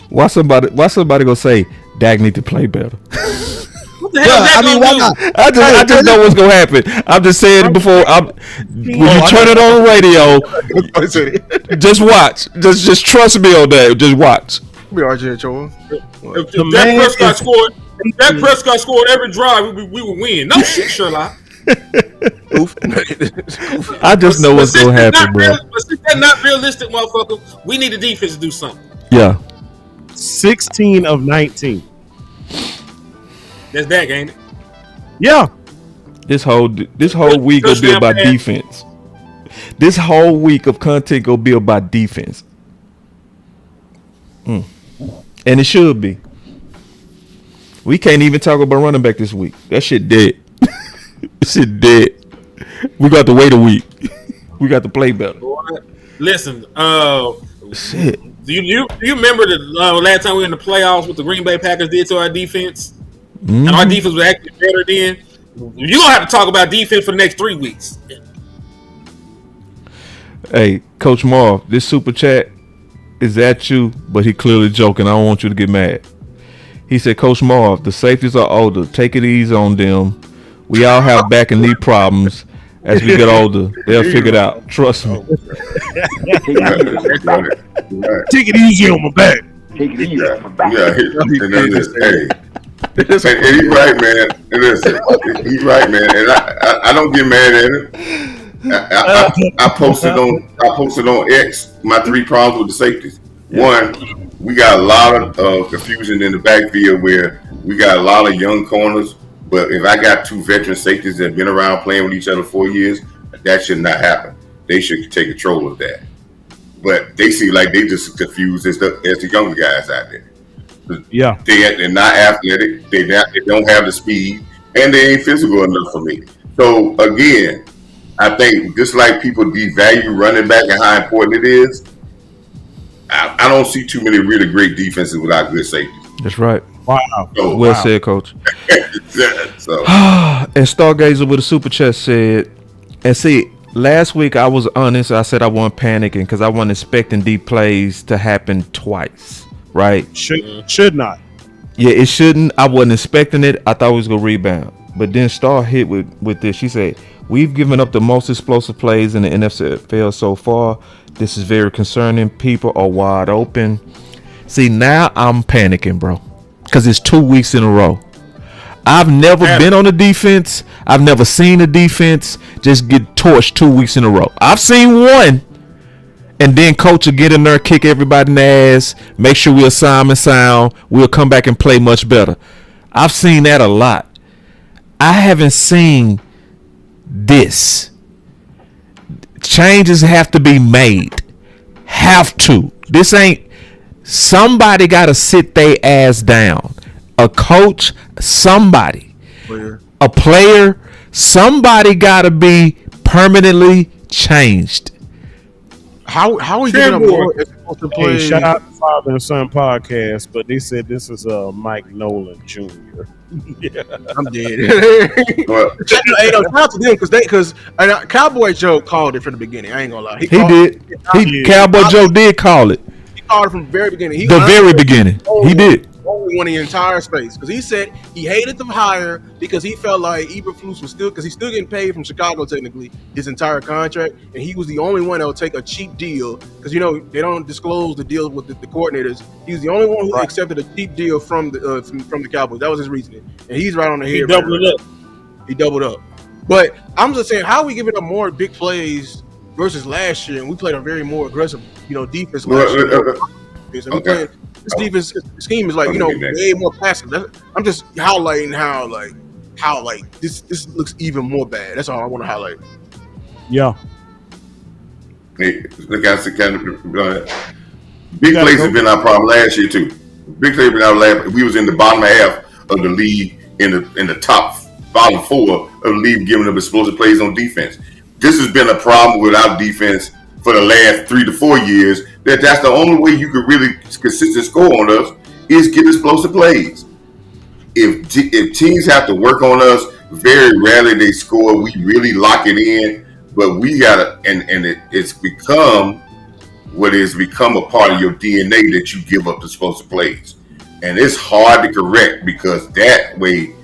Why somebody gonna say Dak need to play better? What the hell is that why not? I just know what's gonna happen. I'm just saying it before. When you turn it on the radio, just watch. Just trust me on that. Just watch. We are Joe. If Dak Prescott scored every drive, we would win. No shit, Sherlock. I just know what's gonna happen, bro. But since that's not realistic, motherfucker, we need the defense to do something. Yeah. 16 of 19. That's Dak, ain't it? Yeah. This whole week will be about defense. This whole week of content will be about defense. And it should be. We can't even talk about running back this week. That shit dead. That shit dead. We got to wait a week. We got to play better. Listen, shit. Do you remember the last time we were in the playoffs, what the Green Bay Packers did to our defense? And our defense was actually better then. You're gonna have to talk about defense for the next 3 weeks. Hey, Coach Marv, this super chat is at you, but he clearly joking. I don't want you to get mad. He said, Coach Marv, the safeties are older. Take it easy on them. We all have back and knee problems. As we get older, they'll figure it out. Trust me. Take it easy on my back. Take it easy on my back. Yeah, hey. And he's right, man. And listen, he's right, man. And I don't get mad at him. I posted on X my 3 problems with the safeties. One, we got a lot of confusion in the backfield where we got a lot of young corners. But if I got 2 veteran safeties that have been around playing with each other 4 years, that should not happen. They should take control of that. But they seem like they just confused as the younger guys out there. Yeah, they're not athletic. They don't have the speed, and they ain't physical enough for me. So again, I think just like people devalue running back and how important it is, I don't see too many really great defenses without good safeties. That's right. Wow. So, Well said, Coach. So. And Stargazer with a super chat said, and see, last week I was honest. I said I wasn't panicking because I wasn't expecting deep plays to happen twice. Right? Should not. Yeah, it shouldn't. I wasn't expecting it. I thought it was gonna rebound. But then Star hit with this. She said, we've given up the most explosive plays in the NFL so far. This is very concerning. People are wide open. See, now I'm panicking, bro. Because it's 2 weeks in a row. I've never been on a defense. I've never seen a defense just get torched 2 weeks in a row. I've seen one. And then coach will get in there, kick everybody in the ass, make sure we're sound. We'll come back and play much better. I've seen that a lot. I haven't seen this. Changes have to be made. Have to. This ain't. Somebody got to sit their ass down. A coach, somebody. A player, somebody got to be permanently changed. How are we giving up more explosive plays? Hey, shout out to Father and Son podcast, but they said this is Mike Nolan Jr. Yeah. I'm dead. Hey, no, shout out to them because Cowboy Joe called it from the beginning. I ain't gonna lie. He did. Cowboy Joe did call it. He called it from the very beginning. The very beginning. He did. Only won the entire space because he said he hated the hire because he felt like Eberflus was still, because he's still getting paid from Chicago technically his entire contract, and he was the only one that would take a cheap deal because they don't disclose the deal with the coordinators. He was the only one who accepted a cheap deal from the Cowboys. That was his reasoning, and he's right on the head. He doubled up. But I'm just saying, how are we giving up more big plays versus last year, and we played a very more aggressive defense last year. Okay. This defense scheme is like way more passive. I'm just highlighting how this looks even more bad. That's all I want to highlight. Yeah. Hey, look, I said, big plays have been our problem last year too. Big plays have been our last. We was in the bottom half of the league, in the top bottom 4 of the league, giving up explosive plays on defense. This has been a problem with our defense for the last 3 to 4 years. That's the only way you could really consistent score on us is get explosive plays. If teams have to work on us, very rarely they score. We really lock it in, but we gotta, and it's become a part of your DNA that you give up explosive plays, and it's hard to correct because that way,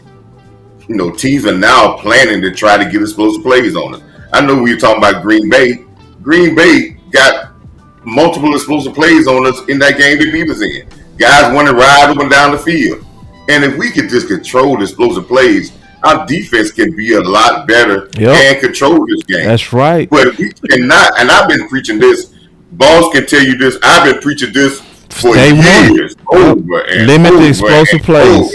teams are now planning to try to get explosive plays on us. I know we were talking about Green Bay. Green Bay got multiple explosive plays on us in that game they beat us in. Guys want to ride up and down the field. And if we could just control the explosive plays, our defense can be a lot better and control this game. That's right. But if we cannot, and I've been preaching this, Boss can tell you this, I've been preaching this for years. Limit the explosive plays.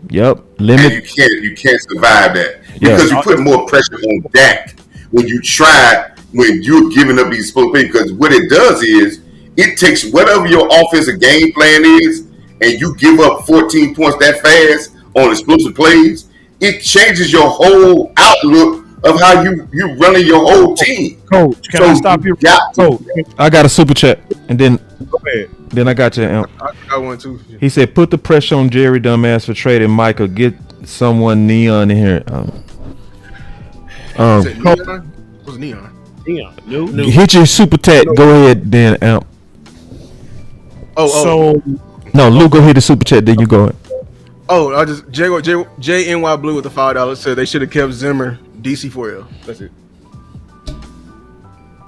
Yep. Limit. And you can't survive that. Because you put more pressure on Dak when you're giving up these explosive plays, because what it does is it takes whatever your offensive game plan is, and you give up 14 points that fast on explosive plays, it changes your whole outlook of how you running your whole team. Coach, can I stop you? Coach, I got a super chat. And then Go ahead. Then I got you. I got one too. He said, "Put the pressure on Jerry dumbass for trading Michael. Get someone neon in here." Is it Neon? What's Neon? Neon. No. Hit your super chat. Go ahead, then Amp. So No, Lou, go hit the super chat. Then you go ahead. I just JNY Blue with the $5 said they should have kept Zimmer DC 4L. That's it.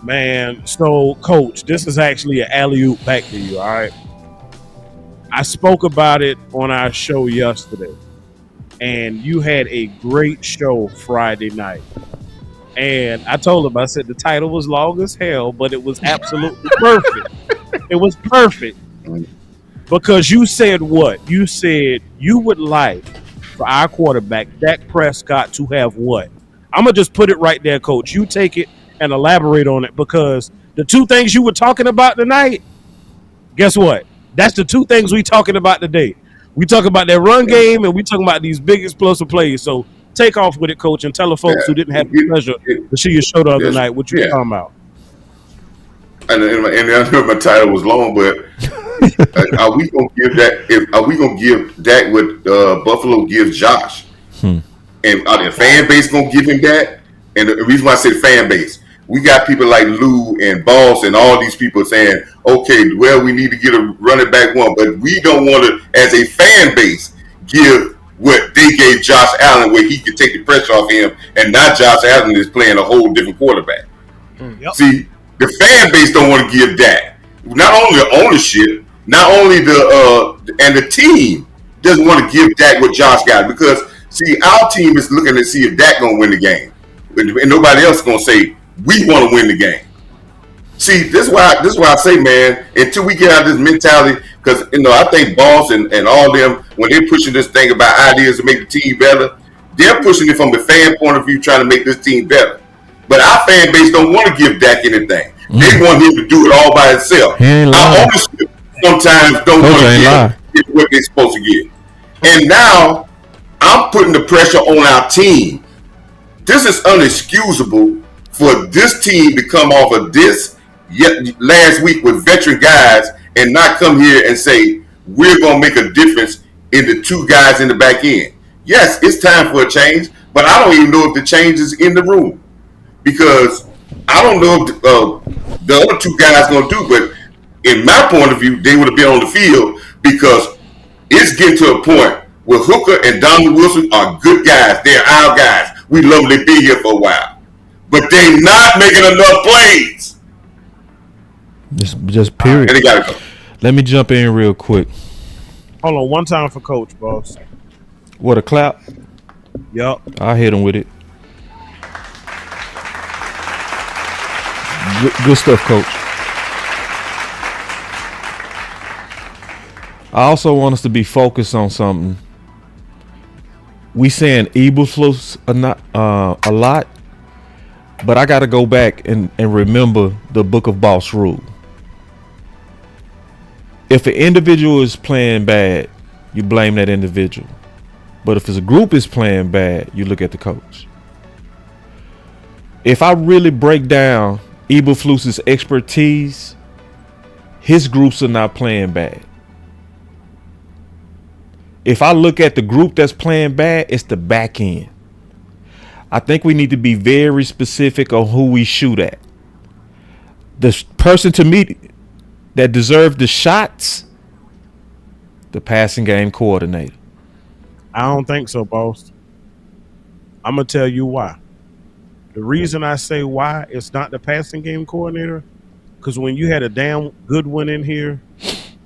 Man, so Coach, this is actually an alley-oop back to you, all right? I spoke about it on our show yesterday, and you had a great show Friday night. And I told him, I said the title was long as hell, but it was absolutely perfect. It was perfect. Because you said what? You said you would like for our quarterback, Dak Prescott, to have what? I'm going to just put it right there, Coach. You take it and elaborate on it, because the two things you were talking about tonight, guess what? That's the two things we talking about today. We talk about that run game, and we talking about these big explosive plays. So take off with it, Coach, and tell the folks who didn't have the pleasure to see your show the other night what you talking about. And I know my title was long, but are we gonna give that? Are we gonna give Dak what Buffalo gives Josh? And are the fan base gonna give him that? And the reason why I said fan base, we got people like Lou and Boss and all these people saying, okay, well, we need to get a running back one, but we don't want to, as a fan base, give what they gave Josh Allen, where he could take the pressure off him, and not Josh Allen is playing a whole different quarterback. Yep. See, the fan base don't want to give Dak. Not only the ownership, not only the team doesn't want to give Dak what Josh got, because see, our team is looking to see if Dak gonna win the game, and nobody else is gonna say we want to win the game. See, this is why I say, man, until we get out of this mentality, because I think Boss and all them, when they're pushing this thing about ideas to make the team better, they're pushing it from the fan point of view, trying to make this team better. But our fan base don't want to give Dak anything. They want him to do it all by himself. Our ownership sometimes don't want to give what they're supposed to give. And now I'm putting the pressure on our team. This is unexcusable for this team to come off of this last week with veteran guys and not come here and say, we're going to make a difference in the two guys in the back end. Yes, it's time for a change, but I don't even know if the change is in the room, because I don't know if the other two guys going to do, but in my point of view, they would have been on the field, because it's getting to a point where Hooker and Donald Wilson are good guys. They're our guys. We love them. They've been here for a while. But they're not making enough plays. Just period. And they gotta go. Let me jump in real quick. Hold on, one time for Coach, Boss. What, a clap? Yup. I hit him with it. Good stuff, Coach. I also want us to be focused on something. We saying Eberflus a lot, but I got to go back and remember the Book of Boss rule. If an individual is playing bad, you blame that individual. But if it's a group is playing bad, you look at the coach. If I really break down Eberflus's expertise, his groups are not playing bad. If I look at the group that's playing bad, it's the back end. I think we need to be very specific on who we shoot at. The person to me that deserved the shots, the passing game coordinator. I don't think so, Boss. I'm going to tell you why. The reason I say why it's not the passing game coordinator, because when you had a damn good one in here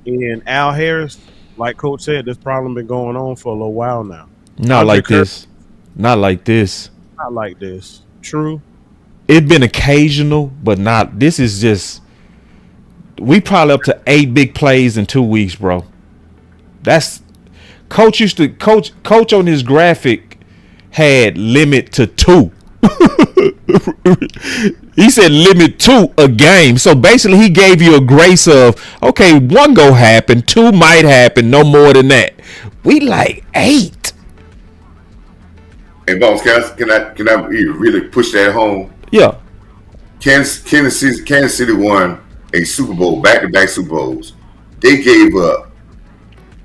in Al Harris, like Coach said, this problem been going on for a little while now. Not like this. Not like this. Not like this. True. It's been occasional, but not. This is just. We probably up to 8 big plays in 2 weeks, bro. That's coach used to coach on his graphic had limit to 2. He said limit 2 a game. So basically he gave you a grace of, okay, 1 go happen, 2 might happen, no more than that. We like 8. Hey, Boss, can I really push that home? Yeah. Kansas City won a Super Bowl, back-to-back Super Bowls. They gave up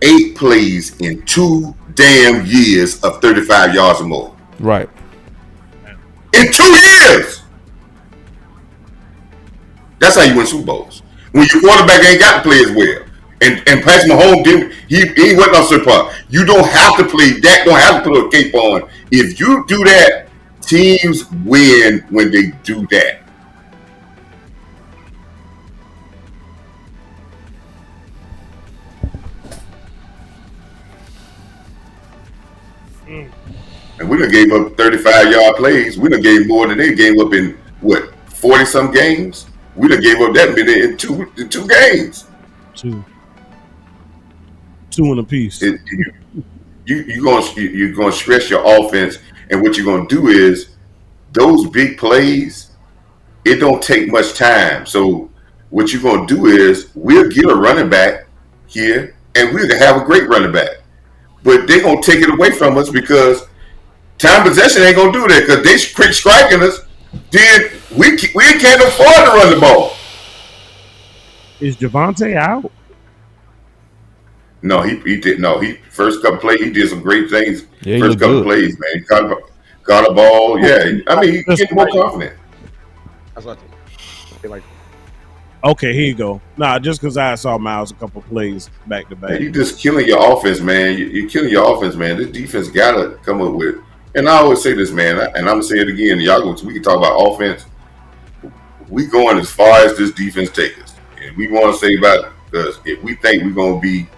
8 plays in 2 damn years of 35 yards or more. Right. In 2 years. That's how you win Super Bowls. When your quarterback ain't got to play as well. And Patrick Mahomes didn't. He wasn't on super. You don't have to play. Dak don't have to put a cape on. If you do that, teams win when they do that. And we done gave up 35-yard plays. We done gave more than they gave up in, 40-some games? We done gave up that many in two games. Two in a piece. You're gonna stress your offense, and what you're gonna do is those big plays. It don't take much time. So what you're gonna do is we'll get a running back here, and we're gonna have a great running back, but they're gonna take it away from us because time possession ain't gonna do that because they quit striking us. Then we can't afford to run the ball. Is Javonte out? No, he did. No, he first couple plays he did some great things. Yeah, first couple plays, man, got a ball. Yeah, I mean he's getting more confident. That's what I feel like. Okay, here you go. Nah, just because I saw Miles a couple plays back to back. Man, you just killing your offense, man. You're killing your offense, man. This defense gotta come up with. And I always say this, man, and I'm gonna say it again. We can talk about offense. We going as far as this defense takes us, and we want to say about it because if we think we're gonna be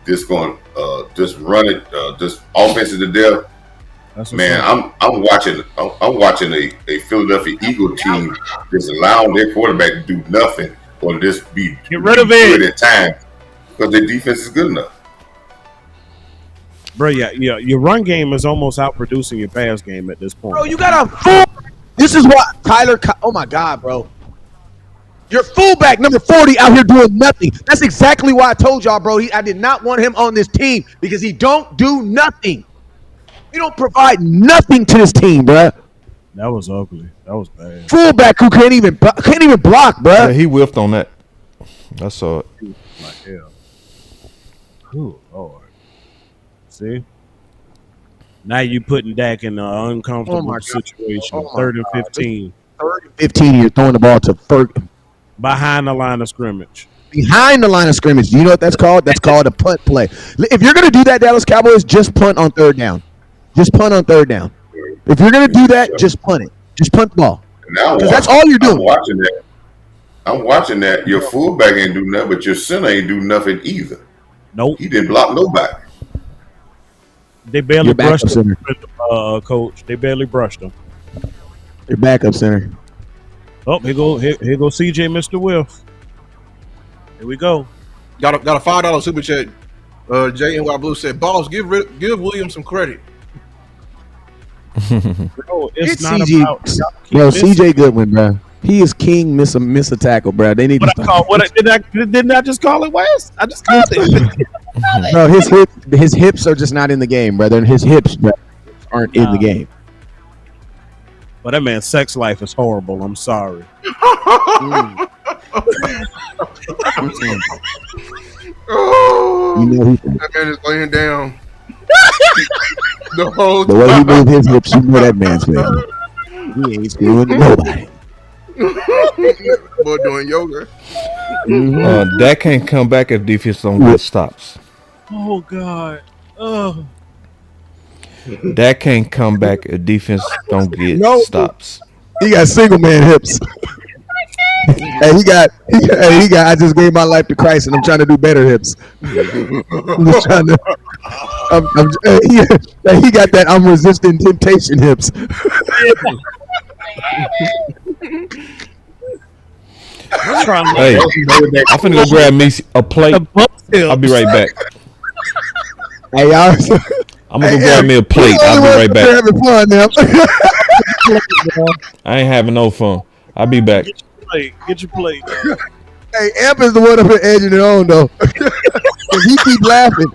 just run it, just offense to death, man. I'm watching a Philadelphia Eagle team just allowing their quarterback to do nothing or just be get rid of it at times because their defense is good enough. Bro, yeah, your run game is almost outproducing your pass game at this point. Bro, you got a full. This is what Tyler. Oh my God, bro. Your fullback, number 40, out here doing nothing. That's exactly why I told y'all, bro. I did not want him on this team because he don't do nothing. He don't provide nothing to this team, bro. That was ugly. That was bad. Fullback who can't even block, bro. Yeah, he whiffed on that. I saw it. Like hell. Ooh, Lord. See? Now you putting Dak in an uncomfortable situation. 3rd and 15. 3rd and 15, you're throwing the ball to third. Behind the line of scrimmage. Behind the line of scrimmage. Do you know what that's called? That's called a punt play. If you're going to do that, Dallas Cowboys, just punt on 3rd down. Just punt on 3rd down. If you're going to do that, just punt it. Just punt the ball. Because that's all you're doing. I'm watching that. Your fullback ain't do nothing, but your center ain't do nothing either. Nope. He didn't block nobody. They barely brushed him, coach. They barely brushed him. Your backup center. Oh, here go CJ, Mr. Wilf. Here we go. Got a $5 super chat. JNY Blue said, "Boss, give Williams some credit." Bro, it's not CJ, about bro. CJ Goodwin, bro. He is king. Miss a tackle, bro. They need didn't I just call it West? I just called it. Bro, his hips are just not in the game, brother. And his hips aren't in the game. But that man's sex life is horrible. I'm sorry. Oh, that man is laying down. The way he moved his hips, you know that man's man. He ain't screwing nobody. Boy doing yoga. That can't come back if defense don't get stops. Oh God. Oh. That can't come back if defense don't get stops. He got single man hips. Hey, he got. I just gave my life to Christ, and I'm trying to do better hips. I'm just trying to. He got that. I'm resisting temptation hips. Hey, I'm finna go grab me a plate. I'll be right back. Hey, y'all. I'm gonna go grab me a plate. I'll be right back. Having fun now. I ain't having no fun. I'll be back. Get your plate. Hey, Amp is the one up here edging it on though. Cause he keep laughing.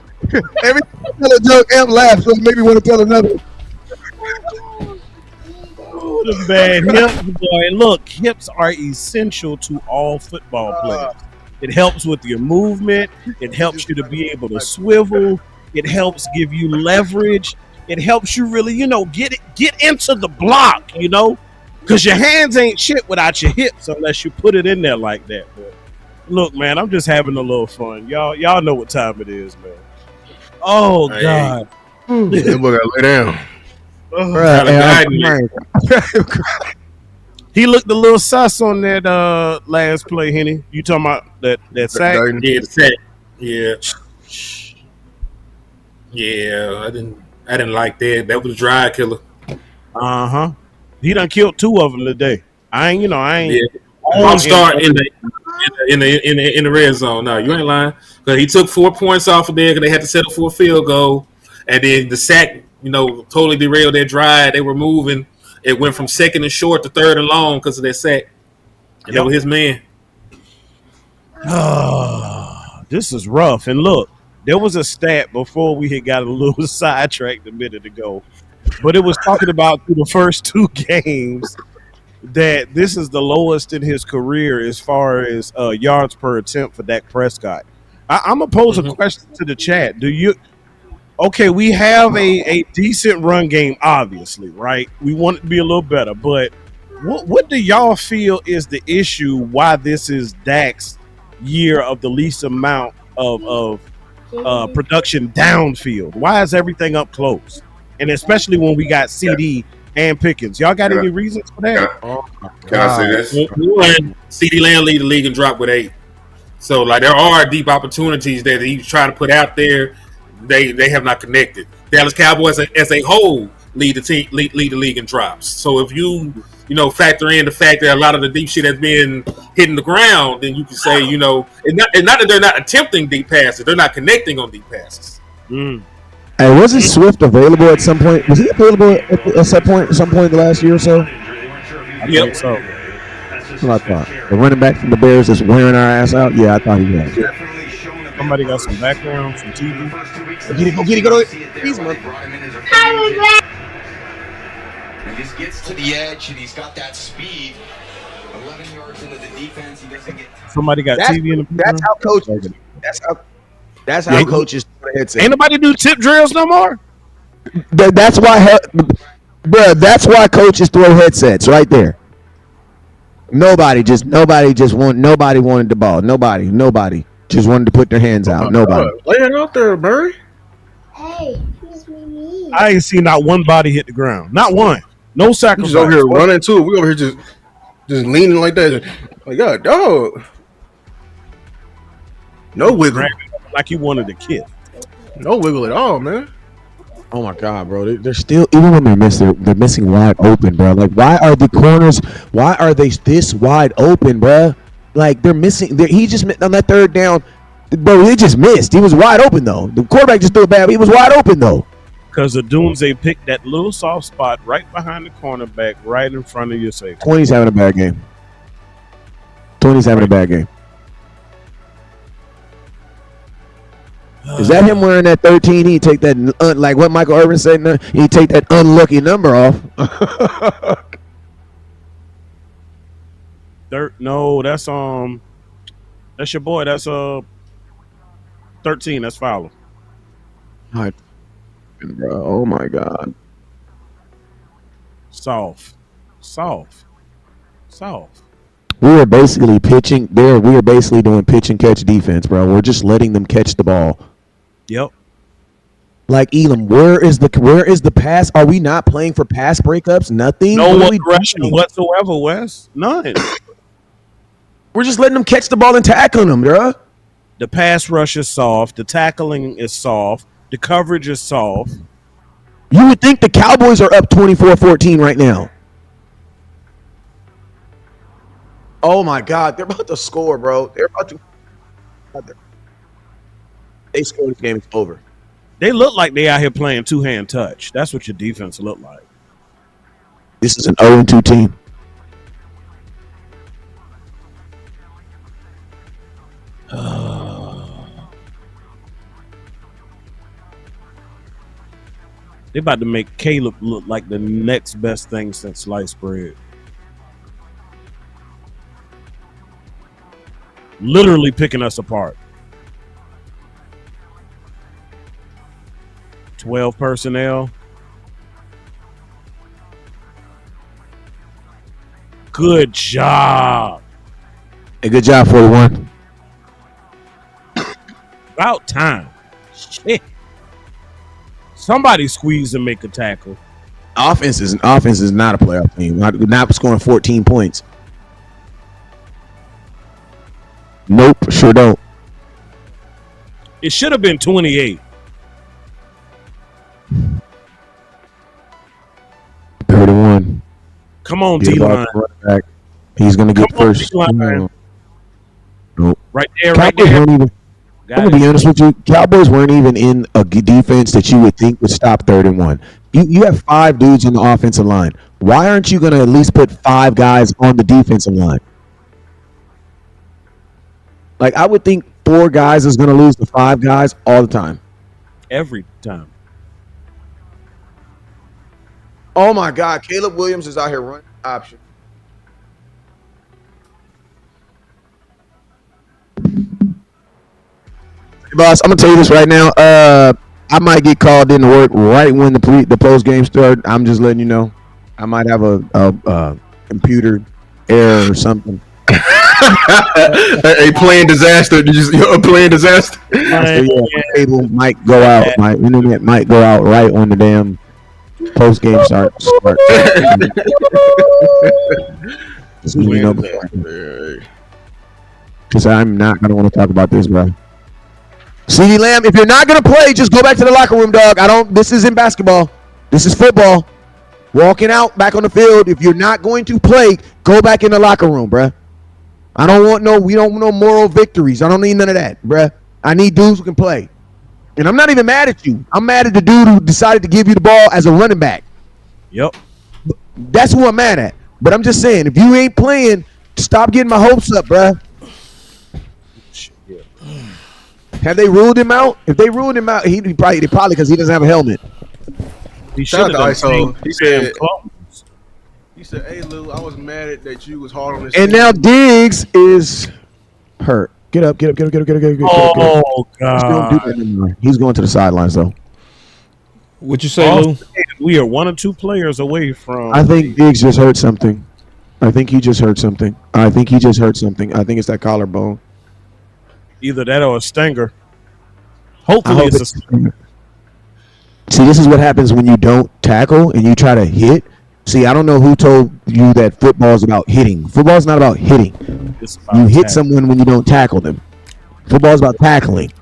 Every time I tell a joke, Amp laughs, so maybe want to tell another. Oh Them bad hips, boy. Look, hips are essential to all football players. It helps with your movement. It helps you to be able to swivel. It helps give you leverage. It helps you really, get into the block, because your hands ain't shit without your hips unless you put it in there like that. But look, man, I'm just having a little fun. Y'all know what time it is, man. Oh God, That boy gotta lay down. He looked a little sus on that last play, Henny. You talking about that sack? Yeah, the sack. Yeah. Yeah, I didn't like that. That was a drive killer. Uh-huh. He done killed 2 of them today. I ain't. Yeah. False start in the red zone. No, you ain't lying. Because he took 4 points off of there because they had to settle for a field goal, and then the sack, totally derailed their drive. They were moving. It went from 2nd and short to 3rd and long because of that sack. And that was his man. This is rough. And look, there was a stat before we had got a little sidetracked a minute ago, but it was talking about through the first 2 games that this is the lowest in his career as far as yards per attempt for Dak Prescott. I'm gonna pose a question to the chat. Okay, we have a decent run game, obviously, right? We want it to be a little better, but what do y'all feel is the issue why this is Dak's year of the least amount of production downfield? Why is everything up close? And especially when we got CD and Pickens. Y'all got any reasons for that? Can I say this? One, CD Lamb lead the league and drop with 8. So, like, there are deep opportunities that he's trying to put out there. They have not connected. Dallas Cowboys as a whole lead the league in drops. So if you factor in the fact that a lot of the deep shit has been hitting the ground, then you can say it's not that they're not attempting deep passes, they're not connecting on deep passes. Hey, wasn't Swift available at some point? Was he available at some point the last year or so? I think so. That's what I thought. The running back from the Bears is wearing our ass out. Yeah, I thought he was. Somebody got some background, some TV. Go get it. Go to it. He's and just gets to the edge, and he's got that speed. 11 yards into the defense, he doesn't get. Somebody got TV in the. That's how coaches. That's how coaches. Ain't nobody do tip drills no more. That's why, that's why coaches throw headsets right there. Nobody wanted the ball. Nobody just wanted to put their hands out. Nobody. Lay it out there, Barry. Hey, who's me? I ain't seen not one body hit the ground. Not one. No sacrifice. Just over here running too. We over here just leaning like that. Like, God, dog. No wiggle. Like you wanted a kid. No wiggle at all, man. Oh my God, bro! They're still, even when they're missing wide open, bro. Like, why are the corners? Why are they this wide open, bro? Like, they're missing. He just on that 3rd down, bro. He just missed. He was wide open though. The quarterback just threw it bad. He was wide open though. Because the Doomsday picked that little soft spot right behind the cornerback, right in front of your safety. 20's having a bad game. 20's having a bad game. Is that him wearing that 13? He'd take that, like what Michael Irvin said, he'd take that unlucky number off. No, that's your boy. That's 13. That's Fowler. Bro, oh my God. Soft. We are basically pitching there. We are basically doing pitch and catch defense, bro. We're just letting them catch the ball. Yep. Like, Elam, where is the pass? Are we not playing for pass breakups? Nothing. No aggression whatsoever, Wes. None. We're just letting them catch the ball and tackling them, bro. The pass rush is soft. The tackling is soft. The coverage is soft. You would think the Cowboys are up 24-14 right now. Oh my God, they're about to score, bro. They scored, this game is over. They look like they out here playing 2-hand touch. That's what your defense look like. This is an 0-2 team. They about to make Caleb look like the next best thing since sliced bread. Literally picking us apart. 12 personnel. Good job. Hey, good job, 41. About time. Shit. Somebody squeeze and make a tackle. Offense is not a playoff team. Not scoring 14 points. Nope, sure don't. It should have been 28. 31. Come on, D-line. He's going to get first. Nope. Right there, Cowboys weren't even. I'm gonna be honest with you. Cowboys weren't even in a defense that you would think would stop 3rd and 1. You have 5 dudes on the offensive line. Why aren't you gonna at least put 5 guys on the defensive line? Like, I would think 4 guys is gonna lose to 5 guys all the time. Every time. Oh my God, Caleb Williams is out here running option. Boss, I'm gonna tell you this right now. I might get called into work right when the post game start. I'm just letting you know. I might have a computer error or something. A planned disaster. A planned disaster. So, yeah, cable might go out. My internet might go out right when the damn post game start. Just let me know because I'm not gonna want to talk about this, bro. CeeDee Lamb, if you're not going to play, just go back to the locker room, dog. This isn't basketball. This is football. Walking out back on the field. If you're not going to play, go back in the locker room, bruh. We don't want no moral victories. I don't need none of that, bruh. I need dudes who can play. And I'm not even mad at you. I'm mad at the dude who decided to give you the ball as a running back. Yep. That's who I'm mad at. But I'm just saying, if you ain't playing, stop getting my hopes up, bruh. Have they ruled him out? If they ruled him out, he probably because he doesn't have a helmet. He should have done ISO. He said, "Hey Lou, I was mad that you was hard on this." And team. now Diggs is hurt. Get up. Oh God! He's going to the sidelines though. What you say, Lou? We are 1 or 2 players away from. I think Diggs just hurt something. I think he just hurt something. I think it's that collarbone. Either that or a stinger. Hopefully it's a stinger. See, this is what happens when you don't tackle and you try to hit. See, I don't know who told you that football is about hitting. Football is not about hitting. You hit someone when you don't tackle them. Football is about tackling.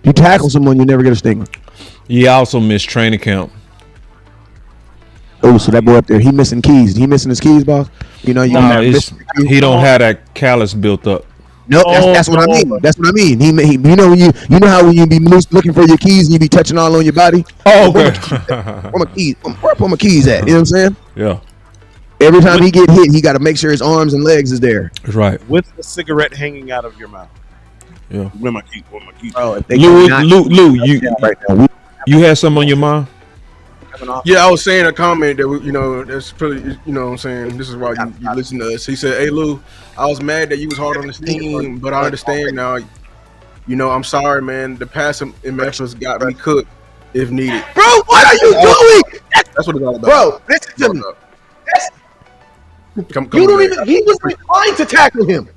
You tackle someone, you never get a stinger. He also missed training camp. Oh, so that boy up there, he missing keys. He missing his keys, boss? You know, He don't have that callus built up. No, that's what I mean. That's what I mean. He you know how when you be looking for your keys and you be touching all on your body. Oh, okay. Where my keys at? You know what I'm saying? Yeah. Every time he get hit, he got to make sure his arms and legs is there. That's right. With a cigarette hanging out of your mouth. Yeah. Where my keys? Oh, Lou, you had something on your mind? Yeah, I was saying a comment that that's pretty. You know what I'm saying? This is why you listen to us. He said, "Hey Lou, I was mad that you was hard on this team, but I understand now. I'm sorry, man. The pass in Memphis got me cooked if needed." Bro, what are you doing? That's what it's all about. Bro, listen to me. He was trying to tackle him.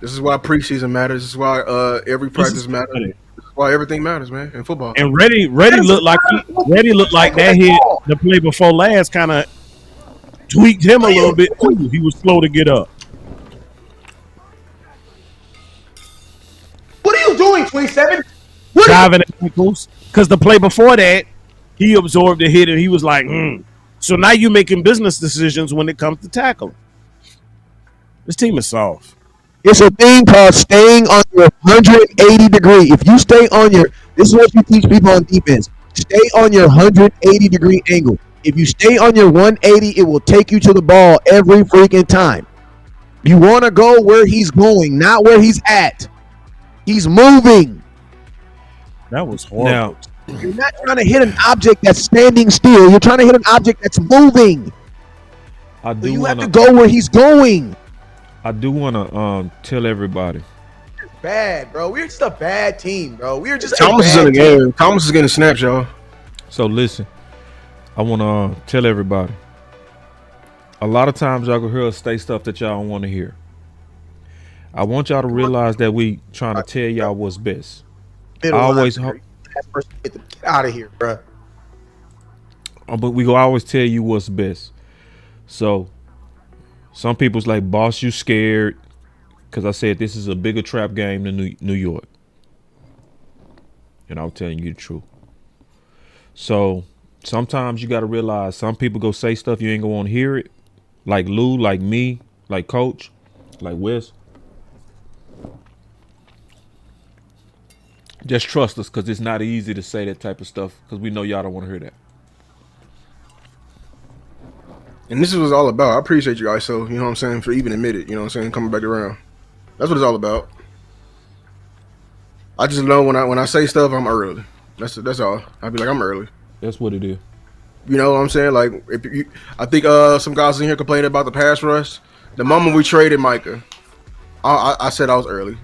This is why preseason matters. This is why every practice matters. This is why everything matters, man, in football. And Reddy looked like that hit the play before last kind of tweaked him a little bit too. He was slow to get up. What are you doing, 27? Diving at ankles. Because the play before that, he absorbed the hit and he was like, So now you're making business decisions when it comes to tackling. This team is soft. It's a thing called staying on your 180 degree. If you stay on this is what you teach people on defense. Stay on your 180 degree angle. If you stay on your 180, it will take you to the ball every freaking time. You want to go where he's going, not where he's at. He's moving. That was horrible. You're not trying to hit an object that's standing still. You're trying to hit an object that's moving. I do. So you have to go where he's going. I do want to tell everybody. Bad, bro. We're just a bad team, bro. We're just Thomas is in the game. Thomas is getting snaps, y'all. So listen, I want to tell everybody. A lot of times y'all gonna hear us say stuff that y'all don't want to hear. I want y'all to realize that we trying to tell y'all what's best. I always get out of here, bro. But we go always tell you what's best. So some people's like, boss, you scared because I said this is a bigger trap game than New York. And I'm telling you the truth. So sometimes you got to realize some people go say stuff you ain't gonna want to hear it. Like Lou, like me, like Coach, like Wes. Just trust us, because it's not easy to say that type of stuff, because we know y'all don't want to hear that. And this is what it's all about. I appreciate you guys, so you know what I'm saying, for even admit it, you know what I'm saying, coming back around. That's what it's all about. I just know when I say stuff, I'm early. That's all. I'll be like, I'm early. That's what it is. You know what I'm saying? Like, I think some guys in here complaining about the pass rush. The moment we traded Micah, I said I was early,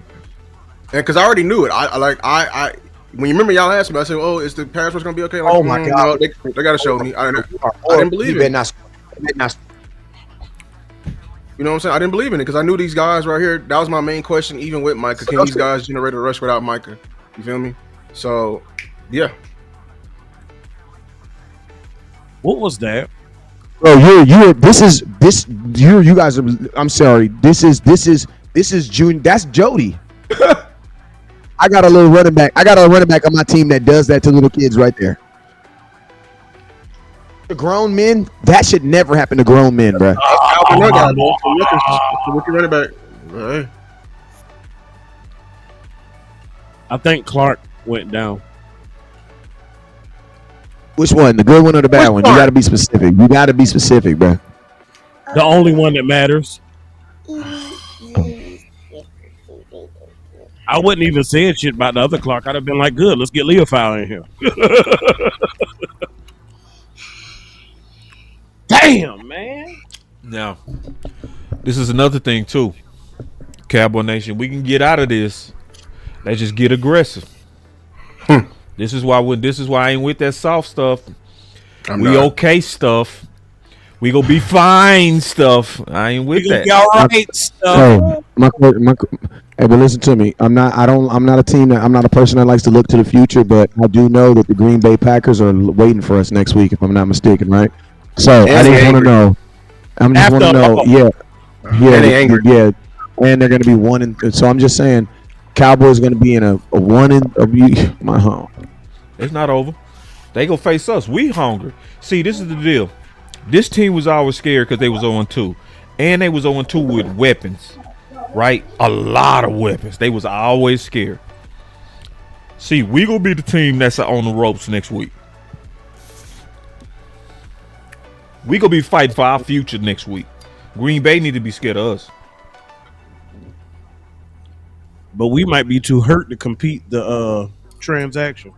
and because I already knew it. I when you remember y'all asked me, I said, "Oh, is the pass rush gonna be okay?" Like, oh my god, no, they gotta show me. I didn't believe it. You know what I'm saying? I didn't believe in it because I knew these guys right here. That was my main question, even with Micah. Can these guys generate a rush without Micah? You feel me? So, yeah. What was that? Bro, you guys are, I'm sorry. This is June. That's Jody. I got a little running back. I got a running back on my team that does that to little kids right there. The grown men, that should never happen to grown men, bro. Rookie running back. Right. I think Clark went down. Which one? The good one or the bad one? You got to be specific. You got to be specific, bro. The only one that matters. I wouldn't even say shit about the other Clark. I'd have been like, good, let's get Leofow in here. Damn, man. Now, this is another thing, too. Cowboy Nation, we can get out of this. Let's just get aggressive. This is why I ain't with that soft stuff. Okay stuff. We gonna be fine stuff. I ain't with that. Be all right stuff. Hey, but listen to me. I'm not a team that I'm not a person that likes to look to the future, but I do know that the Green Bay Packers are waiting for us next week, if I'm not mistaken, right? So I just want to know. I just want to know. Yeah, and they're gonna be 1-. So I'm just saying, Cowboys gonna be in a 1-. My home. It's not over. They gonna face us. We hungry. See, this is the deal. This team was always scared because they was 0-2, and they was 0-2 with weapons, right? A lot of weapons. They was always scared. See, we gonna be the team that's on the ropes next week. We gonna be fighting for our future next week. Green Bay need to be scared of us. But we might be too hurt to compete the transaction.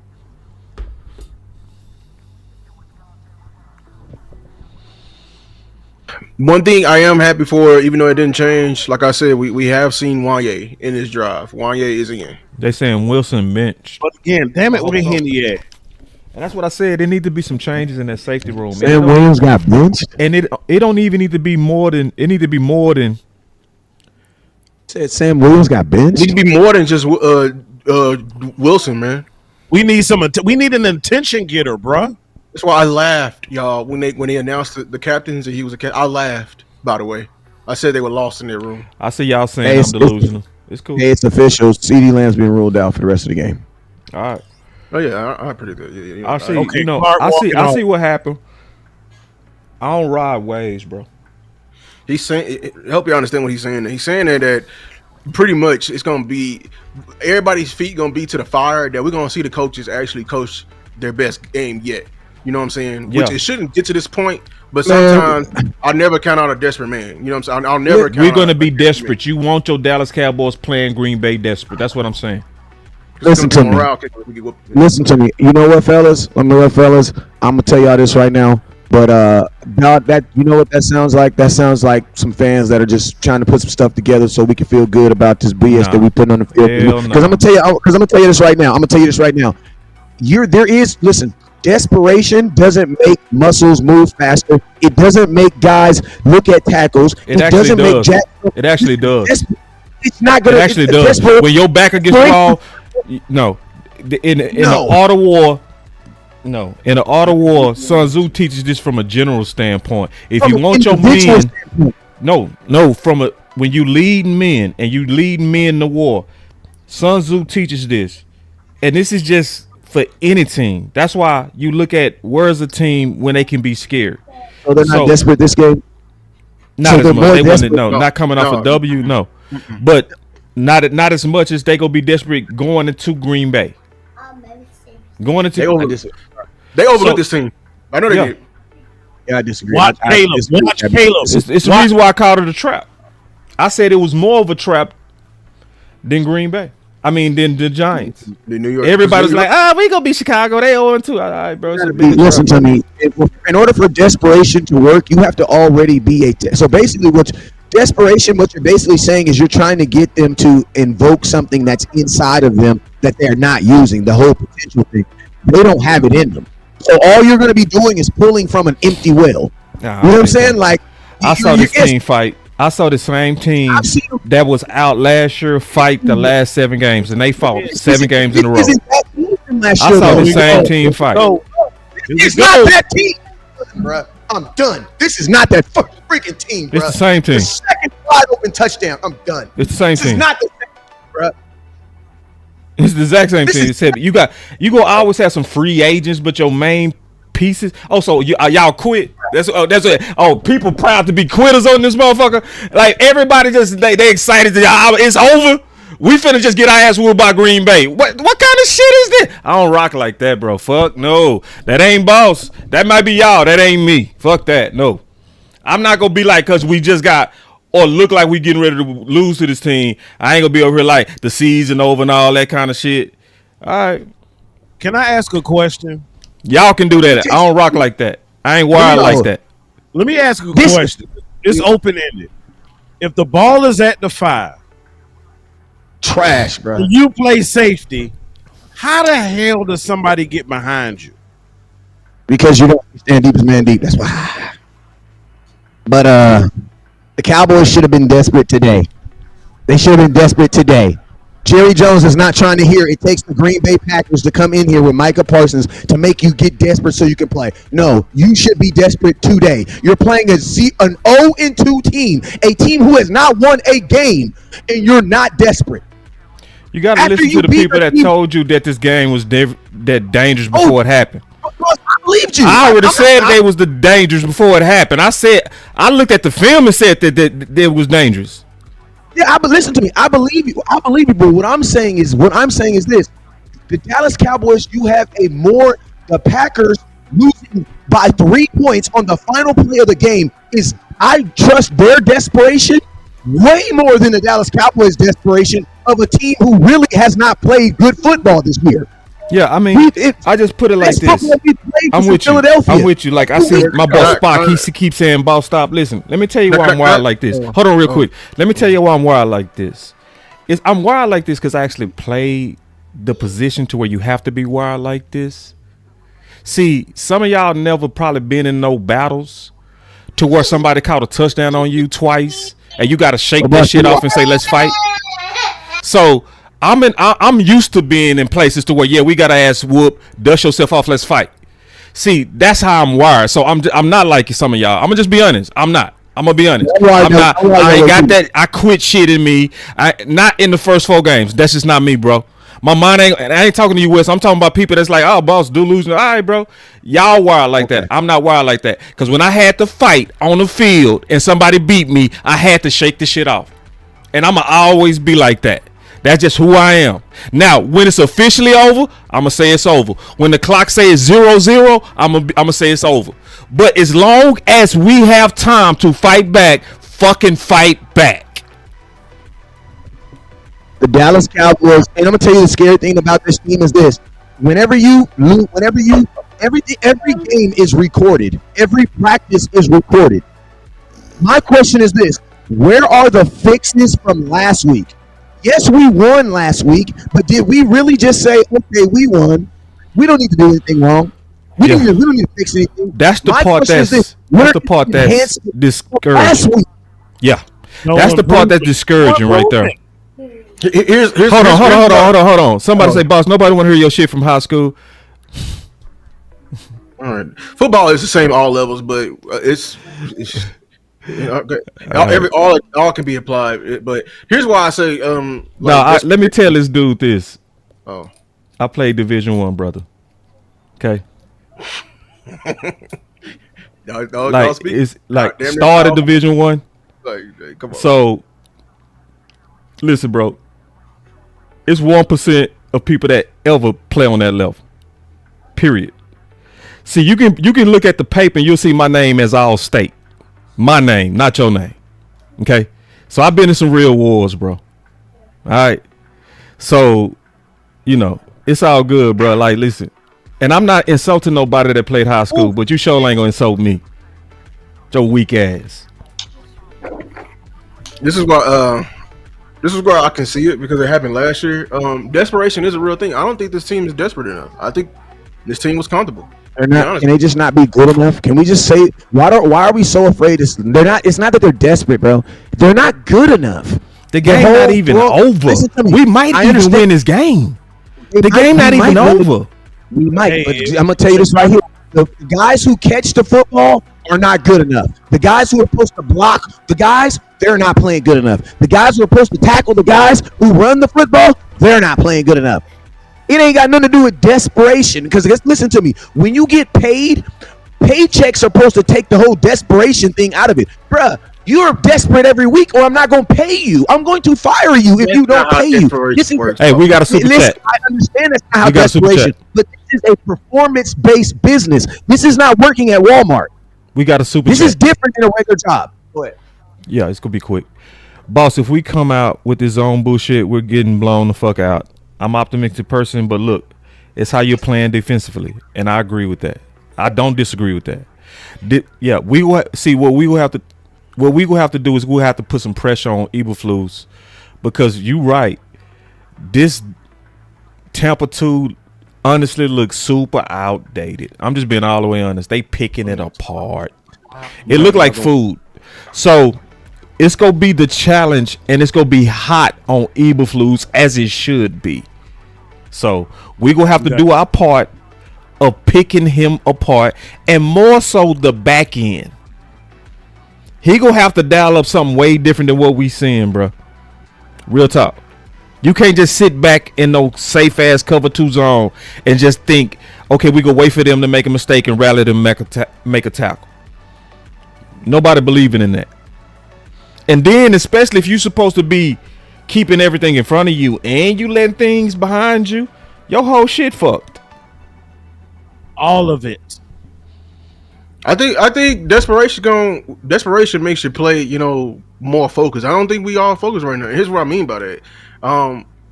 One thing I am happy for, even though it didn't change, like I said, we have seen Wanye in this drive. Wanye is in. They saying Wilson benched. But again, damn it, where Henny at? And that's what I said. There need to be some changes in that safety room. Sam Williams got benched, and it don't even need to be more than. It need to be more than. Said Sam Williams got benched. It need to be more than just Wilson, man. We need an attention getter, bro. That's why I laughed, y'all, when they announced the captains and he was a captain. I laughed. By the way, I said they were lost in their room. I see y'all saying I'm delusional. It's cool. Hey, it's official. CeeDee Lamb's being ruled out for the rest of the game. All right. Oh yeah, I'm pretty good. Yeah. I see. Okay, I see what happened. I don't ride waves, bro. He's saying. Help you understand what he's saying. He's saying that pretty much it's gonna be everybody's feet gonna be to the fire. That we're gonna see the coaches actually coach their best game yet. You know what I'm saying? Yeah. Which it shouldn't get to this point, but sometimes I'll never count out a desperate man. You know what I'm saying? I'll never. We're gonna be desperate. You want your Dallas Cowboys playing Green Bay desperate? That's what I'm saying. Listen to me. Listen to me. You know what, fellas? I'm gonna tell y'all this right now. But that you know what that sounds like? That sounds like some fans that are just trying to put some stuff together so we can feel good about this BS that we put on the field. Because I'm gonna tell you this right now. Listen. Desperation doesn't make muscles move faster. It doesn't make guys look at tackles. It actually does. It actually does. It's not gonna. It actually does. When your back against the wall, no. In the art of war. No, in the art of war, Sun Tzu teaches this from a general standpoint. If you want your men, when you lead men and you lead men to war, Sun Tzu teaches this, and this is just for any team. That's why you look at where's a team when they can be scared. So they're not desperate this game. Not as much. They wasn't. Not coming off a W. No, but not as much as they gonna be desperate going into Green Bay. They overlooked this team. I know they did. Yeah, I disagree. Watch Caleb. It's the reason why I called it a trap. I said it was more of a trap than Green Bay. I mean, than the Giants. The New York. Everybody's like, we gonna beat Chicago. They 0-2. All right, bro. Listen to me. In order for desperation to work, you have to already be so basically, what you're basically saying is you're trying to get them to invoke something that's inside of them that they're not using. The whole potential thing. They don't have it in them. So all you're going to be doing is pulling from an empty well. You know what I'm saying? Like, I saw this team fight. I saw the same team that was out last year fight the last 7 games, and they fought 7 games in a row. I saw the same team fight. It's not that team, bro. I'm done. This is not that freaking team, bro. It's the same team. The second wide open touchdown. I'm done. It's the same team. It's not the same team, bro. It's the exact same thing. It said you gonna always have some free agents, but your main pieces. Oh, so y'all quit? That's it. Oh, people proud to be quitters on this motherfucker. Like everybody just they excited that it's over. We finna just get our ass whooped by Green Bay. What kind of shit is this? I don't rock like that, bro. Fuck no. That ain't boss. That might be y'all. That ain't me. Fuck that. No. I'm not gonna be like cause we just got. Or look like we getting ready to lose to this team. I ain't gonna be over here like the season over and all that kind of shit. All right. Can I ask a question? Y'all can do that. I don't rock like that. I ain't wired like that. Let me ask a question. It's open-ended. If the ball is at the 5, trash, bro. You play safety. How the hell does somebody get behind you? Because you don't stand deep as man deep. That's why. But the Cowboys should have been desperate today. They should have been desperate today. Jerry Jones is not trying to hear it takes the Green Bay Packers to come in here with Micah Parsons to make you get desperate so you can play. No, you should be desperate today. You're playing an 0-2 team, a team who has not won a game, and you're not desperate. You got to listen to the people that told you that this game was that dangerous before it happened. I believed you. I already said they was the dangerous before it happened. I looked at the film and said that it was dangerous. Yeah, but listen to me. I believe you. But what I'm saying is this: the Dallas Cowboys. The Packers losing by 3 points on the final play of the game is. I trust their desperation way more than the Dallas Cowboys' desperation of a team who really has not played good football this year. Yeah, I mean, I just put it like this. I'm with you. I'm with you. Like I see my boss Spock. He keeps saying, "Boss, stop." Listen, let me tell you why I'm wired like this. Hold on, real quick. Let me tell you why I'm wired like this. I'm wired like this because I actually play the position to where you have to be wired like this. See, some of y'all never probably been in no battles to where somebody caught a touchdown on you twice, and you got to shake that shit off and say, "Let's fight." So. I'm used to being in places to where we got to ass whoop, dust yourself off, let's fight. See, that's how I'm wired. So I'm not like some of y'all. I'm gonna just be honest. I'm not. I'm gonna be honest. I'm not. I ain't got that. I quit shit in me. Not in the first 4 games. That's just not me, bro. My mind ain't. I ain't talking to you, Wes. I'm talking about people that's like, oh, boss, do losing. All right, bro. Y'all wired like that. I'm not wired like that. Because when I had to fight on the field and somebody beat me, I had to shake the shit off. And I'ma always be like that. That's just who I am. Now, when it's officially over, I'm going to say it's over. When the clock says 0-0, I'm going to say it's over. But as long as we have time to fight back, fucking fight back. The Dallas Cowboys, and I'm gonna tell you the scary thing about this team is this: whenever you lose, every game is recorded, every practice is recorded. My question is this: where are the fixes from last week? Yes, we won last week, but did we really just say, okay, we won? We don't need to do anything wrong. We don't need to fix anything. That's the part that's discouraging. Yeah. That's the part that's discouraging right there. Hold on. Somebody say, boss, nobody want to hear your shit from high school. All right. Football is the same all levels, but it's all can be applied. But here's why I say let me tell this dude this. Oh. I played Division I, brother. Okay. It's like started Division I. Like, come on. So listen, bro. It's 1% of people that ever play on that level. Period. See, you can look at the paper and you'll see my name as all state. My name, not your name. Okay? So I've been in some real wars, bro. All right. So, it's all good, bro. Like, listen. And I'm not insulting nobody that played high school, but you sure ain't gonna insult me. Your weak ass. This is why I can see it because it happened last year. Desperation is a real thing. I don't think this team is desperate enough. I think this team was comfortable. They're not. Can they just not be good enough? Can we just say why are we so afraid? They're not. It's not that they're desperate, bro. They're not good enough. The game not even over. We might even win this game. The game not even over. We might, but I'm gonna tell you this right here: the guys who catch the football are not good enough. The guys who are supposed to block the guys, they're not playing good enough. The guys who are supposed to tackle the guys who run the football, they're not playing good enough. It ain't got nothing to do with desperation. Because listen to me, when you get paid, paychecks are supposed to take the whole desperation thing out of it, bruh. You're desperate every week, or I'm not going to pay you. I'm going to fire you if you don't pay you. Hey, we got a super chat. I understand that's not how desperation, but this is a performance-based business. This is not working at Walmart. We got a super chat. This is different than a regular job. Go ahead. Yeah, it's going to be quick. Boss, if we come out with this own bullshit, we're getting blown the fuck out. I'm an optimistic person, but look, it's how you're playing defensively, and I agree with that. I don't disagree with that. We will see what we will have to. What we will have to do is we'll have to put some pressure on Eberflus, because you right. This Tampa 2 honestly looks super outdated. I'm just being all the way honest. They picking it apart. It looked like food. So it's going to be the challenge, and it's going to be hot on Eberflus as it should be. So we're going to have to do our part of picking him apart, and more so the back end. He gonna have to dial up something way different than what we seeing, bro. Real talk. You can't just sit back in no safe ass cover 2 zone and just think, okay, we gonna wait for them to make a mistake and rally them make a tackle. Nobody believing in that. And then, especially if you're supposed to be keeping everything in front of you and you letting things behind you, your whole shit fucked. All of it. I think desperation makes you play, more focused. I don't think we all focused right now. Here's what I mean by that.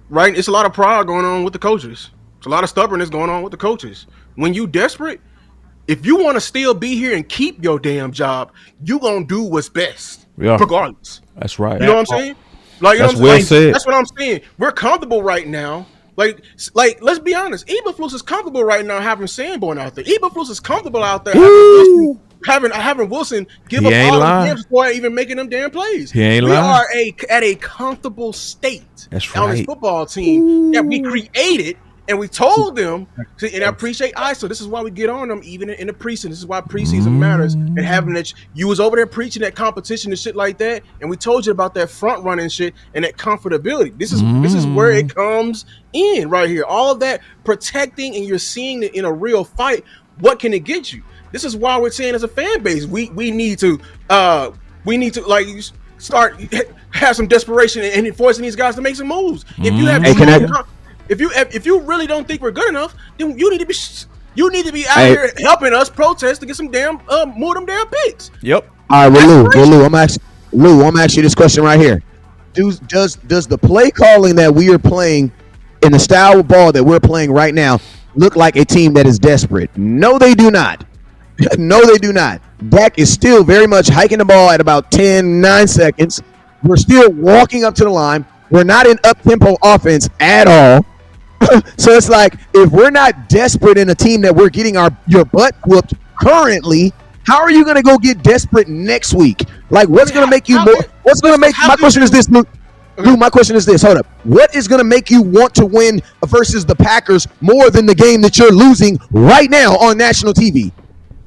Right, it's a lot of pride going on with the coaches. It's a lot of stubbornness going on with the coaches. When you desperate, if you want to still be here and keep your damn job, you gonna do what's best, regardless. That's right. You know what I'm saying? Like, that's well said. That's what I'm saying. We're comfortable right now. Like, let's be honest. Eberflus is comfortable right now having Sanborn out there. Eberflus is comfortable out there having Wilson give up all the games before even making them damn plays. We are at a comfortable state on this football team that we created, and we told them. And I appreciate ISO. This is why we get on them even in the preseason. This is why preseason matters. And having that, you was over there preaching that competition and shit like that, and we told you about that front running shit and that comfortability. This is where it comes in right here. All of that protecting, and you're seeing it in a real fight. What can it get you? This is why we're saying as a fan base, we need to like start have some desperation and forcing these guys to make some moves. If you have if you really don't think we're good enough, then you need to be out here helping us protest to get some damn more them damn picks. Yep. All right, Lou, I'm asking you this question right here. does the play calling that we are playing in the style of ball that we're playing right now look like a team that is desperate? No, they do not. No, they do not. Dak is still very much hiking the ball at about 9 seconds. We're still walking up to the line. We're not in up-tempo offense at all. So it's like, if we're not desperate in a team that we're getting your butt whooped currently, how are you going to go get desperate next week? Like, what's going to make you more? What's going to make? My question is this, Luke. Luke, my question is this. Hold up. What is going to make you want to win versus the Packers more than the game that you're losing right now on national TV?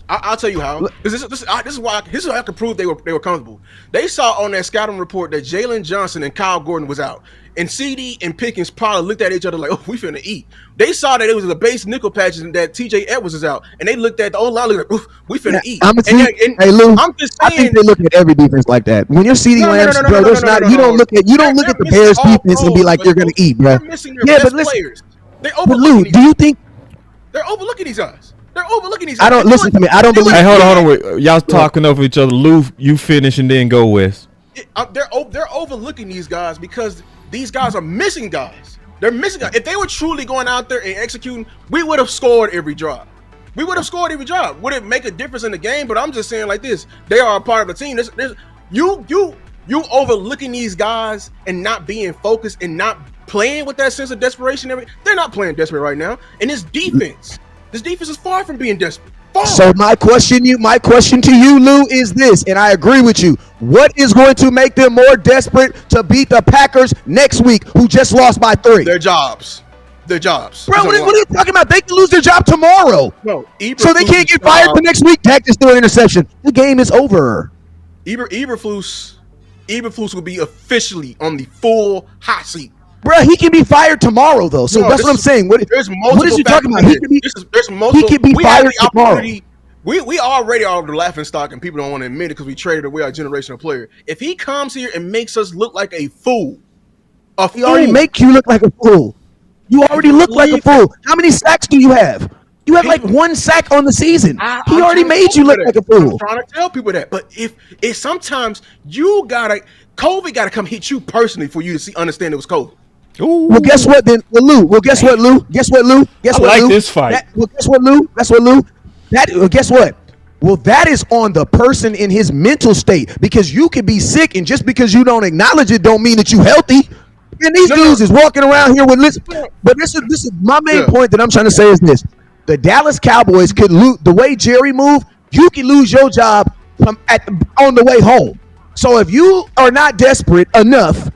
I'll tell you how. This is why I can prove they were comfortable. They saw on that scouting report that Jalen Johnson and Kyle Gordon was out, and CD and Pickens probably looked at each other like, "Oh, we finna eat." They saw that it was the base nickel patches and that TJ Edwards is out, and they looked at the O-line like, "Oof, we finna eat." Hey Lou, I'm just saying, I think they look at every defense like that. When you're CD Lamb's, bro, you don't look at the Bears defense and be like, "You're gonna eat, bro." Yeah, but listen, but Lou, do you think they're overlooking these guys? They're overlooking these. I don't listen to me. I don't believe. Hey, hold on. Wait. Y'all talking over each other. Lou, you finish and then go West. They're overlooking these guys because these guys are missing guys. They're missing guys. If they were truly going out there and executing, we would have scored every drive. Would it make a difference in the game? But I'm just saying like this: they are a part of the team. You overlooking these guys and not being focused and not playing with that sense of desperation. They're not playing desperate right now. And this defense is far from being desperate. Far. So my question to you, Lou, is this, and I agree with you. What is going to make them more desperate to beat the Packers next week, who just lost by 3? Their jobs. Bro, what are you talking about? They can lose their job tomorrow. No, so they can't get fired for next week. Dak just threw an interception. The game is over. Eberflus will be officially on the full hot seat. Bro, he can be fired tomorrow, though. So that's what I'm saying. What is you talking about? He can be fired tomorrow. We already are the laughing stock, and people don't want to admit it because we traded away our generational player. If he comes here and makes us look like a fool, he already make you look like a fool. You already look like a fool. How many sacks do you have? You have like 1 sack on the season. He already made you look like a fool. I'm trying to tell people that. But if sometimes COVID gotta come hit you personally for you to understand it was COVID. Ooh. Well, guess what then? Lou. Guess what, Lou? Guess what, Lou? This fight. Guess what, Lou? Guess what? Well, that is on the person in his mental state, because you could be sick, and just because you don't acknowledge it don't mean that you healthy. And these dudes is walking around here with but this is my main point that I'm trying to say is this. The Dallas Cowboys could lose the way Jerry moved. You can lose your job on the way home. So if you are not desperate enough,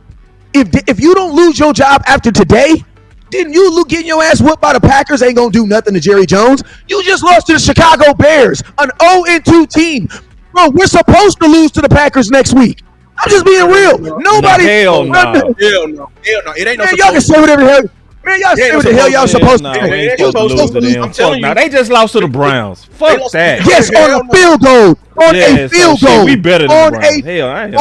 if you don't lose your job after today, then you getting your ass whooped by the Packers ain't gonna do nothing to Jerry Jones. You just lost to the Chicago Bears, an 0-2 team. Bro, we're supposed to lose to the Packers next week. I'm just being real. Nobody. Hell no. It ain't no. Man, y'all can say whatever the hell. Man, y'all say what the hell y'all supposed to do. I'm telling you, they just lost to the Browns. Fuck that. Yes, on a field goal. A field goal. We better than the Browns. Hell, I ain't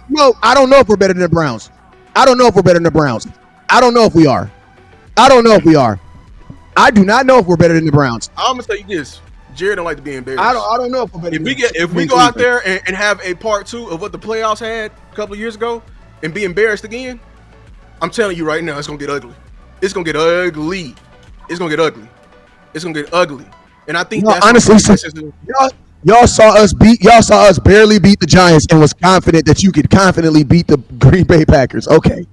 no, I don't know if we're better than the Browns. I don't know if we are. I do not know if we're better than the Browns. I'm gonna tell you this. Jared don't like to be embarrassed. I don't know if we're better. If we go out there and have a part 2 of what the playoffs had a couple of years ago and be embarrassed again, I'm telling you right now, it's gonna get ugly. It's gonna get ugly. And I think that's honestly, y'all saw us barely beat the Giants and was confident that you could confidently beat the Green Bay Packers. Okay.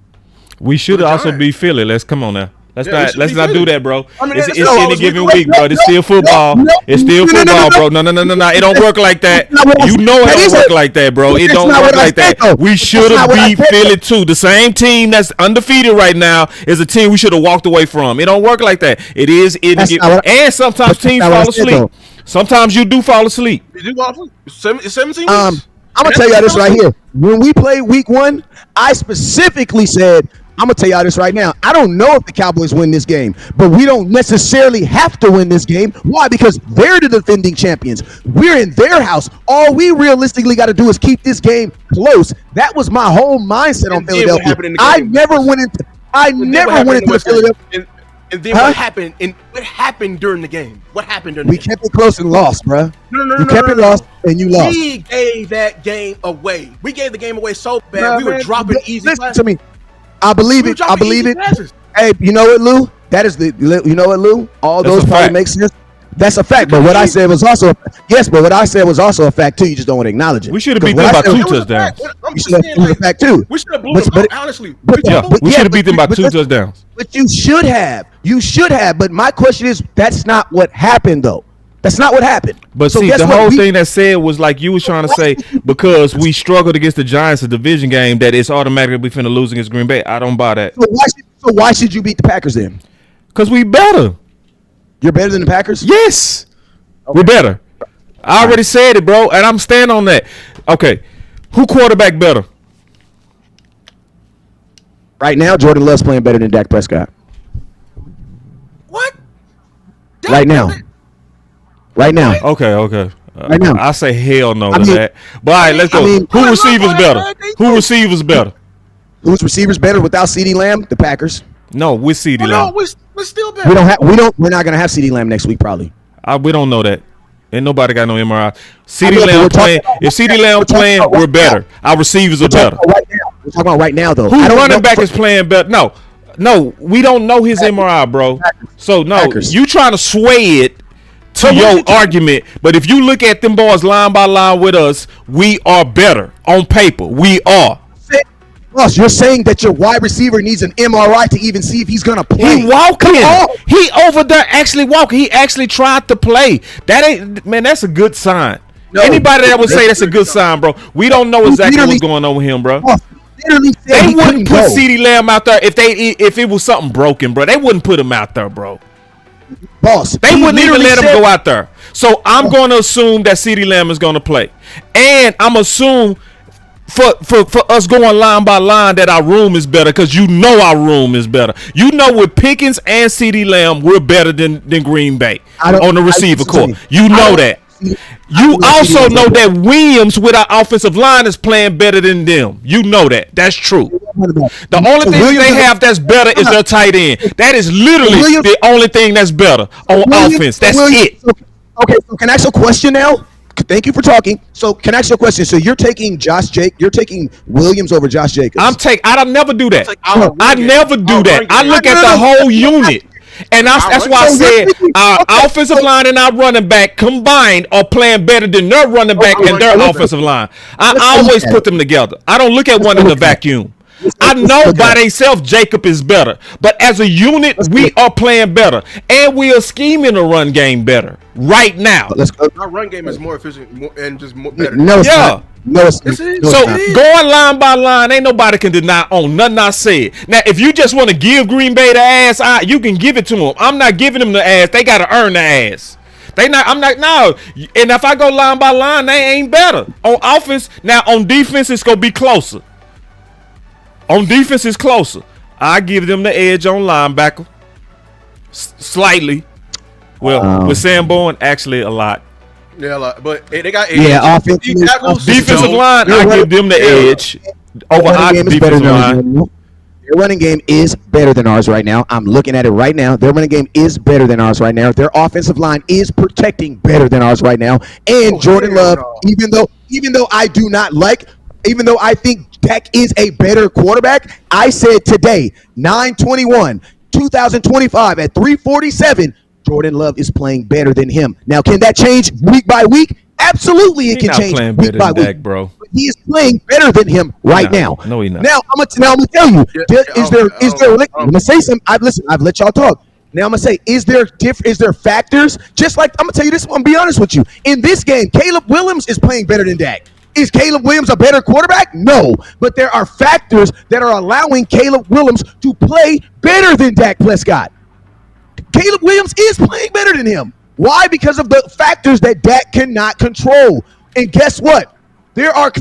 We should also be Philly. Let's come on now. Let's not do that, bro. It's any given week, bro. It's still football. It's still football, bro. No. It don't work like that. You know it don't work like that, bro. It don't work like that. We should have beat Philly too. The same team that's undefeated right now is a team we should have walked away from. It don't work like that. It is and sometimes teams fall asleep. Sometimes you do fall asleep. You do fall asleep. 17 weeks. I'm gonna tell y'all this right here. When we played week 1, I specifically said, I'm going to tell y'all this right now. I don't know if the Cowboys win this game, but we don't necessarily have to win this game. Why? Because they're the defending champions. We're in their house. All we realistically got to do is keep this game close. That was my whole mindset on Philadelphia. I never went into Philadelphia. And then what happened? And what happened during the game? What happened during the We game? kept it close and lost, bro. No. You kept it lost and you lost. We gave that game away. We gave the game away so bad. We were dropping easy Listen passes. to me. I believe it. I believe it. Hey, you know what, Lou? That is you know what, Lou? All those probably make sense. That's a fact. But what I said was also but what I said was also a fact too. You just don't want to acknowledge it. We should have beat them by 2 touchdowns. It was a fact too. We should have blew them out, honestly. We should have beat them by 2 touchdowns. But you should have. You should have. But my question is, that's not what happened, though. That's not what happened. But see, the whole thing that said was like you was trying to say because we struggled against the Giants, a division game, that it's automatically we finna lose against Green Bay. I don't buy that. So why should you beat the Packers then? Because we better. You're better than the Packers? Yes. Okay. We're better. I already said it, bro, and I'm standing on that. Okay. Who quarterback better? Right now, Jordan Love's playing better than Dak Prescott. What? Right now. Right now. Okay. Right now. I say hell no to that. But all right, let's go. Who receivers better? Who receivers better? Who's receivers better without CeeDee Lamb? The Packers. No, with CeeDee Lamb. No, we're still better. We're not gonna have CeeDee Lamb next week probably. We don't know that. Ain't nobody got no MRI. CeeDee Lamb playing. If CeeDee Lamb playing, we're better. Our receivers are better. We're talking about right now, though. Who running back is playing better? No, we don't know his MRI, bro. So no, you trying to sway it to your argument. But if you look at them boys line by line with us, we are better on paper. We are. Plus, you're saying that your wide receiver needs an MRI to even see if he's gonna play. He walking. He over there actually walking. He actually tried to play. That ain't, man. That's a good sign. No, anybody that would say that's a good sign, bro. We don't know exactly what's going on with him, bro. They wouldn't put CeeDee Lamb out there if it was something broken, bro. They wouldn't put him out there, bro. Boss, they wouldn't even let him go out there. So I'm going to assume that CeeDee Lamb is going to play, and I'm assume. For us going line by line that our room is better because you know our room is better. You know with Pickens and CeeDee Lamb we're better than Green Bay on the receiver corps. You know that. You also know that Williams with our offensive line is playing better than them. You know that. That's true. The only thing they have that's better is their tight end. That is literally the only thing that's better on offense. That's it. Okay, so can I ask a question now? Thank you for talking. So, can I ask you a question? So, you're taking you're taking Williams over Josh Jacobs. I don't never do that. I never do that. I look at the whole unit. And that's why I said our offensive line and our running back combined are playing better than their running back and their offensive line. I always put them together. I don't look at one in the vacuum. I know by themselves Jacob is better, but as a unit, we are playing better, and we are scheming the run game better right now. Our run game is more efficient and just better. No, yeah. No, so going line by line, ain't nobody can deny on nothing I said. Now, if you just want to give Green Bay the ass, you can give it to them. I'm not giving them the ass. They got to earn the ass. I'm not. No. And if I go line by line, they ain't better on offense. Now on defense, it's gonna be closer. On defense, it's closer. I give them the edge on linebacker, slightly. Well, with Sanborn, actually a lot. Yeah, a lot. But they got defensive line. I give them the edge over our defensive line. Their running game is better than ours right now. I'm looking at it right now. Their running game is better than ours right now. Their offensive line is protecting better than ours right now. And Jordan Love, even though I do not like. Even though I think Dak is a better quarterback, I said today, 9/21, 2025 at 3:47, Jordan Love is playing better than him. Now, can that change week by week? Absolutely, it can change week by week. Dak, bro. But he is playing better than him right now. No, he's not. Now, I'm gonna tell you, is there? I'm gonna say something. I've let y'all talk. Now I'm gonna say, is there factors? Just like I'm gonna tell you this. I'm gonna be honest with you. In this game, Caleb Williams is playing better than Dak. Is Caleb Williams a better quarterback? No. But there are factors that are allowing Caleb Williams to play better than Dak Prescott. Caleb Williams is playing better than him. Why? Because of the factors that Dak cannot control. And guess what? There are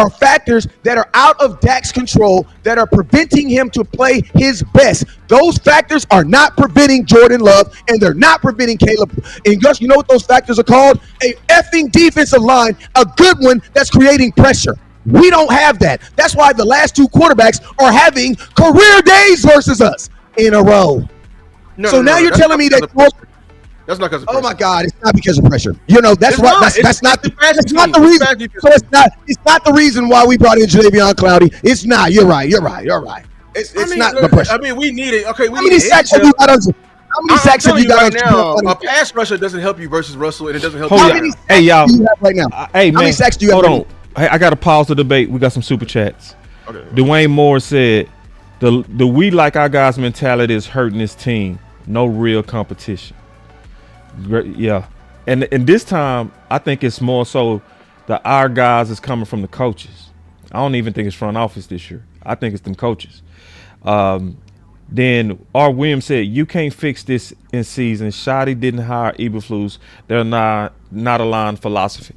factors that are out of Dak's control that are preventing him to play his best. Those factors are not preventing Jordan Love, and they're not preventing Caleb. And Gus, you know what those factors are called? A effing defensive line, a good one that's creating pressure. We don't have that. That's why the last two quarterbacks are having career days versus us in a row. So now you're telling me that that's not because of pressure. Oh my God, it's not because of pressure. You know, that's that's not the reason. So it's not the reason why we brought in Jadeveon Clowney. It's not. You're right. It's not the pressure. I mean, we need it. Okay, how many sacks have you got on? How many sacks have you got now? A pass rusher doesn't help you versus Russell, and it doesn't help you. How many sacks do you have right now? Hey, man, how many sacks do you have? Hold on. Hey, I got to pause the debate. We got some super chats. Okay. Dwayne Moore said, "The we like our guys mentality is hurting this team. No real competition." Yeah, and this time I think it's more so the our guys is coming from the coaches. I don't even think it's front office this year. I think it's them coaches. Then R. Williams said, "You can't fix this in season. Shoddy didn't hire Eberflus. They're not aligned philosophy.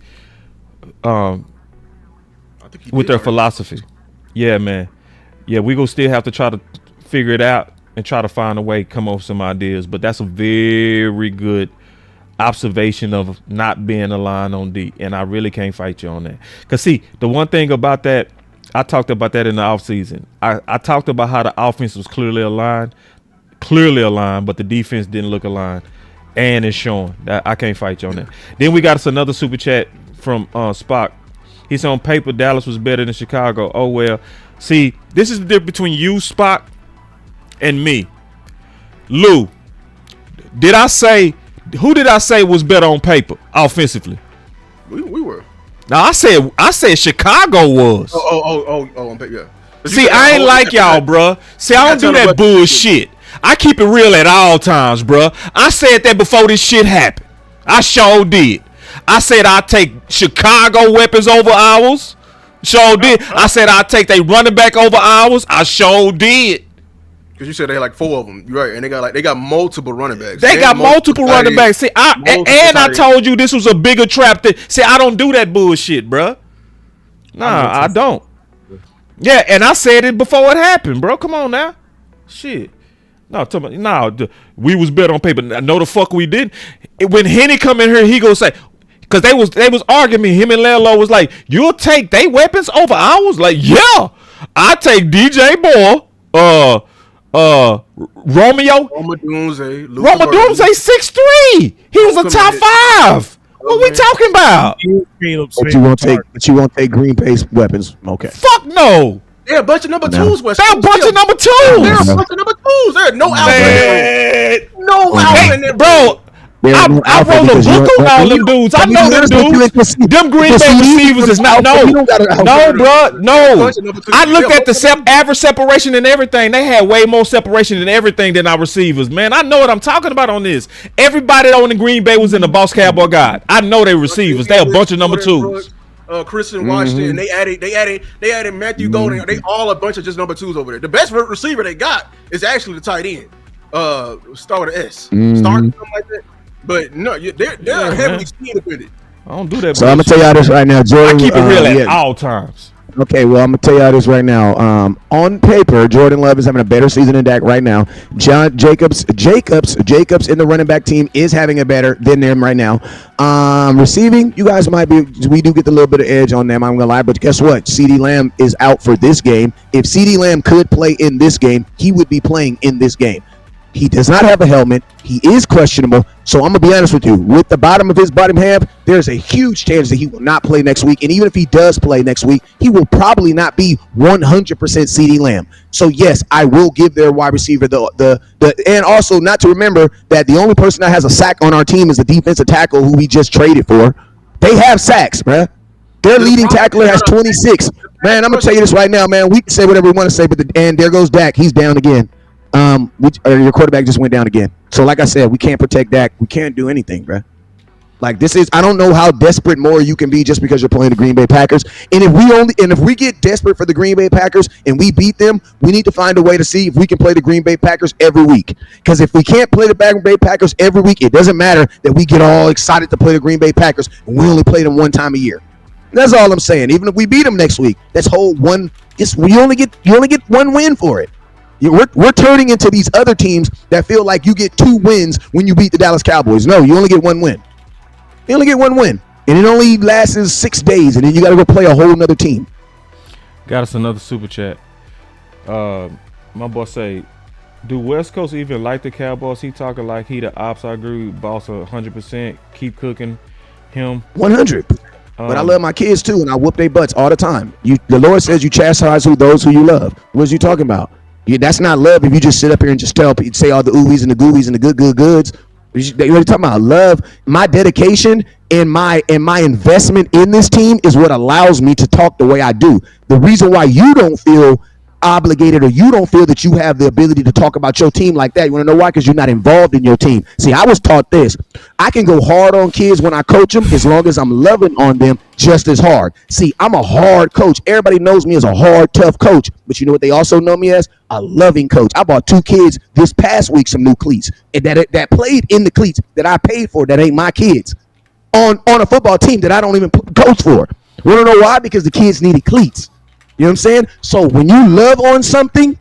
With their philosophy. Yeah, man. Yeah, we gonna still have to try to figure it out and try to find a way, come up with some ideas. But that's a very good observation of not being aligned on D, and I really can't fight you on that. Because see, the one thing about that, I talked about that in the offseason. I talked about how the offense was clearly aligned, but the defense didn't look aligned, and it's showing. That I can't fight you on that. Then we got us another super chat from Spock. He said on paper Dallas was better than Chicago. Oh well. See, this is the difference between you, Spock, and me. Lou, who did I say was better on paper offensively? We were. Now I said Chicago was. On paper, yeah. See, I ain't like y'all, bruh. See, I don't do that bullshit. I keep it real at all times, bruh. I said that before this shit happened. I sure did. I said I'd take Chicago weapons over ours. Sure did. I said I'd take they running back over ours. I sure did. Because you said they had like 4 of them. You're right. And they got multiple running backs. They got multiple running backs. See, I told you this was a bigger trap. See, I don't do that bullshit, bruh. Nah, I don't. Yeah, and I said it before it happened, bro. Come on now. Shit. No, we was better on paper. No, the fuck we didn't. When Henny come in here, he gonna say, because they was arguing me. Him and Lelo was like, you'll take they weapons over ours? Like, yeah. I take DJ Moore, Romeo. Roma Doomsday 6'3". He was a top 5. What we talking about? But you won't take Green Bay's weapons. Okay. Fuck no. They're a bunch of number 2s, West. They're a bunch of number 2s. They're a bunch of number 2s. There's no alpha in there. No alpha in there, bro. I roll a book on all them dudes. I know them dudes. Them Green Bay receivers is not bro. No. I looked at the average separation and everything. They had way more separation than everything than our receivers, man. I know what I'm talking about on this. Everybody on the Green Bay was in the Boss Cowboy guide. I know they receivers. They a bunch of number 2s. Christian Washington, they added Matthew Golden. They all a bunch of just number 2s over there. The best receiver they got is actually the tight end. Start with an S. Start something like that. But no, they're heavily scheme dependent. I don't do that. So I'm gonna tell y'all this right now, Jordan. I keep it real at all times. Okay, well, I'm gonna tell y'all this right now. On paper, Jordan Love is having a better season than Dak right now. John Jacobs in the running back team is having a better than them right now. Receiving, you guys might be. We do get the little bit of edge on them. I'm gonna lie, but guess what? CeeDee Lamb is out for this game. If CeeDee Lamb could play in this game, he would be playing in this game. He does not have a helmet. He is questionable. So I'm going to be honest with you. With the bottom of his bottom half, there's a huge chance that he will not play next week. And even if he does play next week, he will probably not be 100% CeeDee Lamb. So, yes, I will give their wide receiver and also not to remember that the only person that has a sack on our team is the defensive tackle who we just traded for. They have sacks, bruh. Their leading tackler has 26. Man, I'm going to tell you this right now, man. We can say whatever we want to say, and there goes Dak. He's down again. Your quarterback just went down again. So like I said, we can't protect Dak. We can't do anything, bro. Like this is, I don't know how desperate more you can be just because you're playing the Green Bay Packers. And if we get desperate for the Green Bay Packers and we beat them, we need to find a way to see if we can play the Green Bay Packers every week. Because if we can't play the Green Bay Packers every week, it doesn't matter that we get all excited to play the Green Bay Packers and we only play them one time a year. That's all I'm saying. Even if we beat them next week, that's whole one. You only get one win for it. We're turning into these other teams that feel like you get 2 wins when you beat the Dallas Cowboys. No, you only get 1 win. You only get 1 win. And it only lasts 6 days, and then you got to go play a whole nother team. Got us another super chat. My boss say, Do West Coast even like the Cowboys? He talking like he the ops. I agree with Boss 100%. Keep cooking him. 100. But I love my kids too, and I whoop their butts all the time. The Lord says you chastise those who you love. What is you talking about? That's not love if you just sit up here and just say all the oohies and the goobies and the goods. You're talking about love. My dedication and my investment in this team is what allows me to talk the way I do. The reason why you don't feel obligated or you don't feel that you have the ability to talk about your team like that, you want to know why? Because you're not involved in your team. See, I was taught this. I can go hard on kids when I coach them as long as I'm loving on them just as hard. See, I'm a hard coach. Everybody knows me as a hard, tough coach. But you know what they also know me as? A loving coach. I bought 2 kids this past week some new cleats that played in the cleats that I paid for that ain't my kids on a football team that I don't even coach for. Want to know why? Because the kids needed cleats. You know what I'm saying? So when you love on something,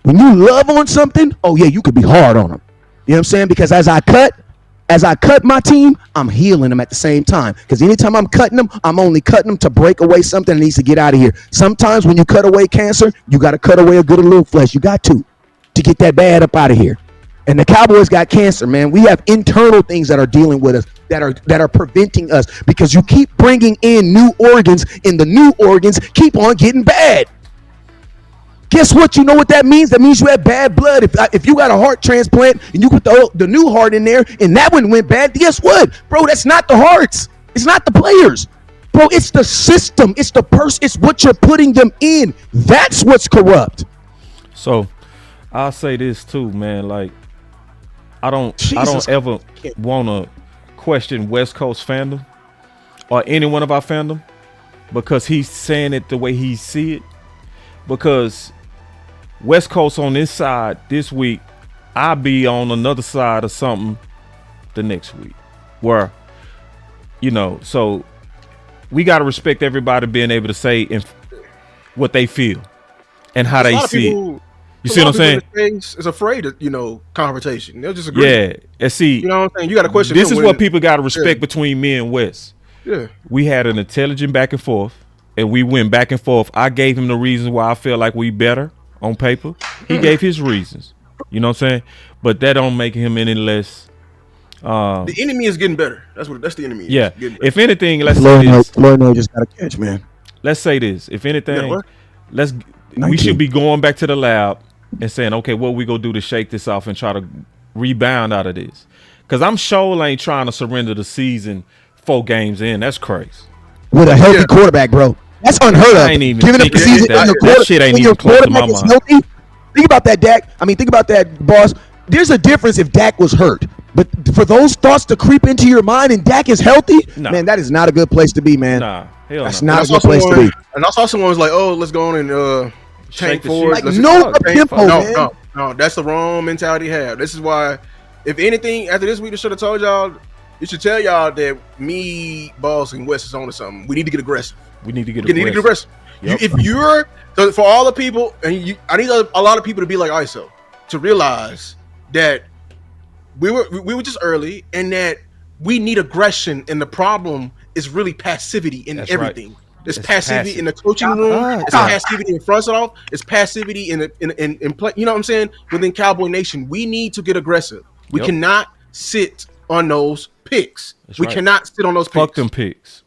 oh yeah, you could be hard on them. You know what I'm saying? Because as I cut my team, I'm healing them at the same time. Because anytime I'm cutting them, I'm only cutting them to break away something that needs to get out of here. Sometimes when you cut away cancer, you got to cut away a good little flesh. You got to get that bad up out of here. And the Cowboys got cancer, man. We have internal things that are dealing with us that are preventing us because you keep bringing in new organs, and the new organs keep on getting bad. Guess what? You know what that means? That means you have bad blood. If you got a heart transplant and you put the new heart in there and that one went bad, guess what? Bro, that's not the hearts. It's not the players. Bro, it's the system. It's the person. It's what you're putting them in. That's what's corrupt. So I'll say this too, man. Like, I don't ever want to question West Coast fandom or any one of our fandom because he's saying it the way he see it. Because West Coast on this side this week, I'll be on another side of something the next week. Where, so we got to respect everybody being able to say what they feel and how they see it. You see what I'm saying? Is afraid of confrontation. They'll just agree. Yeah, and see, you know what I'm saying. You got to question. This is what people got to respect between me and Wes. Yeah, we had an intelligent back and forth, and we went back and forth. I gave him the reasons why I feel like we better on paper. He gave his reasons. You know what I'm saying? But that don't make him any less. The enemy is getting better. That's the enemy. Yeah. If anything, let's say this. Lord knows just gotta catch, man. Let's say this. If anything, we should be going back to the lab and saying, okay, what we gonna do to shake this off and try to rebound out of this? Because I'm sure ain't trying to surrender the season 4 games in. That's crazy. With a healthy quarterback, bro. That's unheard of. Giving up the season that shit ain't even close to my mind. Healthy. Think about that, Dak. Think about that, boss. There's a difference if Dak was hurt. But for those thoughts to creep into your mind and Dak is healthy, man, that is not a good place to be, man. That's not a good place to be. And I saw someone was like, oh, let's go on and tank forward. Like, no tempo, man. No, that's the wrong mentality to have. This is why, if anything, after this week, I should have told y'all, you should tell y'all that me, Boss, and Wes is on to something. We need to get aggressive. We need to get aggressive. Yep. If you're, for all the people, and I need a lot of people to be like ISO, to realize that we were just early and that we need aggression, and the problem is really passivity in everything. Right. It's passivity in the coaching room. It's passivity in front off. It's passivity in play. You know what I'm saying? Within Cowboy Nation, we need to get aggressive. We cannot sit on those picks. We cannot sit on those picks. Fuck them picks.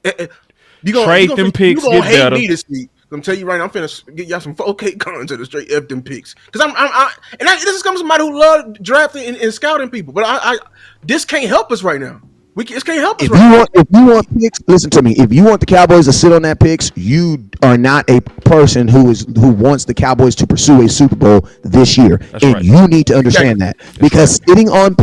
Trade them picks. You gonna hate me this week. I'm telling you right now, I'm finna get y'all some 4K content to straight F them picks. Because this is coming from somebody who love drafting and scouting people. But this can't help us right now. This can't help us If you want picks, listen to me. If you want the Cowboys to sit on that picks, you are not a person who wants the Cowboys to pursue a Super Bowl this year. You need to understand that. Because sitting on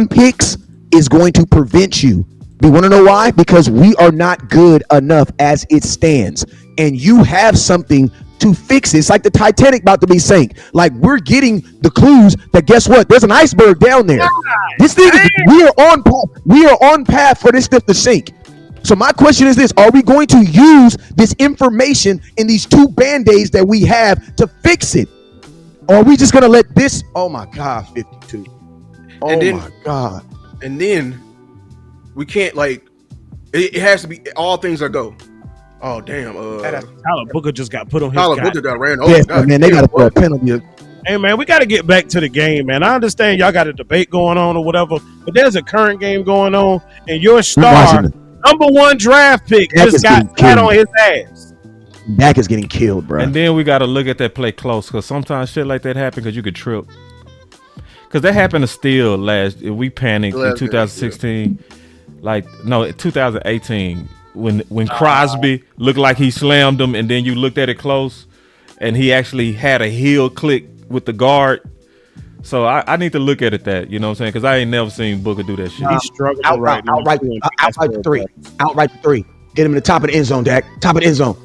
picks is going to prevent you. You want to know why? Because we are not good enough as it stands. And you have something to fix it. It's like the Titanic about to be sank. Like, we're getting the clues that, guess what? There's an iceberg down there. This thing, we are on path for this stuff to sink. So my question is this: are we going to use this information in these 2 band-aids that we have to fix it? Or are we just going to let this? Oh my God, 52. My God. And then we can't, like, it has to be all things are go. Oh damn! Tyler Booker just got put on his. Tyler Booker got ran over. Yes, man, they got to throw a penalty. Hey man, we got to get back to the game, man. I understand y'all got a debate going on or whatever, but there's a current game going on, and your star, number 1 draft pick, just got pat on his ass. Dak is getting killed, bro. And then we got to look at that play close, because sometimes shit like that happen because you could trip. Because that happened to Steele we panicked in 2016. Like, no, 2018. When Crosby looked like he slammed him, and then you looked at it close, and he actually had a heel click with the guard. So I need to look at it that, you know what I'm saying? Because I ain't never seen Booker do that shit. He's struggling outright the three. Outright the three. Get him in the top of the end zone, Dak. Top of the end zone.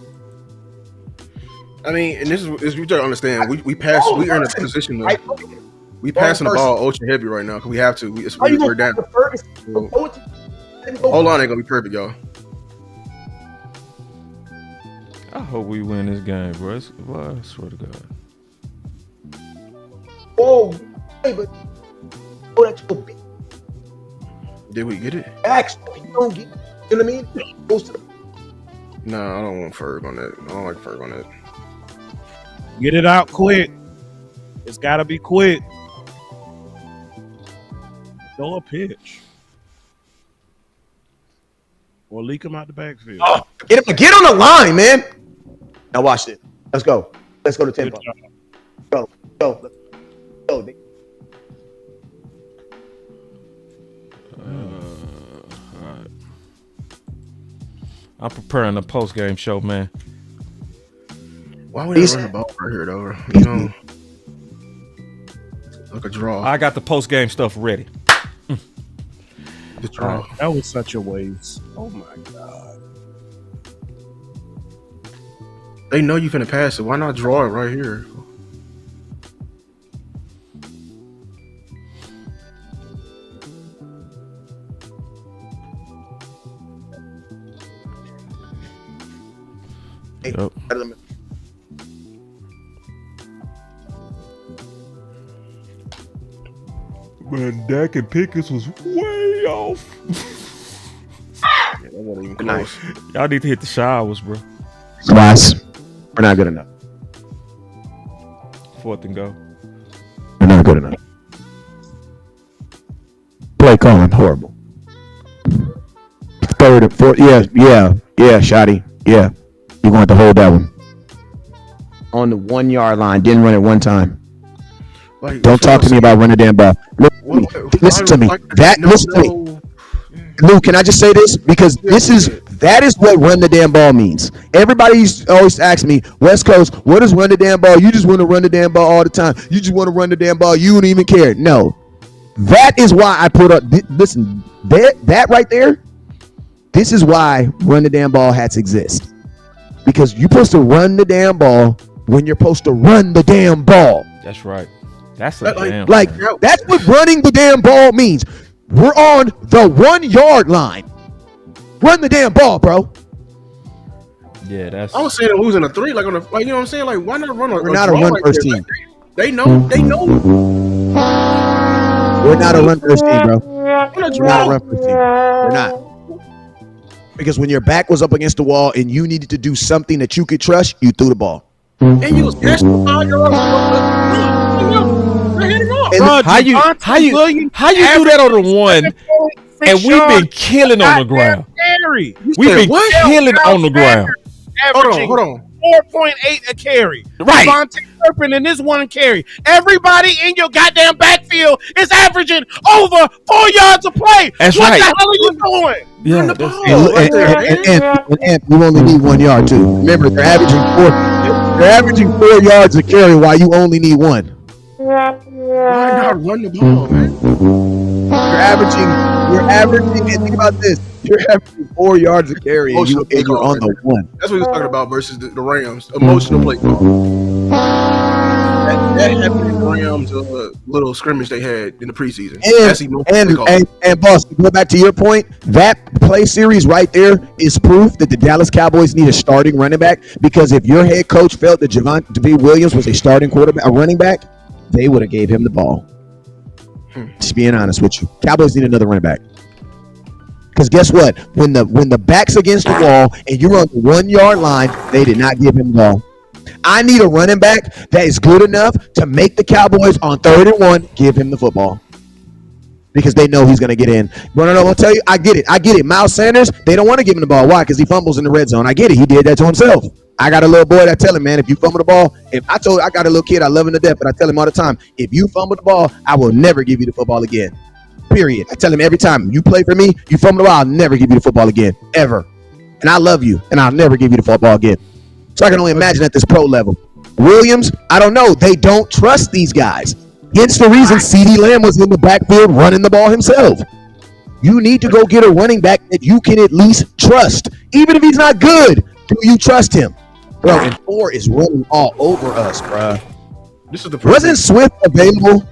I mean, and this is you gotta understand. We are in a position to we passing the ball ultra heavy right now because we have to. We're down. Hold on, ain't gonna be perfect, y'all. I hope we win this game, bro. I swear to God. Oh, hey, but that's your beat. Did we get it? Actually, you don't get it. You know what I mean? No, I don't want Ferg on that. I don't like Ferg on that. Get it out quick. It's got to be quick. Throw a pitch. Or leak him out the backfield. Oh, get on the line, man. Now watch it. Let's go. Let's go to tempo. Go. All right. I'm preparing a post-game show, man. Why would I run the ball right here, though? You know, like a draw. I got the post-game stuff ready. The draw. That was such a waste. Oh my God. They know you finna pass it. Why not draw it right here? Yep. Man, Dak and Pickens was way off. That wasn't even close. Y'all need to hit the showers, bro. Twice. We're not good enough. 4th and go. We're not good enough. Play calling horrible. 3rd and 4th. Yeah, Shotty. Yeah. You're going to hold that one. On the 1 yard line. Didn't run it one time. Don't talk to me about running the damn ball. Listen to me. Listen to me. Lou, can I just say this? Because that is what run the damn ball means. Everybody always asks me, West Coast, what is run the damn ball? You just want to run the damn ball all the time. You just want to run the damn ball. You don't even care. No. That is why I put up, listen, that right there, this is why run the damn ball has to exist. Because you're supposed to run the damn ball when you're supposed to run the damn ball. That's right. That's a damn. Like, that's what running the damn ball means. We're on the 1 yard line. Run the damn ball, bro. Yeah, that's. I was saying losing a 3, like on the, like, you know what I'm saying? Like, why not run? We're not a run first team. They know. We're not a run first team, bro. We're not a run first team. We're not. Because when your back was up against the wall and you needed to do something that you could trust, you threw the ball. And you was catching the 5 yards. How you do that on the 1 and we've been killing on the ground? We've been killing on the ground. Hold on. 4.8 a carry. Right. Devontae Turpin in this 1 carry. Everybody in your goddamn backfield is averaging over 4 yards a play. That's what right. the hell are you doing? Yeah, and you only need 1 yard too. Remember, they're averaging 4 yards a carry while you only need 1. Why not run the ball, man? You're averaging, and think about this. You're averaging 4 yards a carry and you're on the 1. That's what he was talking about versus the Rams. Emotional play call. That happened in the Rams little scrimmage they had in the preseason. And boss, to go back to your point, that play series right there is proof that the Dallas Cowboys need a starting running back, because if your head coach felt that Javonte Williams was a starting quarterback, a running back, they would have gave him the ball. Just being honest with you. Cowboys need another running back. Because guess what? When the back's against the wall and you're on the 1 yard line, they did not give him the ball. I need a running back that is good enough to make the Cowboys on 3rd and 1 give him the football. Because they know he's going to get in. But no, I'll tell you, I get it. Miles Sanders, they don't want to give him the ball. Why? Because he fumbles in the red zone. I get it. He did that to himself. I got a little boy that tell him, man, if you fumble the ball, I got a little kid, I love him to death, but I tell him all the time, if you fumble the ball, I will never give you the football again. Period. I tell him every time, you play for me, you fumble the ball, I'll never give you the football again. Ever. And I love you, and I'll never give you the football again. So I can only imagine at this pro level. Williams, I don't know. They don't trust these guys. Hence the reason CeeDee Lamb was in the backfield running the ball himself. You need to go get a running back that you can at least trust. Even if he's not good, do you trust him? Bro, and 4 is running all over us, bro. This is the Wasn't Swift available?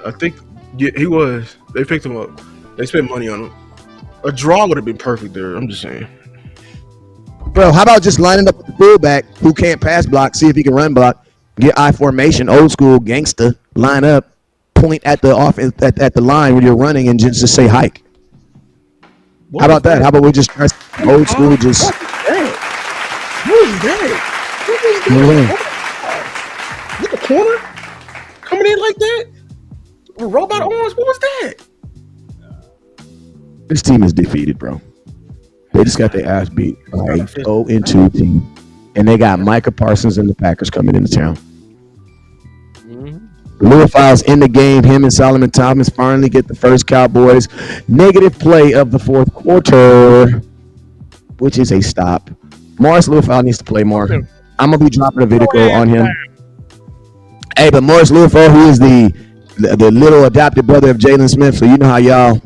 I think he was. They picked him up. They spent money on him. A draw would have been perfect there. I'm just saying. Bro, how about just lining up with the fullback who can't pass block, see if he can run block, get I formation, old school gangster, line up, point at the offense at the line when you're running, and just say hike. How about that? How about we just try old school? Just what is that? Look, the corner coming in like that. Robot arms. What was that? This team is defeated, bro. They just got their ass beat by a 0-2 team, and they got Micah Parsons and the Packers coming into town. Louis Files in the game. Him and Solomon Thomas finally get the first Cowboys negative play of the 4th quarter, which is a stop. Morris Louis Files needs to play more. I'm gonna be dropping a video on him. Hey, but Morris Louis Files, who is the little adopted brother of Jalen Smith, so you know how y'all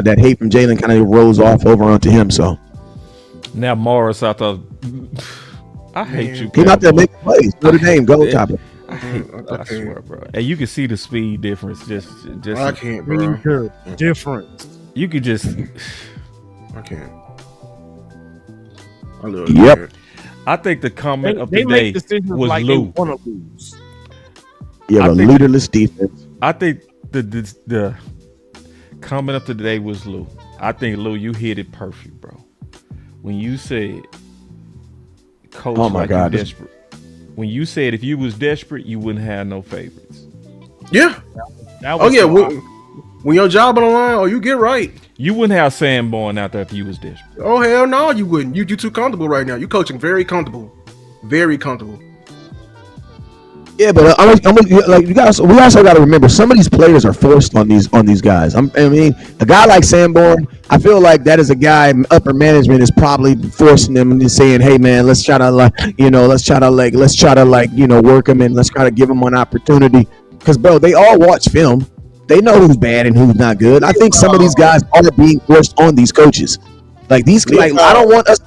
that hate from Jalen kind of rolls off over onto him. So now Morris, I thought I hate you. He out there making plays. Notre Dame, go Cowboys. I swear, bro. And you can see the speed difference. Just I can't, bro. Difference. You could just. I can't. I love Yep. I think the comment of they the make day decisions was like Lou. they want to lose. Yeah, but leaderless defense. I think the comment of the day was Lou. I think Lou, you hit it perfect, bro. When you said, "Coach, oh my God, desperate." When you said if you was desperate, you wouldn't have no favorites. Yeah. When your job on the line, you get right. You wouldn't have Sanborn out there if you was desperate. Oh hell no, you wouldn't. You too comfortable right now. You coaching very comfortable, very comfortable. Yeah, but we also got to remember some of these players are forced on these guys. I mean, a guy like Sanborn, I feel like that is a guy upper management is probably forcing them and saying, "Hey man, let's try to work him and let's try to give him an opportunity." Because bro, they all watch film. They know who's bad and who's not good. I think some of these guys are being forced on these coaches. I don't want us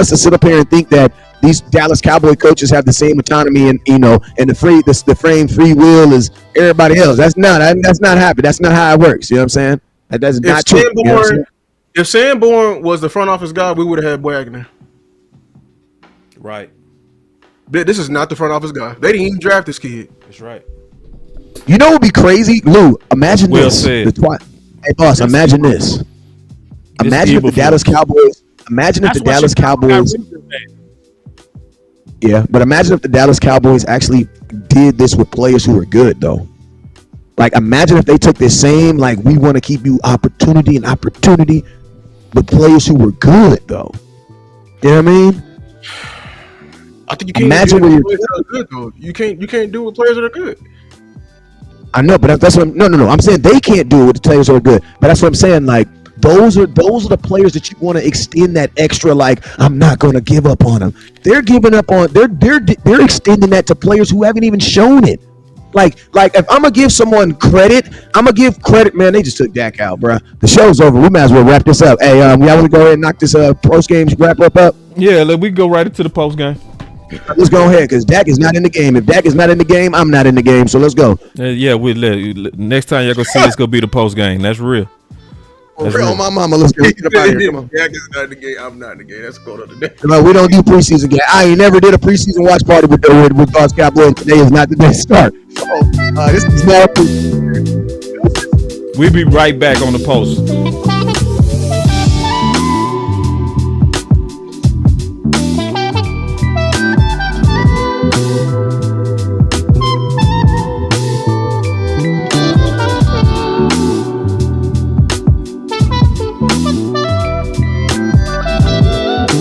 to sit up here and think that these Dallas Cowboy coaches have the same autonomy and the frame free will as everybody else. That's not happening. That's not how it works. You know what I'm saying? That's not true. You know what I'm saying? If Sanborn was the front office guy, we would have had Wagner. Right. This is not the front office guy. They didn't even draft this kid. That's right. You know what would be crazy? Lou, imagine Well this. said. Hey, boss, imagine this. Imagine if the Dallas Cowboys. Yeah, but imagine if the Dallas Cowboys actually did this with players who are good, though. Like, imagine if they took this same, we want to keep you opportunity with players who were good, though. You know what I mean? I think you can't imagine do it with players that are good, though. You can't do it with players that are good. I know, but that's what I'm saying they can't do it with the players who are good. But that's what I'm saying, those are the players that you want to extend that extra, I'm not going to give up on them. They're giving up on they're extending that to players who haven't even shown it. Like if I'm gonna give someone credit, I'm gonna give credit. Man, they just took Dak out, bro. The show's over. We might as well wrap this up. Hey, y'all want to go ahead and knock this post game wrap up? Yeah, we can go right into the post game. Let's go ahead because Dak is not in the game. If Dak is not in the game, I'm not in the game. So let's go. Yeah, next time y'all gonna see it's gonna be the post game. That's real. That's real. My mama, let's go. Get up out of here. Come on. Dak is not in the game. I'm not in the game. That's going on today. We don't do preseason game. I ain't never did a preseason watch party with Boss Cowboy. Today is not the day to start. So this is small. We'll be right back on the post.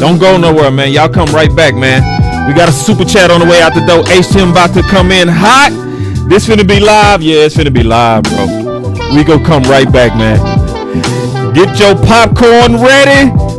Don't go nowhere, man. Y'all come right back, man. We got a super chat on the way out the door. HTM about to come in hot. This finna be live. Yeah, it's finna be live, bro. We go come right back, man. Get your popcorn ready.